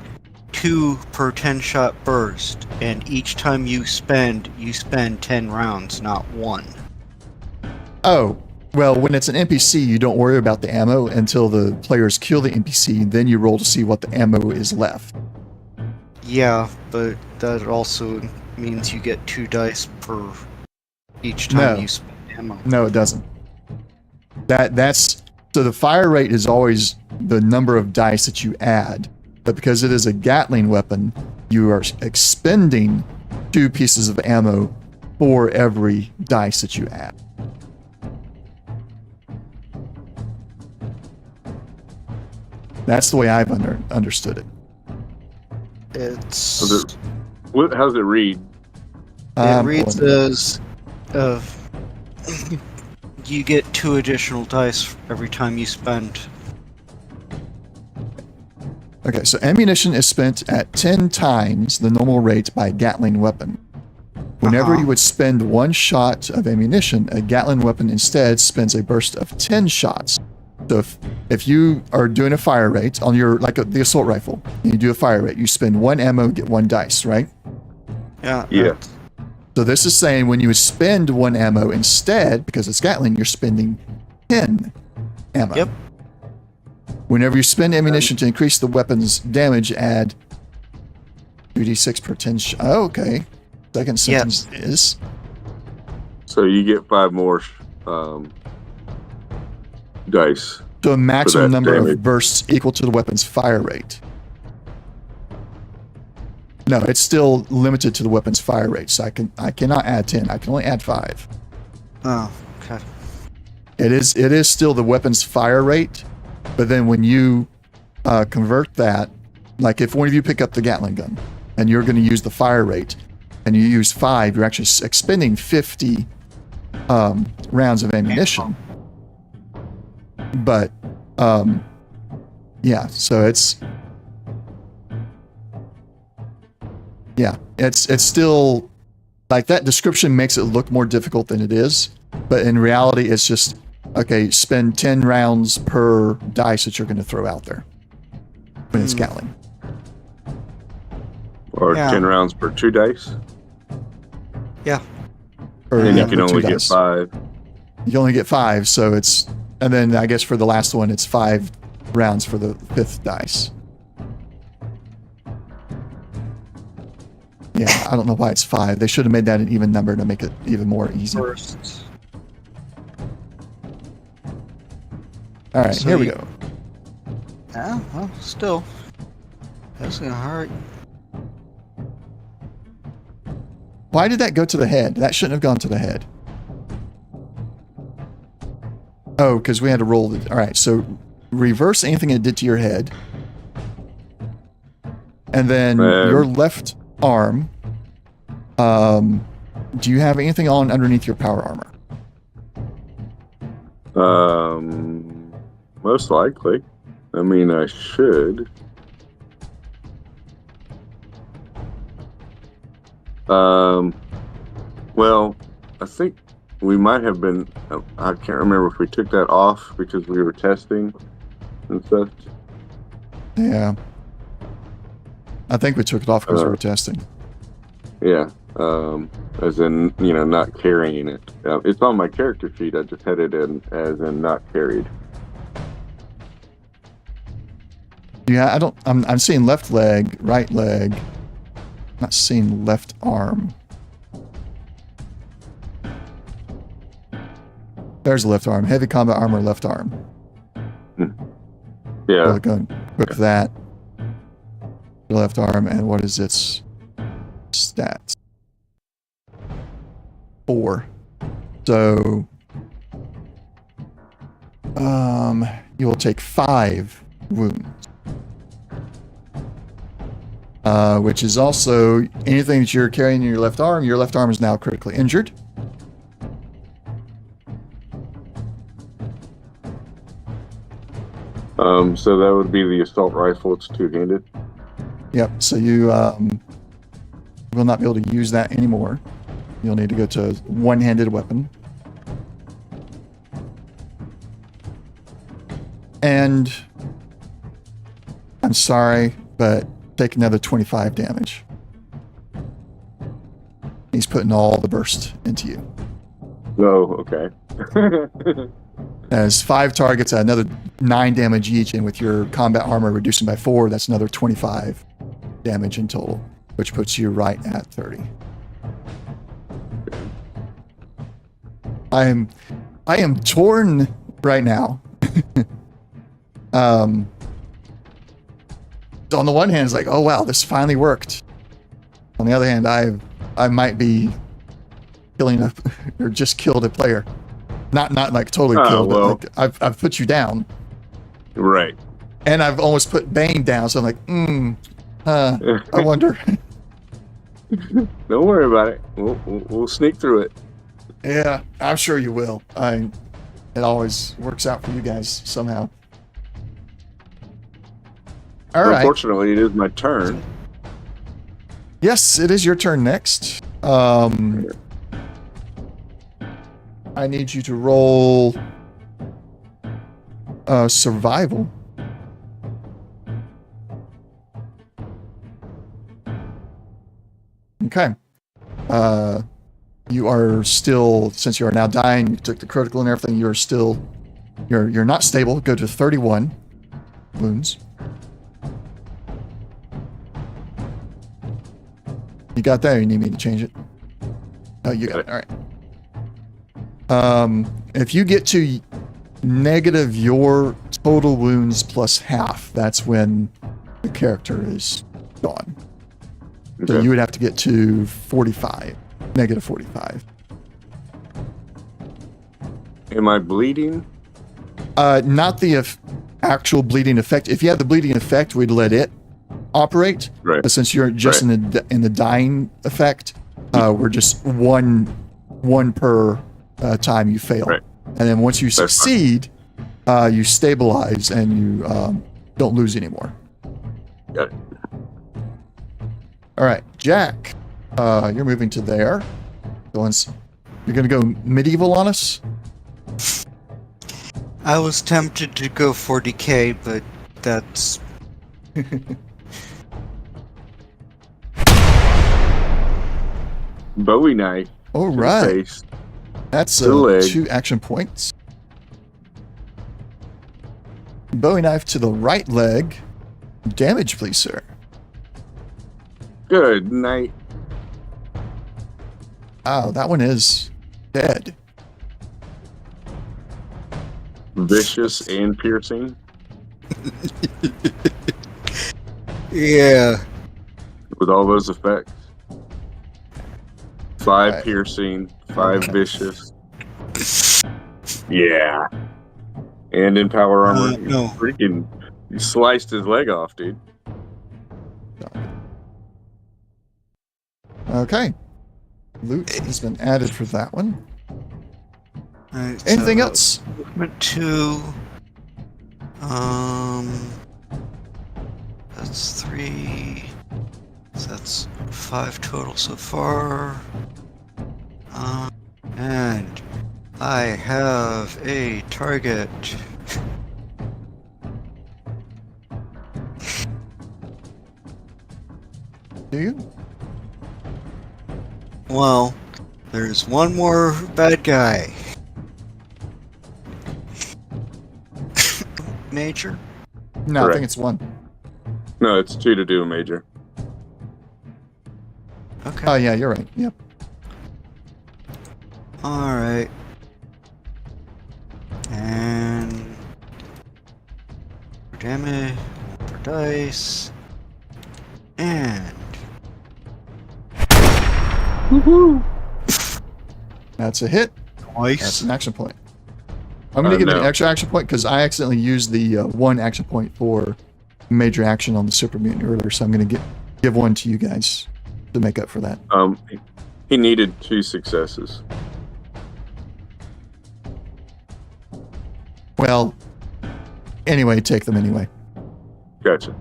Speaker 3: 2 per 10 shot burst, and each time you spend 10 rounds, not 1.
Speaker 2: Oh, well, when it's an NPC, you don't worry about the ammo until the players kill the NPC. Then you roll to see what the ammo is left.
Speaker 3: Yeah, but that also means you get 2 dice per each time
Speaker 2: No.
Speaker 3: you spend ammo.
Speaker 2: No, it doesn't. That's so the fire rate is always the number of dice that you add, but because it is a Gatling weapon, you are expending 2 pieces of ammo for every dice that you add. That's the way I've understood it.
Speaker 3: It's
Speaker 1: How's it read?
Speaker 3: it reads as you get 2 additional dice every time you spend.
Speaker 2: Okay, so ammunition is spent at 10 times the normal rate by a Gatling weapon. Whenever you would spend 1 shot of ammunition, a Gatling weapon instead spends a burst of 10 shots. So if you are doing a fire rate on your, the assault rifle, and you do a fire rate, you spend 1 ammo, get 1 dice, right?
Speaker 3: Yeah.
Speaker 1: Yeah.
Speaker 2: So this is saying when you would spend 1 ammo instead, because it's Gatling, you're spending 10 ammo.
Speaker 3: Yep.
Speaker 2: Whenever you spend ammunition to increase the weapon's damage, add 2d6 per 10 Oh, okay. Second sentence is...
Speaker 1: So you get 5 more dice.
Speaker 2: So a maximum number
Speaker 1: damage.
Speaker 2: of bursts equal to the weapon's fire rate. No, it's still limited to the weapon's fire rate, so I cannot add 10. I can only add 5.
Speaker 3: Oh, okay.
Speaker 2: It is still the weapon's fire rate, but then when you convert that, like if one of you pick up the Gatling gun and you're going to use the fire rate, and you use 5, you're actually expending 50 rounds of ammunition. But yeah, so it's still like that description makes it look more difficult than it is, but in reality it's just okay, spend 10 rounds per dice that you're going to throw out there when it's Gatling.
Speaker 1: Or 10 rounds per 2 dice.
Speaker 3: Yeah.
Speaker 2: Or,
Speaker 1: And
Speaker 2: yeah,
Speaker 1: you can
Speaker 2: per
Speaker 1: only
Speaker 2: 2
Speaker 1: get
Speaker 2: dice.
Speaker 1: 5.
Speaker 2: You only get 5, so it's, and then I guess for the last one it's 5 rounds for the 5th dice. Yeah, I don't know why it's 5. They should have made that an even number to make it even more easy.
Speaker 3: First.
Speaker 2: All right,
Speaker 3: So
Speaker 2: here we
Speaker 3: you-
Speaker 2: go.
Speaker 3: Yeah, well, still. That's gonna hurt.
Speaker 2: Why did that go to the head? That shouldn't have gone to the head. Oh, because we had to roll it. All right, so reverse anything it did to your head. And then your left arm. Do you have anything on underneath your power armor?
Speaker 1: Most likely. I mean, I should. Well, I think we might have been. I can't remember if we took that off because we were testing and stuff.
Speaker 2: Yeah. I think we took it off because we were testing.
Speaker 1: Yeah. As in, not carrying it. It's on my character sheet. I just had it in as in not carried.
Speaker 2: Yeah, I'm seeing left leg, right leg. Not seeing left arm. There's the left arm. Heavy combat armor, left arm.
Speaker 1: Yeah.
Speaker 2: We'll go and equip that. The left arm, and what is its stats? 4. So, you will take 5 wounds. Which is also anything that you're carrying in your left arm is now critically injured.
Speaker 1: So that would be the assault rifle. It's 2-handed.
Speaker 2: Yep, so you will not be able to use that anymore. You'll need to go to one-handed weapon. And I'm sorry, but take another 25 damage. He's putting all the burst into you.
Speaker 1: Oh, okay.
Speaker 2: As 5 targets at another 9 damage each, and with your combat armor reducing by 4, that's another 25 damage in total, which puts you right at 30. I am torn right now. On the one hand, it's like, oh wow, this finally worked. On the other hand, I might be killing or just killed a player. Not like totally killed,
Speaker 1: well.
Speaker 2: but like I've put you down.
Speaker 1: Right.
Speaker 2: And I've almost put Bane down, so I'm like, I wonder.
Speaker 1: Don't worry about it. We'll sneak through it.
Speaker 2: Yeah, I'm sure you will. It always works out for you guys somehow. All right.
Speaker 1: Unfortunately, it is my turn.
Speaker 2: Yes, it is your turn next. I need you to roll survival. Okay. You are still, since you are now dying, you took the critical and everything, you are still, you're not stable. Go to 31 wounds. You got that, or you need me to change it? Oh, you got it. All right. If you get to negative your total wounds plus half, that's when the character is gone. So
Speaker 1: Okay.
Speaker 2: you would have to get to 45, negative 45.
Speaker 1: Am I bleeding?
Speaker 2: Not the actual bleeding effect. If you had the bleeding effect, we'd let it operate.
Speaker 1: Right.
Speaker 2: But since you're just in the dying effect, we're just one per time you fail.
Speaker 1: Right.
Speaker 2: And then once you
Speaker 1: That's fine.
Speaker 2: succeed, you stabilize and you don't lose anymore.
Speaker 1: Got it.
Speaker 2: All right, Jack, you're moving to there. You're going to go medieval on us?
Speaker 3: I was tempted to go 40k, but that's
Speaker 1: Bowie knife.
Speaker 2: All
Speaker 1: to the
Speaker 2: right.
Speaker 1: face.
Speaker 2: That's
Speaker 1: To the leg.
Speaker 2: 2 action points. Bowie knife to the right leg. Damage, please, sir.
Speaker 1: Good night.
Speaker 2: Oh, that one is dead.
Speaker 1: Vicious and piercing.
Speaker 3: yeah.
Speaker 1: With all those effects. 5
Speaker 2: Right.
Speaker 1: piercing, 5
Speaker 2: Okay.
Speaker 1: vicious. Yeah. And in power armor,
Speaker 3: No.
Speaker 1: you sliced his leg off, dude.
Speaker 2: Okay. Loot has been added for that one.
Speaker 3: Alright,
Speaker 2: Anything
Speaker 3: so
Speaker 2: else?
Speaker 3: Movement 2. That's 3. So that's 5 total so far. And I have a target.
Speaker 2: Do you?
Speaker 3: Well, there's one more bad guy. Major?
Speaker 2: No, I
Speaker 1: Correct.
Speaker 2: think it's 1.
Speaker 1: No, it's 2 to do a major.
Speaker 3: Okay.
Speaker 2: Oh, yeah, you're right. Yep.
Speaker 3: Alright. And for damage, for dice. And
Speaker 2: That's a hit. That's
Speaker 3: twice.
Speaker 2: an action point. I'm going to give it an
Speaker 1: no.
Speaker 2: extra action point because I accidentally used the 1 action point for major action on the super mutant earlier, so I'm going to give 1 to you guys to make up for that.
Speaker 1: He needed 2 successes.
Speaker 2: Well, anyway, take them anyway
Speaker 1: Gotcha.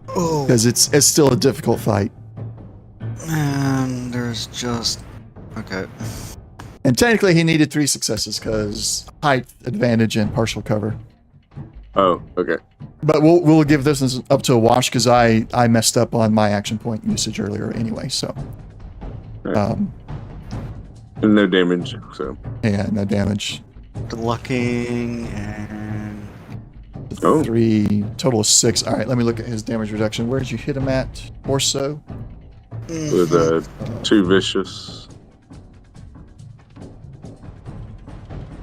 Speaker 3: Oh,
Speaker 2: because it's still a difficult fight.
Speaker 3: and there's just okay.
Speaker 2: And technically, he needed 3 successes because height advantage and partial cover.
Speaker 1: Oh, okay.
Speaker 2: But we'll give this up to a wash because I messed up on my action point usage earlier anyway. So,
Speaker 1: Right. And no damage, so.
Speaker 2: yeah, no damage.
Speaker 3: Lucking and
Speaker 1: Oh.
Speaker 2: 3 total of 6. All right, let me look at his damage reduction. Where did you hit him at? Or so?
Speaker 1: With 2 vicious.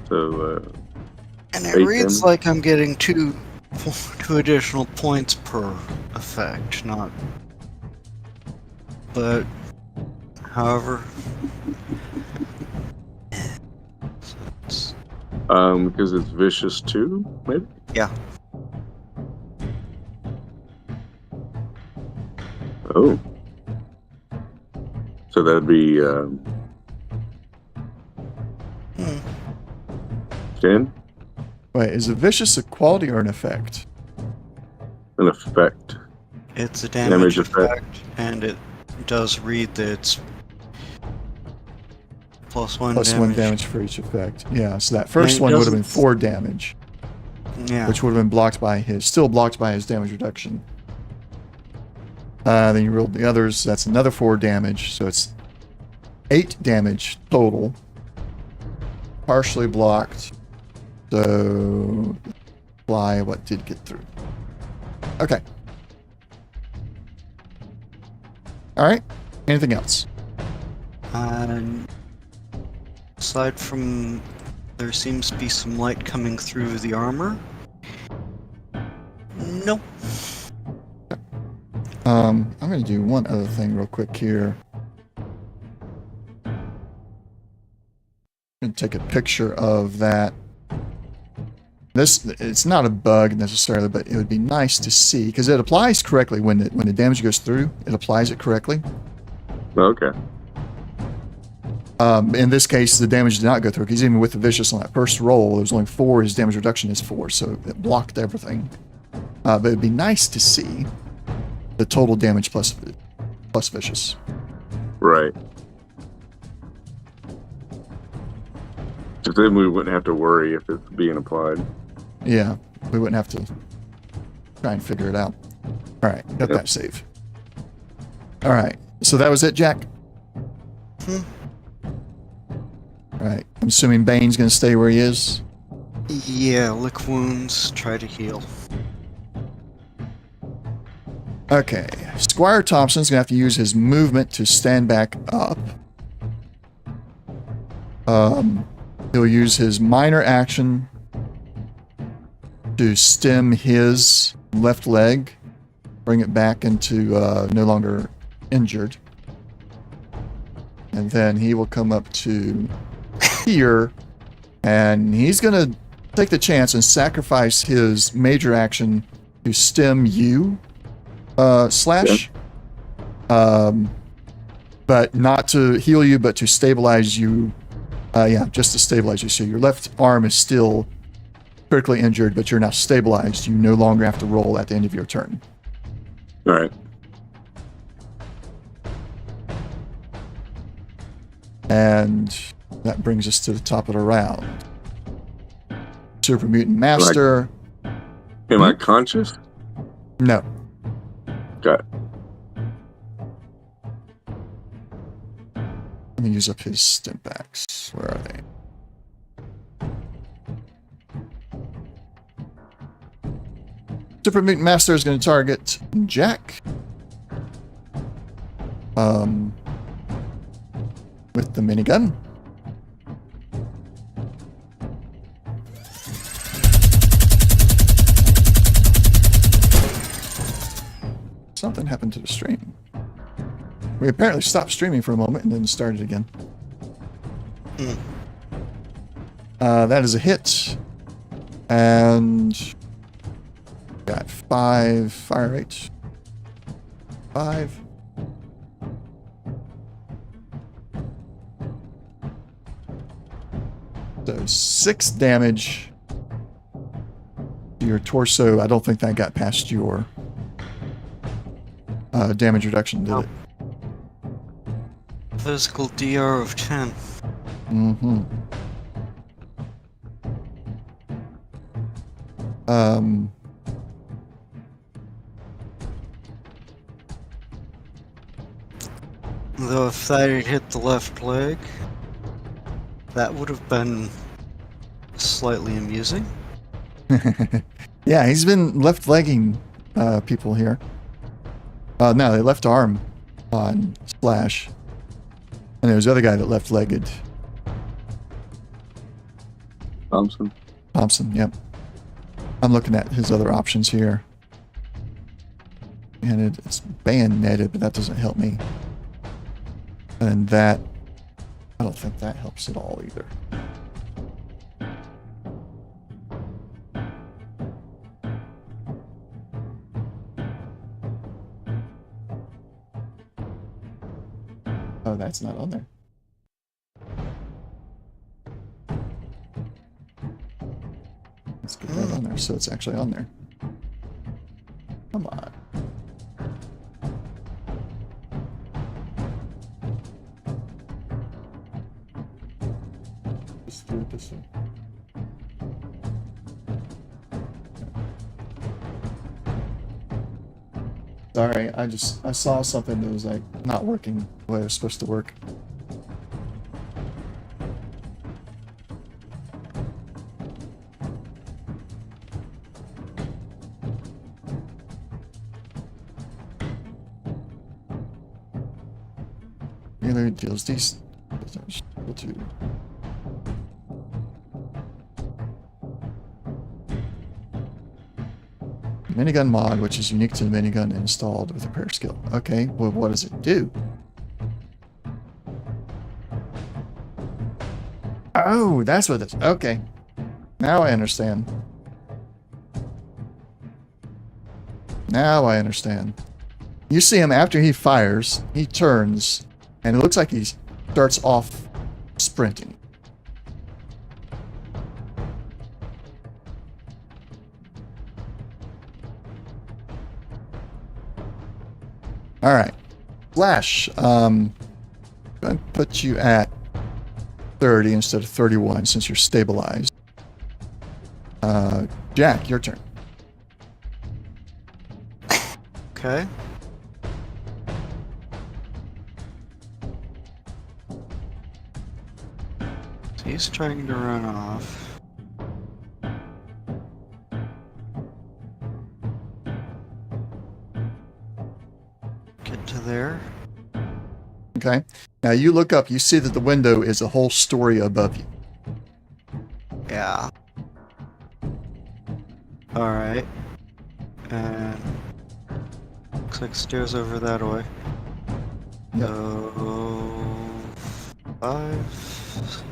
Speaker 1: So,
Speaker 3: And it
Speaker 1: 8
Speaker 3: reads
Speaker 1: damage?
Speaker 3: like I'm getting two additional points per effect, not. But, however, so it's,
Speaker 1: because it's vicious too, maybe?
Speaker 3: yeah.
Speaker 1: Oh. So that'd be,
Speaker 3: Hmm.
Speaker 1: 10?
Speaker 2: Wait, is a vicious a quality or an effect?
Speaker 1: An effect.
Speaker 3: It's a damage
Speaker 1: Damage
Speaker 3: effect,
Speaker 1: effect.
Speaker 3: and it does read that it's plus one
Speaker 2: Plus
Speaker 3: damage.
Speaker 2: 1 damage for each effect. Yeah, so that first
Speaker 3: And it
Speaker 2: one would have been
Speaker 3: doesn't-
Speaker 2: 4 damage,
Speaker 3: Yeah.
Speaker 2: which would have been blocked by his, still blocked by his damage reduction. Then you rolled the others, that's another 4 damage, so it's 8 damage total. Partially blocked. So, fly, what did get through? Okay. Alright, anything else?
Speaker 3: And aside from there seems to be some light coming through the armor. Nope.
Speaker 2: I'm going to do one other thing real quick here. I'm going to take a picture of that. It's not a bug necessarily, but it would be nice to see because it applies correctly when the damage goes through. It applies it correctly.
Speaker 1: Okay.
Speaker 2: In this case, the damage did not go through because even with the vicious on that first roll, it was only 4. His damage reduction is 4, so it blocked everything. But it'd be nice to see the total damage plus vicious.
Speaker 1: Right. Because then we wouldn't have to worry if it's being applied.
Speaker 2: Yeah, we wouldn't have to try and figure it out. All right, got
Speaker 1: Yep.
Speaker 2: that save. All right, so that was it, Jack?
Speaker 3: Hmm.
Speaker 2: All right, I'm assuming Bane's going to stay where he is.
Speaker 3: Yeah, lick wounds, try to heal.
Speaker 2: Okay, Squire Thompson's going to have to use his movement to stand back up. He'll use his minor action to stem his left leg, bring it back into no longer injured. And then he will come up to here, and he's going to take the chance and sacrifice his major action to stem you, Slash. But not to heal you, but to stabilize you. Yeah, just to stabilize you. So your left arm is still critically injured, but you're now stabilized. You no longer have to roll at the end of your turn.
Speaker 1: All right.
Speaker 2: And that brings us to the top of the round. Super Mutant Master.
Speaker 1: Am I conscious?
Speaker 2: No.
Speaker 1: Got it.
Speaker 2: Let me use up his stimpaks. Where are they? Super Mutant Master is going to target Jack. With the minigun. Something happened to the stream. We apparently stopped streaming for a moment and then started again. That is a hit. And got 5 fire rate. 5. So 6 damage to your torso. I don't think that got past your damage reduction, did it?
Speaker 3: Physical DR of 10.
Speaker 2: Mm-hmm.
Speaker 3: Though if that had hit the left leg, that would have been slightly amusing.
Speaker 2: Yeah, he's been left-legging people here. No, they left arm on Splash. And there was the other guy that left-legged.
Speaker 1: Thompson.
Speaker 2: Thompson, yep. I'm looking at his other options here. And it's bayoneted, but that doesn't help me. And that, I don't think that helps at all either. Oh, that's not on there. Let's get that on there, so it's actually on there. Come on. Let's do it this way. Sorry, I saw something that was like not working the way it was supposed to work. Really deals these to minigun mod, which is unique to the minigun installed with repair skill. Okay, well, what does it do? Oh, that's what it's. Okay, now I understand. Now I understand. You see him after he fires, he turns, and it looks like he starts off sprinting. All right, Flash. I'm going to put you at 30 instead of 31 since you're stabilized. Jack, your turn.
Speaker 3: Okay. So he's trying to run off. Get to there.
Speaker 2: Okay. Now you look up, you see that the window is a whole story above you.
Speaker 3: Yeah. Alright. And looks like stairs over that way.
Speaker 2: Yep.
Speaker 3: So 5.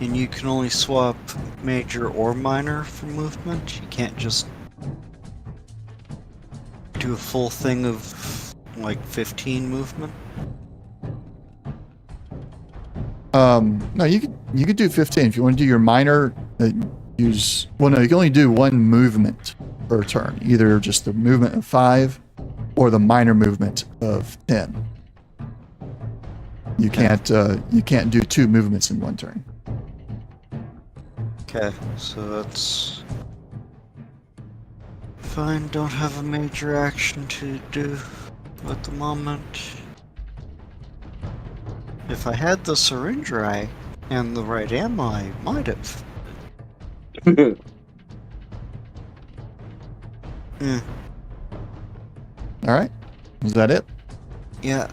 Speaker 3: And you can only swap major or minor for movement. You can't just do a full thing of like 15 movement.
Speaker 2: No, you could do 15 if you want to do your minor. Use well, no, you can only do one movement per turn. Either just the movement of 5, or the minor movement of 10. You can't do 2 movements in one turn.
Speaker 3: Okay, so that's fine. Don't have a major action to do at the moment. If I had the syringe right and the right ammo, I might have.
Speaker 2: All right, is that it?
Speaker 3: Yeah.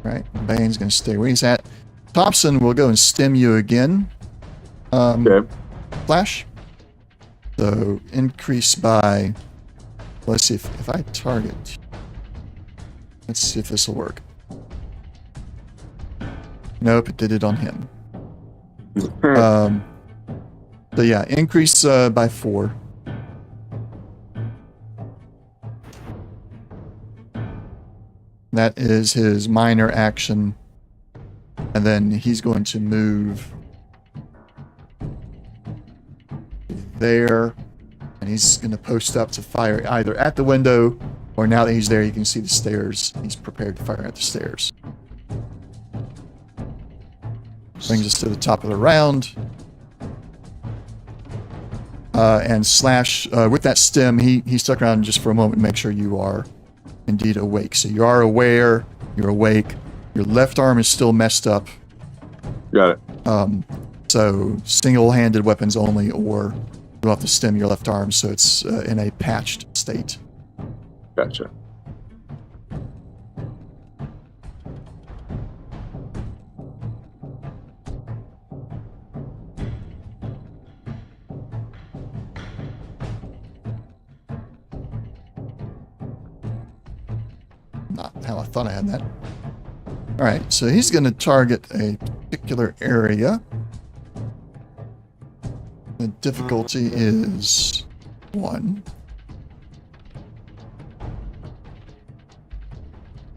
Speaker 2: All right, Bane's gonna stay where he's at. Thompson will go and stem you again.
Speaker 1: Okay.
Speaker 2: Flash. So increase by. Let's see if I target. Let's see if this will work. Nope, it did it on him. So yeah, increase by 4. That is his minor action, and then he's going to move there, and he's going to post up to fire either at the window, or now that he's there, you can see the stairs. He's prepared to fire at the stairs. Brings us to the top of the round. And Slash, with that stem, he stuck around just for a moment to make sure you are indeed awake. So you are aware, you're awake. Your left arm is still messed up.
Speaker 1: Got it.
Speaker 2: So single-handed weapons only, or you'll have to stem your left arm, so it's in a patched state.
Speaker 1: Gotcha.
Speaker 2: Not how I thought I had that. All right, so he's going to target a particular area. The difficulty is 1.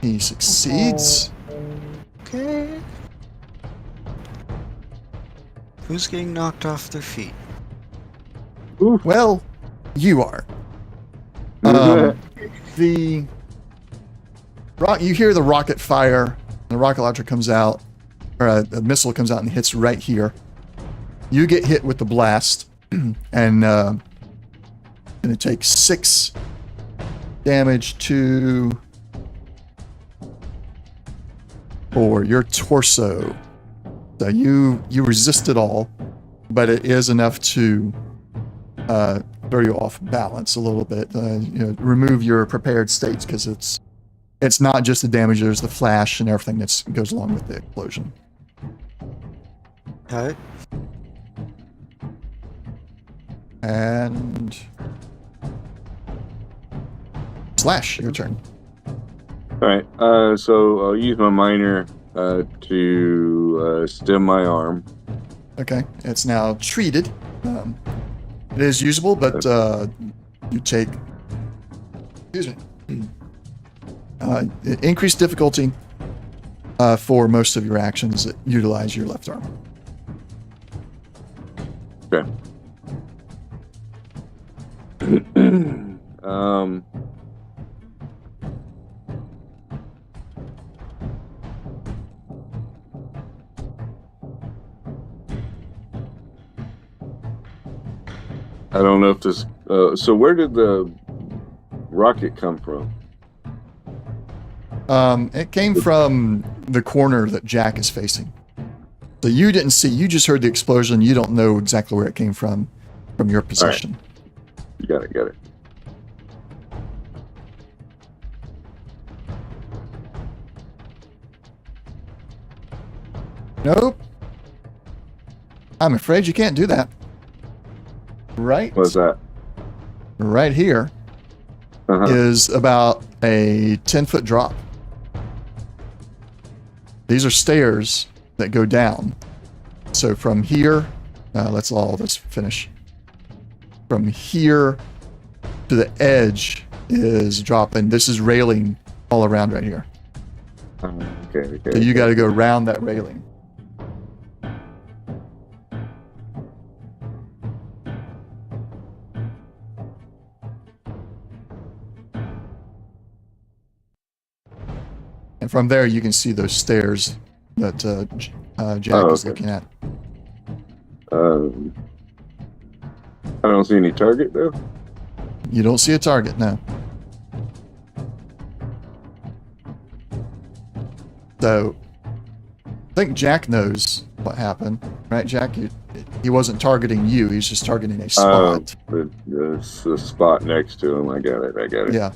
Speaker 2: He succeeds.
Speaker 3: Okay. Who's getting knocked off their feet?
Speaker 2: Well, you are. The you hear the rocket fire. The rocket launcher comes out, or a missile comes out and hits right here. You get hit with the blast, and gonna take 6 damage for your torso. So you resist it all, but it is enough to throw you off balance a little bit. Remove your prepared states, because it's not just the damage, there's the flash and everything that goes along with the explosion.
Speaker 3: Alright.
Speaker 2: And Slash, your turn.
Speaker 1: All right. So I'll use my minor to stem my arm.
Speaker 2: Okay, it's now treated. It is usable, but you take, excuse me, increased difficulty for most of your actions that utilize your left arm.
Speaker 1: Okay. I don't know if this. So where did the rocket come from?
Speaker 2: It came from the corner that Jack is facing. So you didn't see, you just heard the explosion. You don't know exactly where it came from your position.
Speaker 1: Got it.
Speaker 2: Nope. I'm afraid you can't do that. Right.
Speaker 1: What's that?
Speaker 2: Right here is about a 10-foot drop. These are stairs that go down. So from here, let's finish. From here to the edge is dropping. This is railing all around right here.
Speaker 1: Okay.
Speaker 2: So you got to go around that railing. And from there, you can see those stairs that Jack is looking at.
Speaker 1: I don't see any target, though.
Speaker 2: You don't see a target, no. So, I think Jack knows what happened, right, Jack? He wasn't targeting you, he's just targeting a spot.
Speaker 1: There's a spot next to him. I got it.
Speaker 2: Yeah.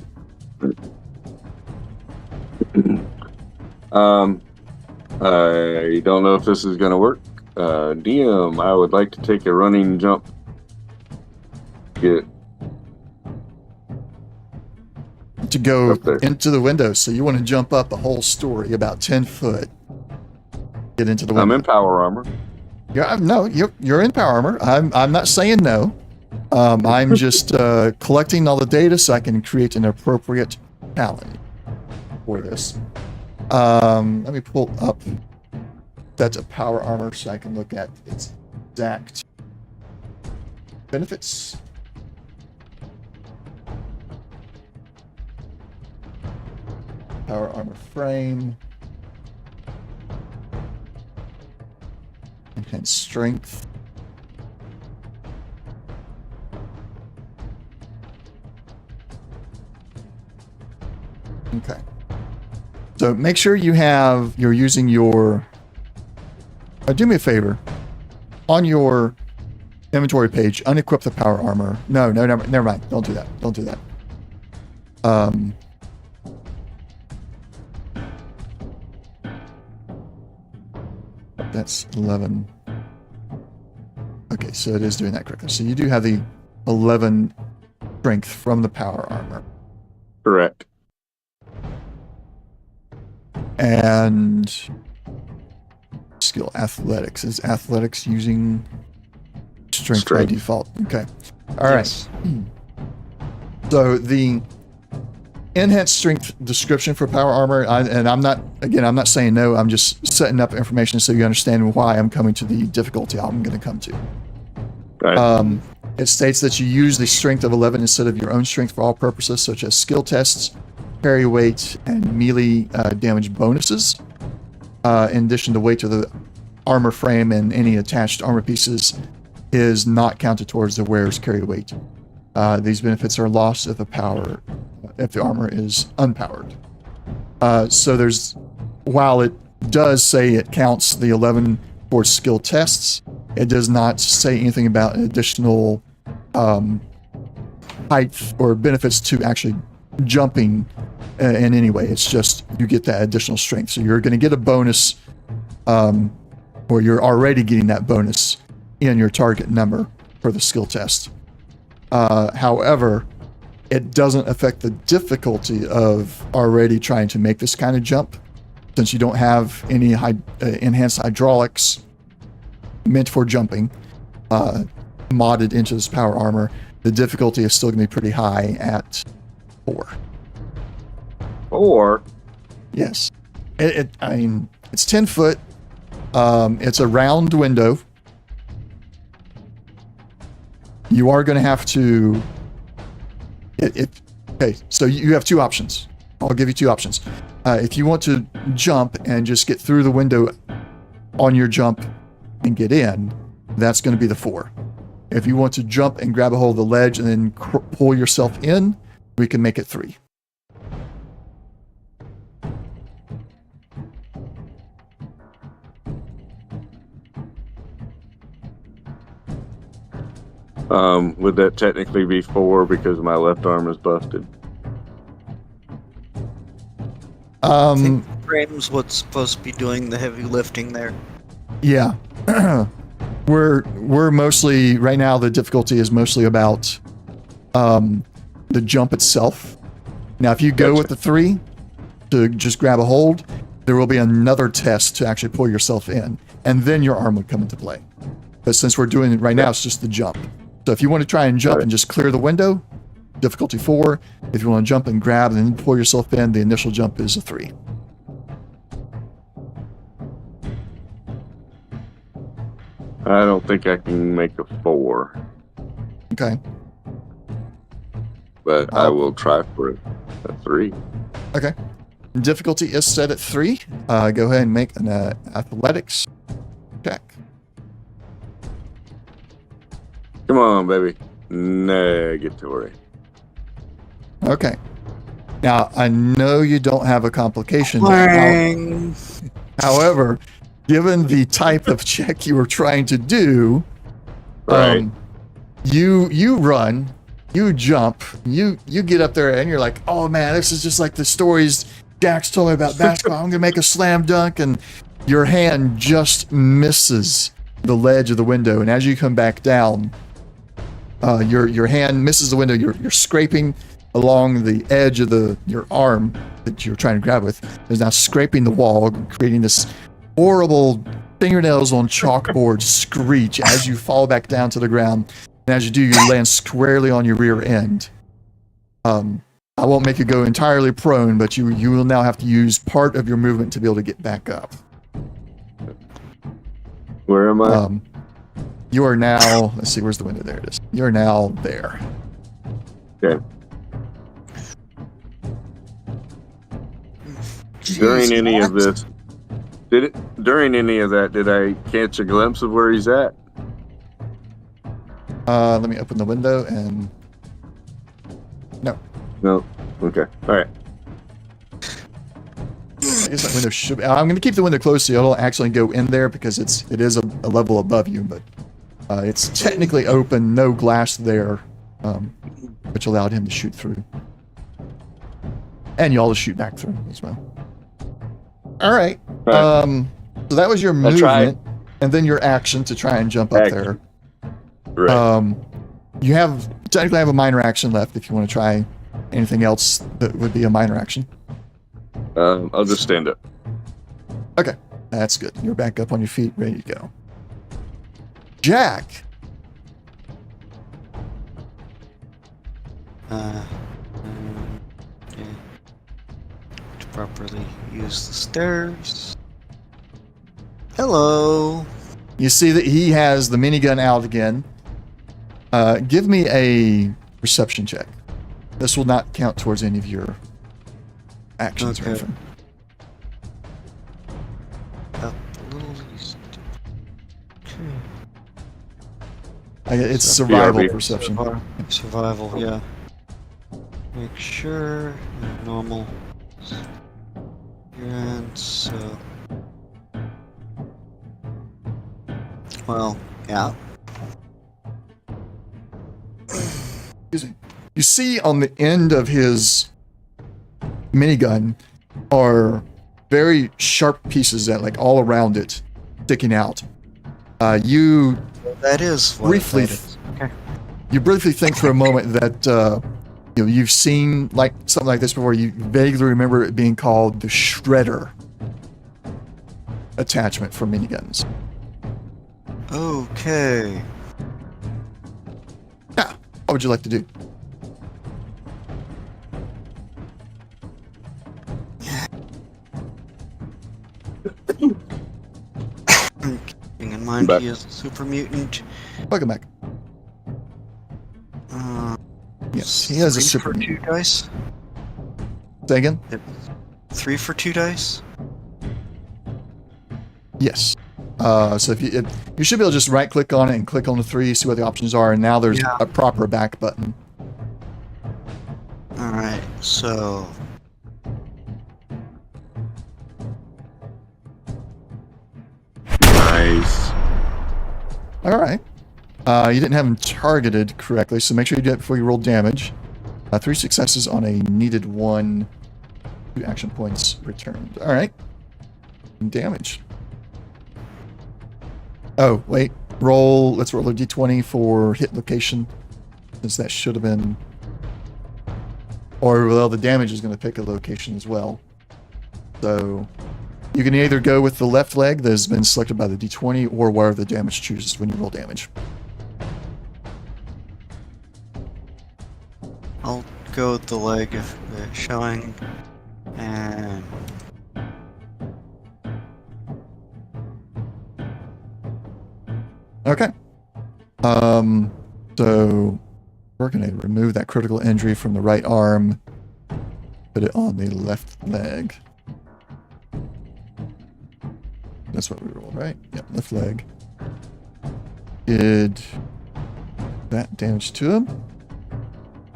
Speaker 1: I don't know if this is going to work. DM, I would like to take a running jump.
Speaker 2: To go
Speaker 1: Up there.
Speaker 2: into the window. So you want to jump up a whole story, about 10 foot. Get into the window.
Speaker 1: I'm in power armor.
Speaker 2: You're in power armor. I'm not saying no. I'm just collecting all the data so I can create an appropriate talent for this. Let me pull up that's a power armor so I can look at its exact benefits. Power armor frame. Enhanced strength. Okay. So make sure you're using your. Do me a favor. on your inventory page, unequip the power armor. No, never mind. Don't do that. Don't do that. That's 11. Okay, so it is doing that correctly. So you do have the 11 strength from the power armor.
Speaker 1: Correct.
Speaker 2: And skill athletics. Is athletics using strength by default? Okay. All right. So the enhanced strength description for power armor, and I'm not saying no, I'm just setting up information so you understand why I'm coming to the difficulty I'm going to come to.
Speaker 1: Right.
Speaker 2: It states that you use the strength of 11 instead of your own strength for all purposes, such as skill tests, carry weight, and melee damage bonuses. In addition, the weight of the armor frame and any attached armor pieces is not counted towards the wearer's carry weight. These benefits are lost if the armor is unpowered. So while it does say it counts the 11 towards skill tests, it does not say anything about additional height or benefits to actually jumping in any way. It's just you get that additional strength. So you're going to get a bonus, or you're already getting that bonus in your target number for the skill test. However, it doesn't affect the difficulty of already trying to make this kind of jump, since you don't have any enhanced hydraulics meant for jumping modded into this power armor. The difficulty is still going to be pretty high at 4.
Speaker 1: 4?
Speaker 2: Yes. It's 10 foot. It's a round window. You are going to have to... Okay, so you have 2 options. I'll give you 2 options. If you want to jump and just get through the window on your jump and get in, that's going to be the 4. If you want to jump and grab a hold of the ledge and then pull yourself in, we can make it 3.
Speaker 1: Would that technically be 4 because my left arm is busted?
Speaker 3: I think frame's what's supposed to be doing the heavy lifting there.
Speaker 2: Yeah. We're mostly right now, the difficulty is mostly about the jump itself. Now if you go with the 3 to just grab a hold, there will be another test to actually pull yourself in, and then your arm would come into play. But since we're doing it right now, it's just the jump. So if you want to try and jump and just clear the window, difficulty 4. If you want to jump and grab and then pull yourself in, the initial jump is a 3.
Speaker 1: I don't think I can make a 4,
Speaker 2: Okay.
Speaker 1: but I will try for a 3.
Speaker 2: Okay. Difficulty is set at 3. Go ahead and make an athletics check.
Speaker 1: Come on, baby. Negatory.
Speaker 2: Okay. Now, I know you don't have a complication. However, given the type of check you were trying to do,
Speaker 1: Right.
Speaker 2: you run, you jump, you get up there, and you're like, oh man, this is just like the stories Jax told me about basketball. I'm gonna make a slam dunk, and your hand just misses the ledge of the window, and as you come back down, your hand misses the window. You're scraping along the edge of your arm that you're trying to grab with. Is now scraping the wall, creating this horrible fingernails on chalkboard screech as you fall back down to the ground. And as you do, you land squarely on your rear end. I won't make you go entirely prone, but you will now have to use part of your movement to be able to get back up.
Speaker 1: Where am I?
Speaker 2: You are now, let's see, where's the window? There it is. You're now there.
Speaker 1: Okay.
Speaker 3: Jeez,
Speaker 1: During any of this, during any of that, did I catch a glimpse of where he's at?
Speaker 2: Let me open the window and... No.
Speaker 1: No. Okay. All right.
Speaker 2: I guess that window should be... I'm going to keep the window closed so it'll actually go in there because it is a level above you, but It's technically open, no glass there, which allowed him to shoot through. And you all to shoot back through as well. All right.
Speaker 1: Right.
Speaker 2: So that was your
Speaker 1: I tried.
Speaker 2: movement, and then your action to try and jump up
Speaker 1: Action.
Speaker 2: there.
Speaker 1: Right.
Speaker 2: You technically have a minor action left if you want to try anything else that would be a minor action.
Speaker 1: I'll just stand up.
Speaker 2: Okay, that's good. You're back up on your feet, ready to go. Jack.
Speaker 3: Okay. To properly use the stairs. Hello.
Speaker 2: You see that he has the minigun out again. Give me a perception check. This will not count towards any of your actions or
Speaker 3: Okay.
Speaker 2: anything.
Speaker 3: A little east.
Speaker 2: It's
Speaker 3: So-
Speaker 2: survival
Speaker 1: BRB.
Speaker 2: perception.
Speaker 3: Survival, yeah. Make sure normal. And so. Well, yeah.
Speaker 2: Excuse me. You see on the end of his minigun are very sharp pieces that, like, all around it, sticking out. You
Speaker 3: That is what
Speaker 2: Briefly-
Speaker 3: that is. Okay.
Speaker 2: you briefly think for a moment that you've seen like something like this before. You vaguely remember it being called the shredder attachment for miniguns.
Speaker 3: Okay.
Speaker 2: Yeah. What would you like to do?
Speaker 3: Keeping in mind
Speaker 1: Back.
Speaker 3: he is a super mutant.
Speaker 2: Welcome back.
Speaker 3: Uh,
Speaker 2: Yes, he has a
Speaker 3: 3
Speaker 2: super
Speaker 3: for 2
Speaker 2: mutant.
Speaker 3: dice.
Speaker 2: Say again?
Speaker 3: 3 for 2 dice.
Speaker 2: Yes. So if you should be able to just right click on it and click on the 3, see what the options are, and now there's
Speaker 3: Yeah.
Speaker 2: a proper back button.
Speaker 3: All right. So
Speaker 1: Nice.
Speaker 2: All right. You didn't have him targeted correctly, so make sure you do it before you roll damage. 3 successes on a needed 1. 2 action points returned. All right. Damage. Oh, wait. Let's roll a d20 for hit location, since that should have been... Or, well, the damage is going to pick a location as well. So, you can either go with the left leg that has been selected by the d20, or wherever the damage chooses when you roll damage.
Speaker 3: I'll go with the leg if it's showing, and
Speaker 2: Okay. So we're going to remove that critical injury from the right arm, put it on the left leg. That's what we rolled, right? Yep, left leg. Did that damage to him?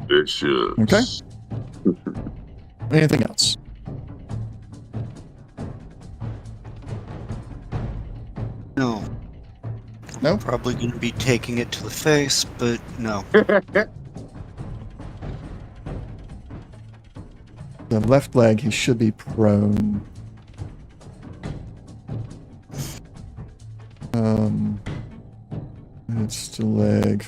Speaker 1: It should.
Speaker 2: Okay. Anything else?
Speaker 3: no.
Speaker 2: No?
Speaker 3: Probably going to be taking it to the face, but no.
Speaker 2: The left leg, he should be prone. It's the leg.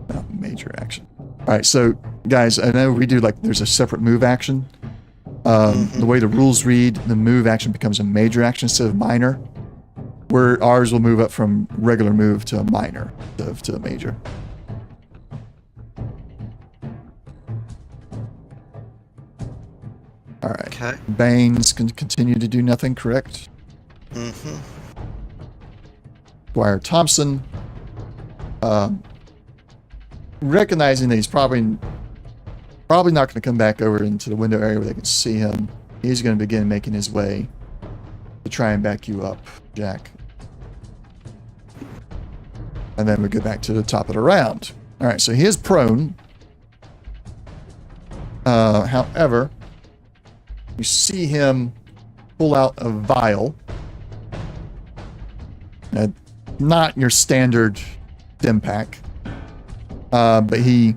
Speaker 2: Not major action. All right, so guys, I know we do there's a separate move action. The way the rules read, the move action becomes a major action instead of minor. Where ours will move up from regular move to a minor instead of to a major. All right.
Speaker 3: Okay.
Speaker 2: Banes can continue to do nothing, correct?
Speaker 3: Mm-hmm.
Speaker 2: Squire Thompson, recognizing that he's probably not going to come back over into the window area where they can see him, he's going to begin making his way to try and back you up, Jack. And then we go back to the top of the round. All right, so he is prone. However, you see him pull out a vial Not your standard dim pack, but he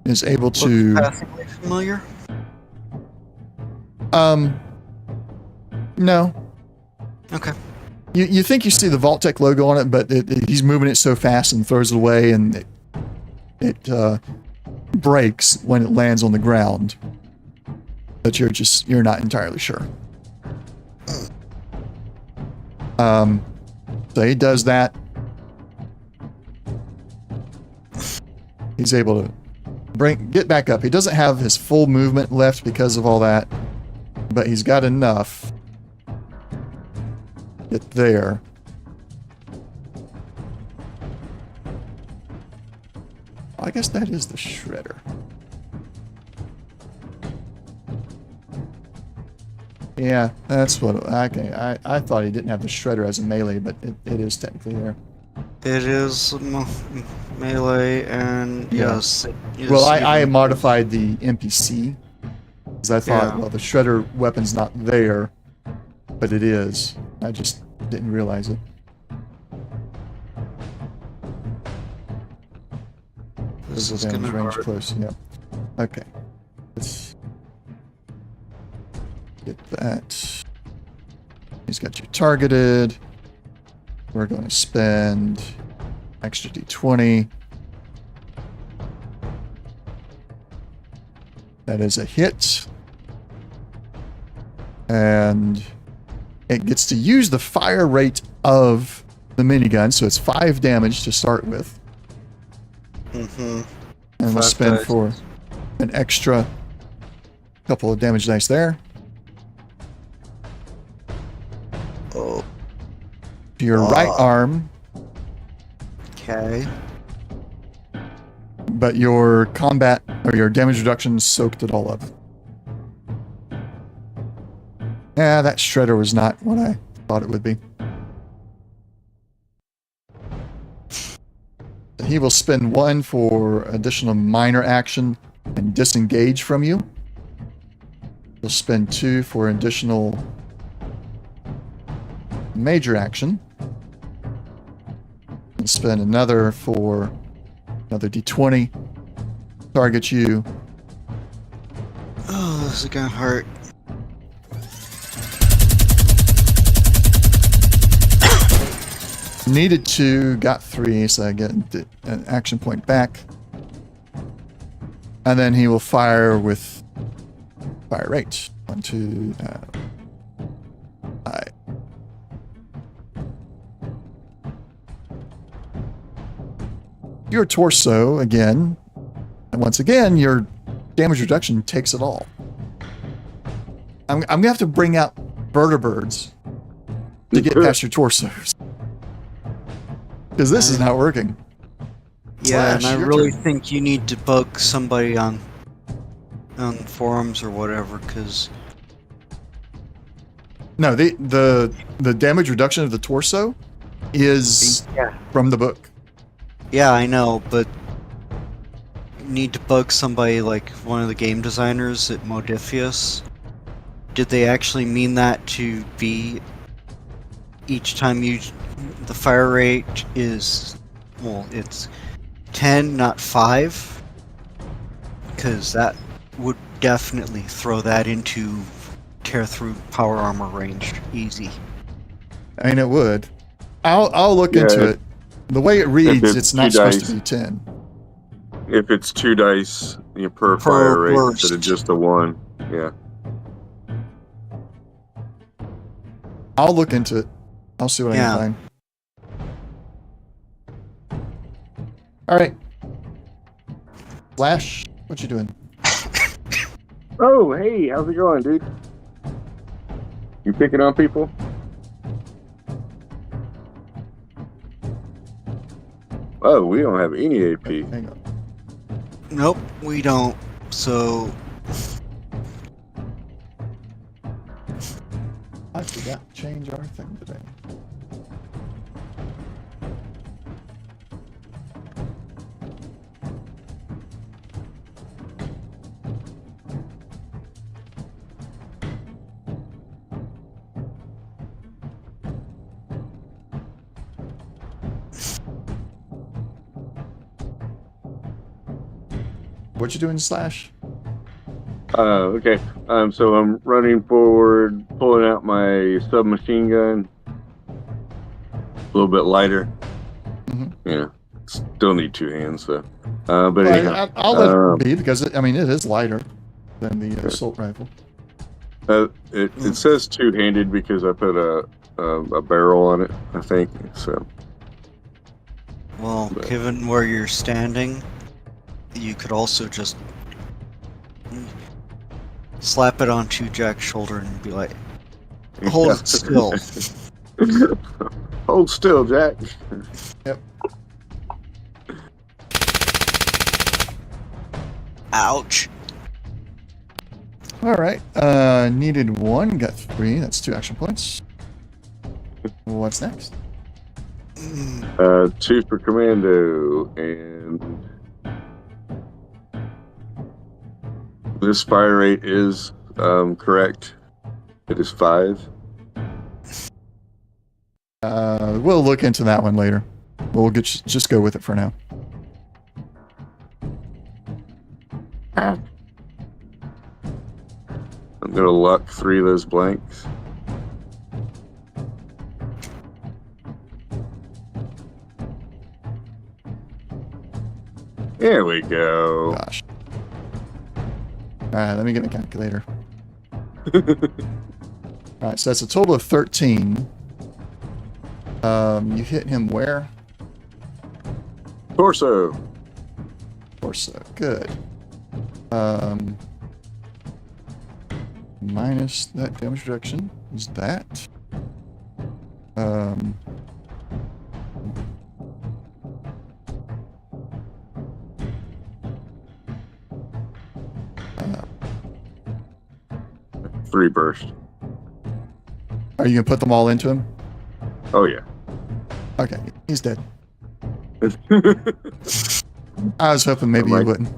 Speaker 2: is able to.
Speaker 3: Looks passingly familiar.
Speaker 2: No.
Speaker 3: Okay.
Speaker 2: You think you see the Vault-Tec logo on it, but he's moving it so fast and throws it away, and it breaks when it lands on the ground. But you're not entirely sure. So he does that. He's able to get back up. He doesn't have his full movement left because of all that, but he's got enough. Get there. I guess that is the shredder. Yeah, that's what. Okay, I thought he didn't have the shredder as a melee, but it is technically there.
Speaker 3: It is melee, and
Speaker 2: Yeah.
Speaker 3: yes.
Speaker 2: Well, I modified the NPC because I thought,
Speaker 3: Yeah.
Speaker 2: well, the shredder weapon's not there, but it is. I just didn't realize it.
Speaker 3: This is
Speaker 2: Damage
Speaker 3: gonna
Speaker 2: range
Speaker 3: hurt.
Speaker 2: close. Yeah. Okay. Let's get that. He's got you targeted. We're going to spend extra d20. That is a hit. And it gets to use the fire rate of the minigun, so it's 5 damage to start with.
Speaker 3: Mm-hmm.
Speaker 2: And we'll
Speaker 3: 5
Speaker 2: spend
Speaker 3: dice.
Speaker 2: for an extra couple of damage dice there.
Speaker 3: Oh.
Speaker 2: To your right arm,
Speaker 3: Okay.
Speaker 2: but your combat or your damage reduction soaked it all up. Yeah, that shredder was not what I thought it would be. He will spend 1 for additional minor action and disengage from you. He'll spend 2 for additional major action. And spend another for another d20. Target you.
Speaker 3: Oh, this is gonna hurt.
Speaker 2: Needed 2, got 3, so I get an action point back. And then he will fire with fire rate. 1, 2, 5. Your torso again. And once again, your damage reduction takes it all. I'm gonna have to bring out vertibirds to get past your torsos. Because this is not working.
Speaker 3: Yeah, and
Speaker 2: Slash,
Speaker 3: I
Speaker 2: your
Speaker 3: really
Speaker 2: turn.
Speaker 3: think you need to bug somebody on forums or whatever, because
Speaker 2: No, the damage reduction of the torso is from the book.
Speaker 3: yeah, I know, but you need to bug somebody like one of the game designers at Modifius. Did they actually mean that to be each time the fire rate is, well, it's 10, not 5? Because that would definitely throw that into tear through power armor range easy.
Speaker 2: I mean, it would. I'll look
Speaker 1: Yeah,
Speaker 2: into it. The way it reads,
Speaker 1: it's
Speaker 2: it's not
Speaker 1: 2
Speaker 2: supposed
Speaker 1: dice.
Speaker 2: to be 10.
Speaker 1: If it's 2 dice per
Speaker 3: Per
Speaker 1: fire rate
Speaker 3: burst.
Speaker 1: instead of just a 1. Yeah.
Speaker 2: I'll look into it. I'll see what I
Speaker 3: Yeah.
Speaker 2: can find. All right. Flash, what you doing?
Speaker 1: Oh, hey, how's it going, dude? You picking on people? Oh, we don't have any AP.
Speaker 2: Hang on.
Speaker 3: Nope, we don't. So
Speaker 2: I forgot to change our thing today. What you doing, Slash?
Speaker 1: Okay. So I'm running forward, pulling out my submachine gun. A little bit lighter.
Speaker 2: Mhm.
Speaker 1: Yeah. Still need two hands, so. But
Speaker 2: Well,
Speaker 1: anyhow.
Speaker 2: I'll let it be because it is lighter than the
Speaker 1: Okay.
Speaker 2: assault rifle.
Speaker 1: It says two-handed because I put a barrel on it, I think. So.
Speaker 3: Well,
Speaker 1: But-
Speaker 3: given where you're standing, you could also just slap it onto Jack's shoulder and be like, hold it still.
Speaker 1: Hold still, Jack.
Speaker 3: Ouch.
Speaker 2: All right. Needed 1, got 3. That's 2 action points. What's next?
Speaker 1: 2 for commando, and this fire rate is correct. It is 5.
Speaker 2: We'll look into that one later. We'll just go with it for now.
Speaker 1: I'm gonna luck 3 of those blanks. There we go.
Speaker 2: Gosh. All right, let me get a calculator. All right, so that's a total of 13. You hit him where?
Speaker 1: Torso.
Speaker 2: Torso. Good. Minus that damage reduction is that.
Speaker 1: Three burst.
Speaker 2: Are you gonna put them all into him?
Speaker 1: Oh yeah.
Speaker 2: Okay, he's dead. I was hoping maybe you
Speaker 1: Like-
Speaker 2: wouldn't.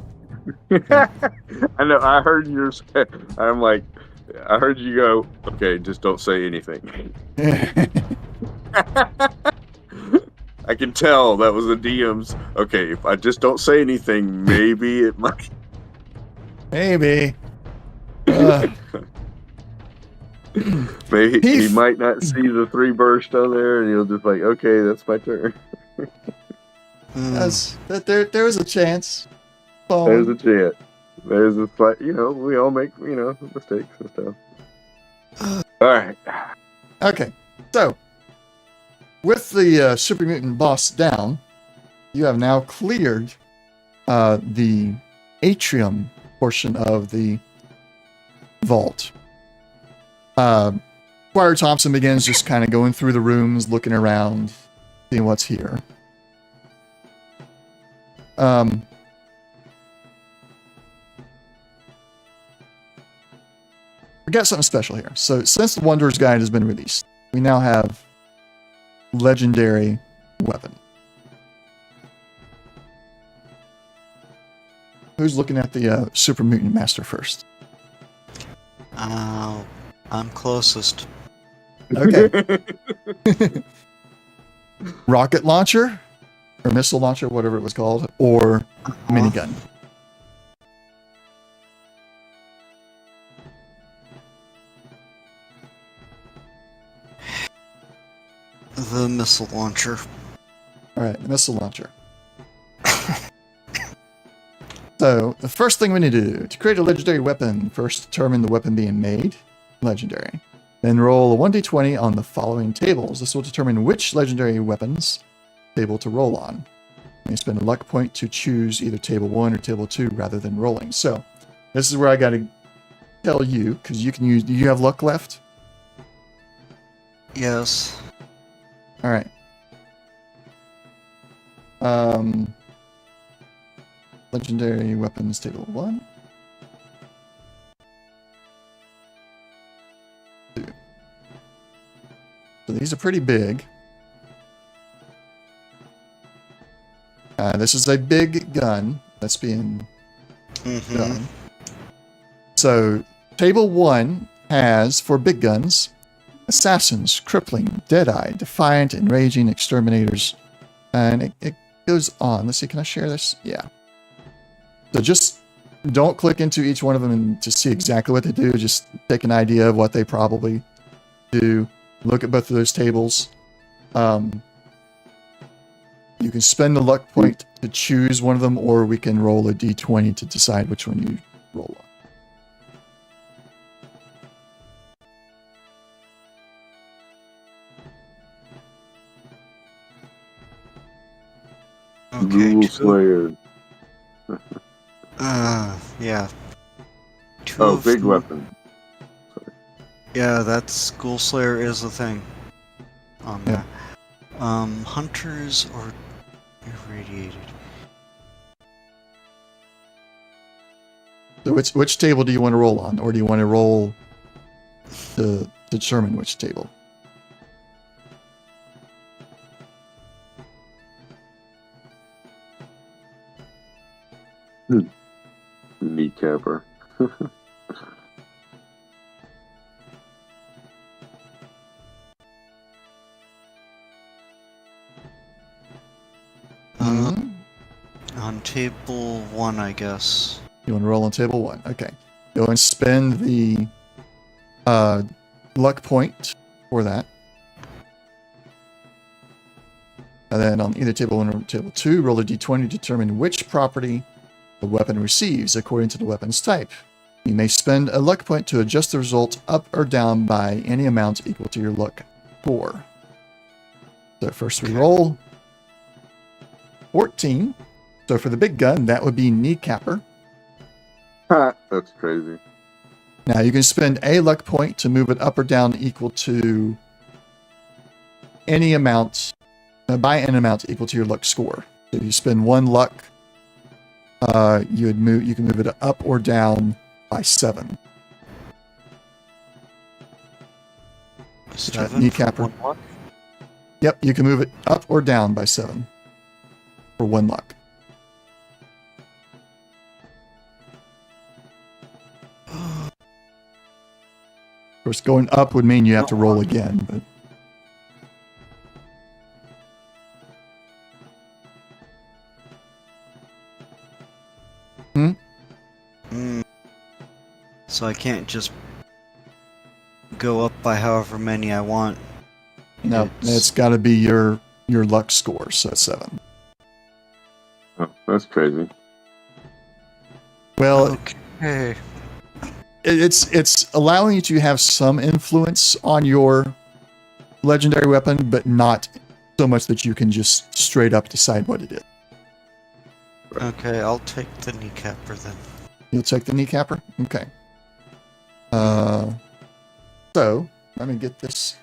Speaker 1: I know. I heard yours. I'm like, I heard you go. Okay, just don't say anything. I can tell that was the DM's. Okay, if I just don't say anything, maybe it might.
Speaker 2: Maybe.
Speaker 1: Maybe he
Speaker 2: Heath.
Speaker 1: might not see the 3 burst on there, and he'll just like, okay, that's my turn.
Speaker 2: There was a chance. Oh,
Speaker 1: There's a chance. There's a slight. We all make mistakes and stuff. All right.
Speaker 2: okay, so with the super mutant boss down, you have now cleared the atrium portion of the vault. Squire Thompson begins just kind of going through the rooms, looking around, seeing what's here. We got something special here. So since the Wanderer's Guide has been released, we now have legendary weapon. Who's looking at the Super Mutant Master first?
Speaker 3: I'm closest.
Speaker 2: Okay. Rocket launcher? Or missile launcher, whatever it was called. Or minigun.
Speaker 3: The missile launcher.
Speaker 2: Alright, missile launcher. So, the first thing we need to do, to create a legendary weapon, first determine the weapon being made. Legendary. Then roll a 1d20 on the following tables. This will determine which legendary weapons table to roll on. You spend a luck point to choose either table 1 or table 2 rather than rolling. So, this is where I gotta tell you, because you can use... Do you have luck left?
Speaker 3: Yes.
Speaker 2: Alright. Legendary weapons table 1. 2. So these are pretty big. This is a big gun that's being done. So table 1 has, for big guns, assassins, crippling, deadeye, defiant, enraging, exterminators, and it goes on. Let's see, can I share this? Yeah. So just don't click into each one of them and to see exactly what they do. Just take an idea of what they probably do. Look at both of those tables. You can spend a luck point to choose one of them, or we can roll a d20 to decide which one you roll on.
Speaker 3: Okay.
Speaker 1: Google Slayer.
Speaker 3: Yeah. Two
Speaker 1: Oh,
Speaker 3: of
Speaker 1: big
Speaker 3: them-
Speaker 1: weapon.
Speaker 3: Yeah, that's Ghoul Slayer is a thing. On
Speaker 2: Yeah.
Speaker 3: that. Hunters or irradiated.
Speaker 2: So which table do you want to roll on, or do you want to roll to determine which table?
Speaker 1: Kneecapper.
Speaker 2: Mhm.
Speaker 3: On table 1, I guess.
Speaker 2: You want to roll on table 1. Okay. Go and spend the luck point for that. And then on either table 1 or table 2, roll a d20 to determine which property the weapon receives according to the weapon's type. You may spend a luck point to adjust the result up or down by any amount equal to your luck score. So first we roll 14. So for the big gun, that would be kneecapper.
Speaker 1: That's crazy.
Speaker 2: Now you can spend a luck point to move it up or down equal to any amount, by an amount equal to your luck score. So if you spend 1 luck, you can move it up or down by 7.
Speaker 3: 7
Speaker 2: kneecapper.
Speaker 3: for 1 luck?
Speaker 2: Yep, you can move it up or down by 7 for 1 luck. Of course, going up would mean you have to roll again, but
Speaker 3: So I can't just go up by however many I want.
Speaker 2: no, it's got to be your luck score, so that's 7.
Speaker 1: Oh, that's crazy.
Speaker 2: Well,
Speaker 3: Okay.
Speaker 2: it's allowing you to have some influence on your legendary weapon, but not so much that you can just straight up decide what it is.
Speaker 3: Okay, I'll take the kneecapper then.
Speaker 2: You'll take the kneecapper? Okay. So, let me get this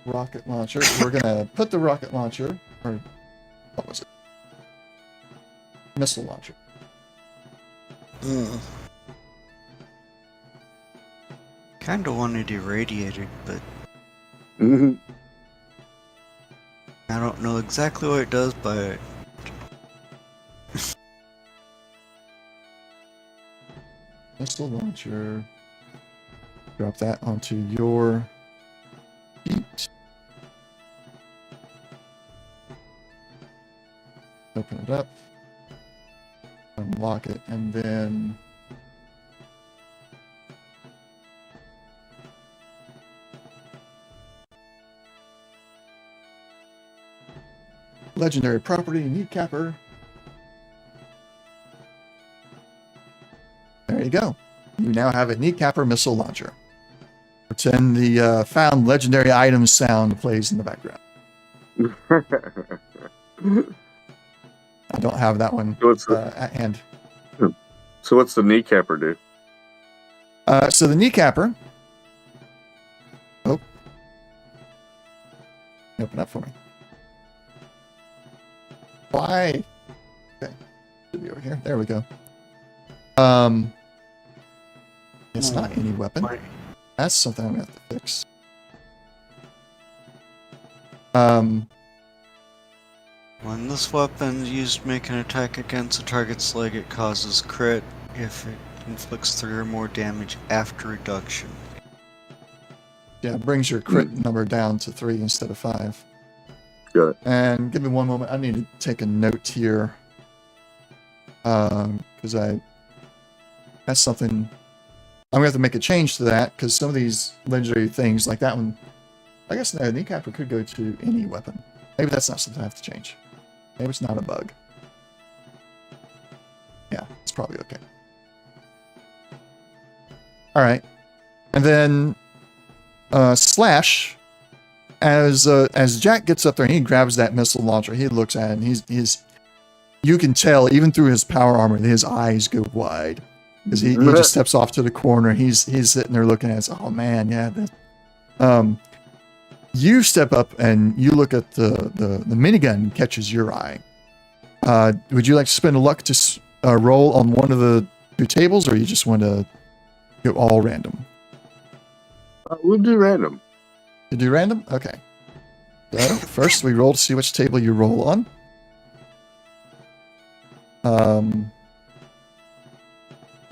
Speaker 2: rocket launcher. We're going to put the rocket launcher, or what was it? Missile launcher.
Speaker 3: Kinda wanted irradiated, but
Speaker 1: Mhm.
Speaker 3: I don't know exactly what it does, but
Speaker 2: Missile launcher. Drop that onto your feet. Open it up. Unlock it, and then legendary property, kneecapper. There you go. You now have a kneecapper missile launcher. Pretend the found legendary items sound plays in the background. I don't have that one
Speaker 1: So what's the,
Speaker 2: at hand.
Speaker 1: so what's the kneecapper do?
Speaker 2: So the kneecapper. Oh. Open up for me. Why? Okay. Should be over here. There we go. It's not any weapon. That's something I'm gonna have to fix.
Speaker 3: when this weapon used to make an attack against a target's leg, it causes crit if it inflicts 3 or more damage after reduction.
Speaker 2: Yeah, it brings your crit number down to 3 instead of 5.
Speaker 1: Got it.
Speaker 2: And give me one moment. I need to take a note here. Because I That's something I'm gonna have to make a change to that because some of these legendary things, like that one, I guess no, kneecapper could go to any weapon. Maybe that's not something I have to change. Maybe it's not a bug. Yeah, it's probably okay. All right, and then Slash, as Jack gets up there and he grabs that missile launcher, he looks at it and he's you can tell even through his power armor that his eyes go wide because he just steps off to the corner. He's sitting there looking at it. Oh man, yeah. You step up and you look at the minigun catches your eye. Would you like to spend a luck to roll on one of the two tables, or you just want to go all random?
Speaker 1: We'll do random.
Speaker 2: You do random? Okay. So first we roll to see which table you roll on.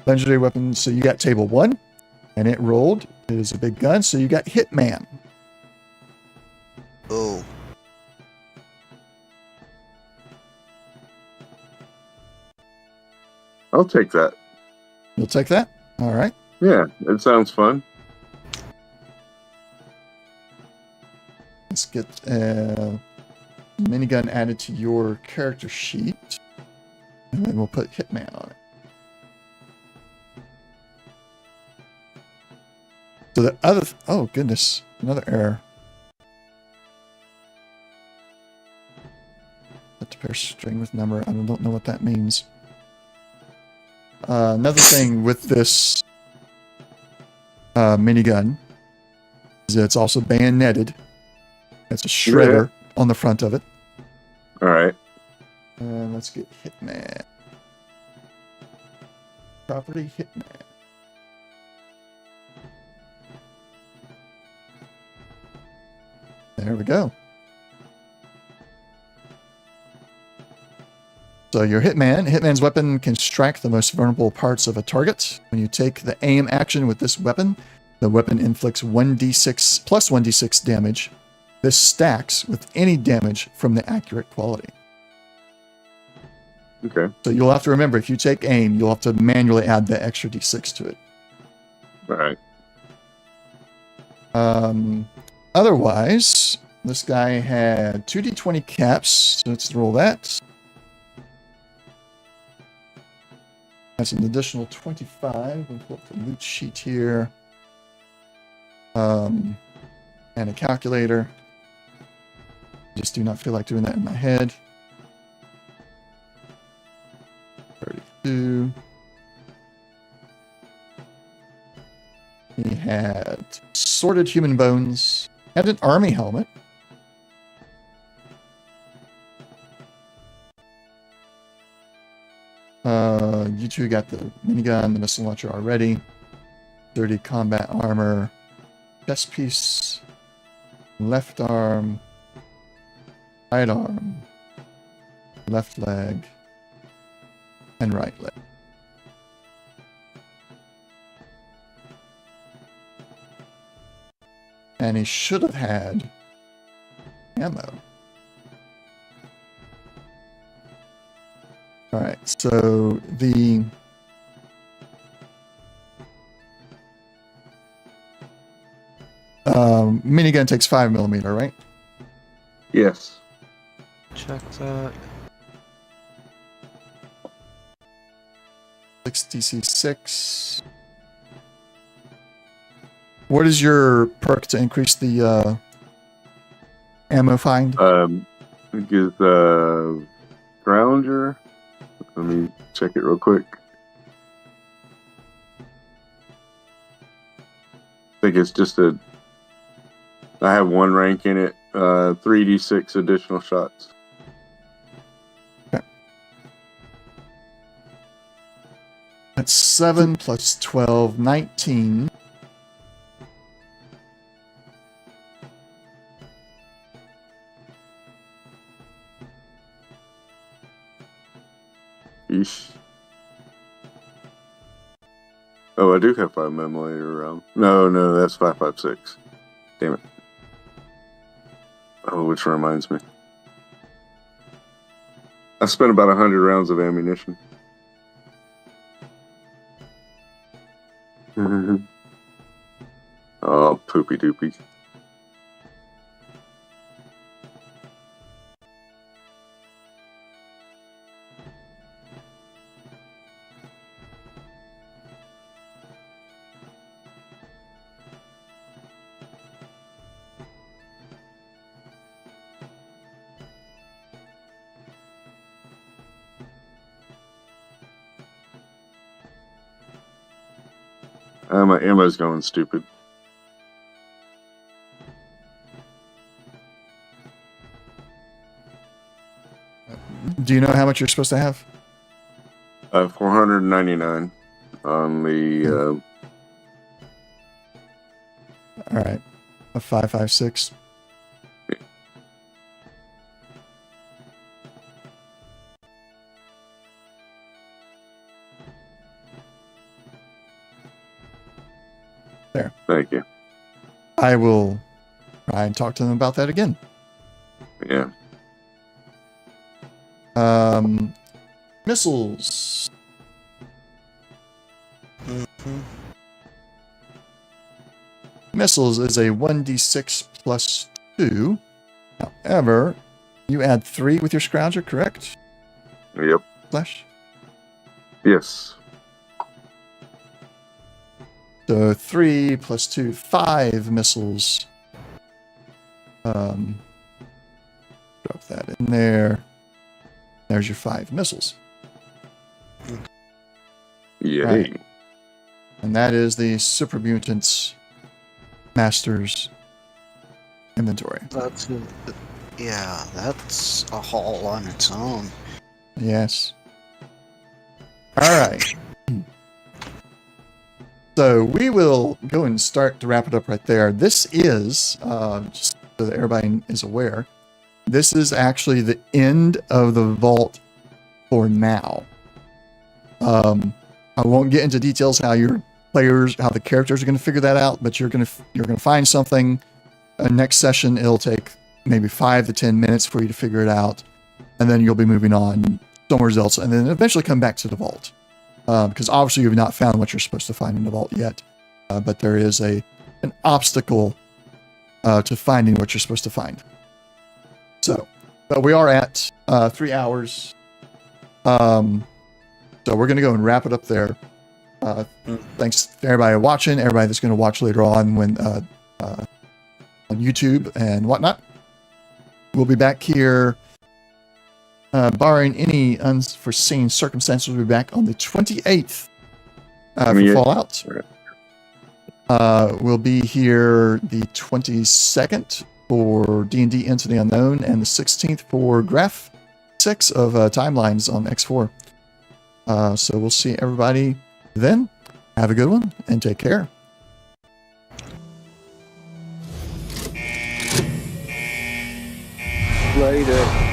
Speaker 2: Legendary weapon, so you got table 1, and it rolled. It is a big gun, so you got Hitman.
Speaker 3: Oh.
Speaker 1: I'll take that.
Speaker 2: You'll take that? All right.
Speaker 1: Yeah, it sounds fun.
Speaker 2: Let's get minigun added to your character sheet. And then we'll put Hitman on it. So the other... oh, goodness. Another error. Set to pair string with number. I don't know what that means. Another thing with this minigun is that it's also bayoneted. It's a shredder on the front of it.
Speaker 1: All right.
Speaker 2: Let's get Hitman. Property Hitman. There we go. So your Hitman's weapon can strike the most vulnerable parts of a target. When you take the aim action with this weapon, the weapon inflicts 1d6 plus 1d6 damage. This stacks with any damage from the accurate quality.
Speaker 1: Okay.
Speaker 2: So you'll have to remember, if you take aim, you'll have to manually add the extra d6 to it.
Speaker 1: All right.
Speaker 2: Otherwise, this guy had 2d20 caps, so let's roll that. That's an additional 25. We'll pull up the loot sheet here. And a calculator. Just do not feel like doing that in my head. 32. He had sorted human bones. Had an army helmet. You two got the minigun, the missile launcher already. 30 combat armor. Chest piece. Left arm. Right arm. Left leg. And right leg. And he should have had ammo. Alright, so the minigun takes 5mm, right?
Speaker 1: Yes.
Speaker 3: Check that.
Speaker 2: 6DC6. What is your perk to increase the ammo find?
Speaker 1: I think it's Grounger. Let me check it real quick. I think it's just I have 1 rank in it. 3d6 additional shots.
Speaker 2: Okay. That's 7 plus 12, 19.
Speaker 1: Eesh. Oh, I do have 5mm around. No, that's 5.56. Damn it. Oh, which reminds me. I spent about 100 rounds of ammunition. Oh, poopy doopy. My ammo's going stupid.
Speaker 2: Do you know how much you're supposed to have?
Speaker 1: 499 on the.
Speaker 2: All right. A 556. There.
Speaker 1: Thank you.
Speaker 2: I will try and talk to them about that again.
Speaker 1: Yeah.
Speaker 2: Missiles. Missiles is a 1d6 plus 2. However, you add 3 with your Scrounger, correct?
Speaker 1: Yep.
Speaker 2: Flesh?
Speaker 1: Yes.
Speaker 2: So 3 plus 2, 5 missiles. Drop that in there. There's your 5 missiles.
Speaker 1: Yay.
Speaker 2: Right. And that is the Super Mutants Master's inventory.
Speaker 3: That's a haul on its own.
Speaker 2: Yes. All right. So we will go and start to wrap it up right there. This is, just so that everybody is aware, this is actually the end of the vault for now. I won't get into details how your players, how the characters are going to figure that out, but you're going to find something. Next session, it'll take maybe 5 to 10 minutes for you to figure it out, and then you'll be moving on somewhere else, and then eventually come back to the vault. Because obviously you've not found what you're supposed to find in the vault yet, but there is an obstacle to finding what you're supposed to find. So, but we are at 3 hours. So we're going to go and wrap it up there. Thanks to everybody watching, everybody that's going to watch later on when on YouTube and whatnot. We'll be back here, barring any unforeseen circumstances. We'll be back on the 28th for Fallout. We'll be here the 22nd for D&D Into the Unknown and the 16th for Graph 6 of Timelines on X4. So we'll see everybody then. Have a good one and take care.
Speaker 1: Later.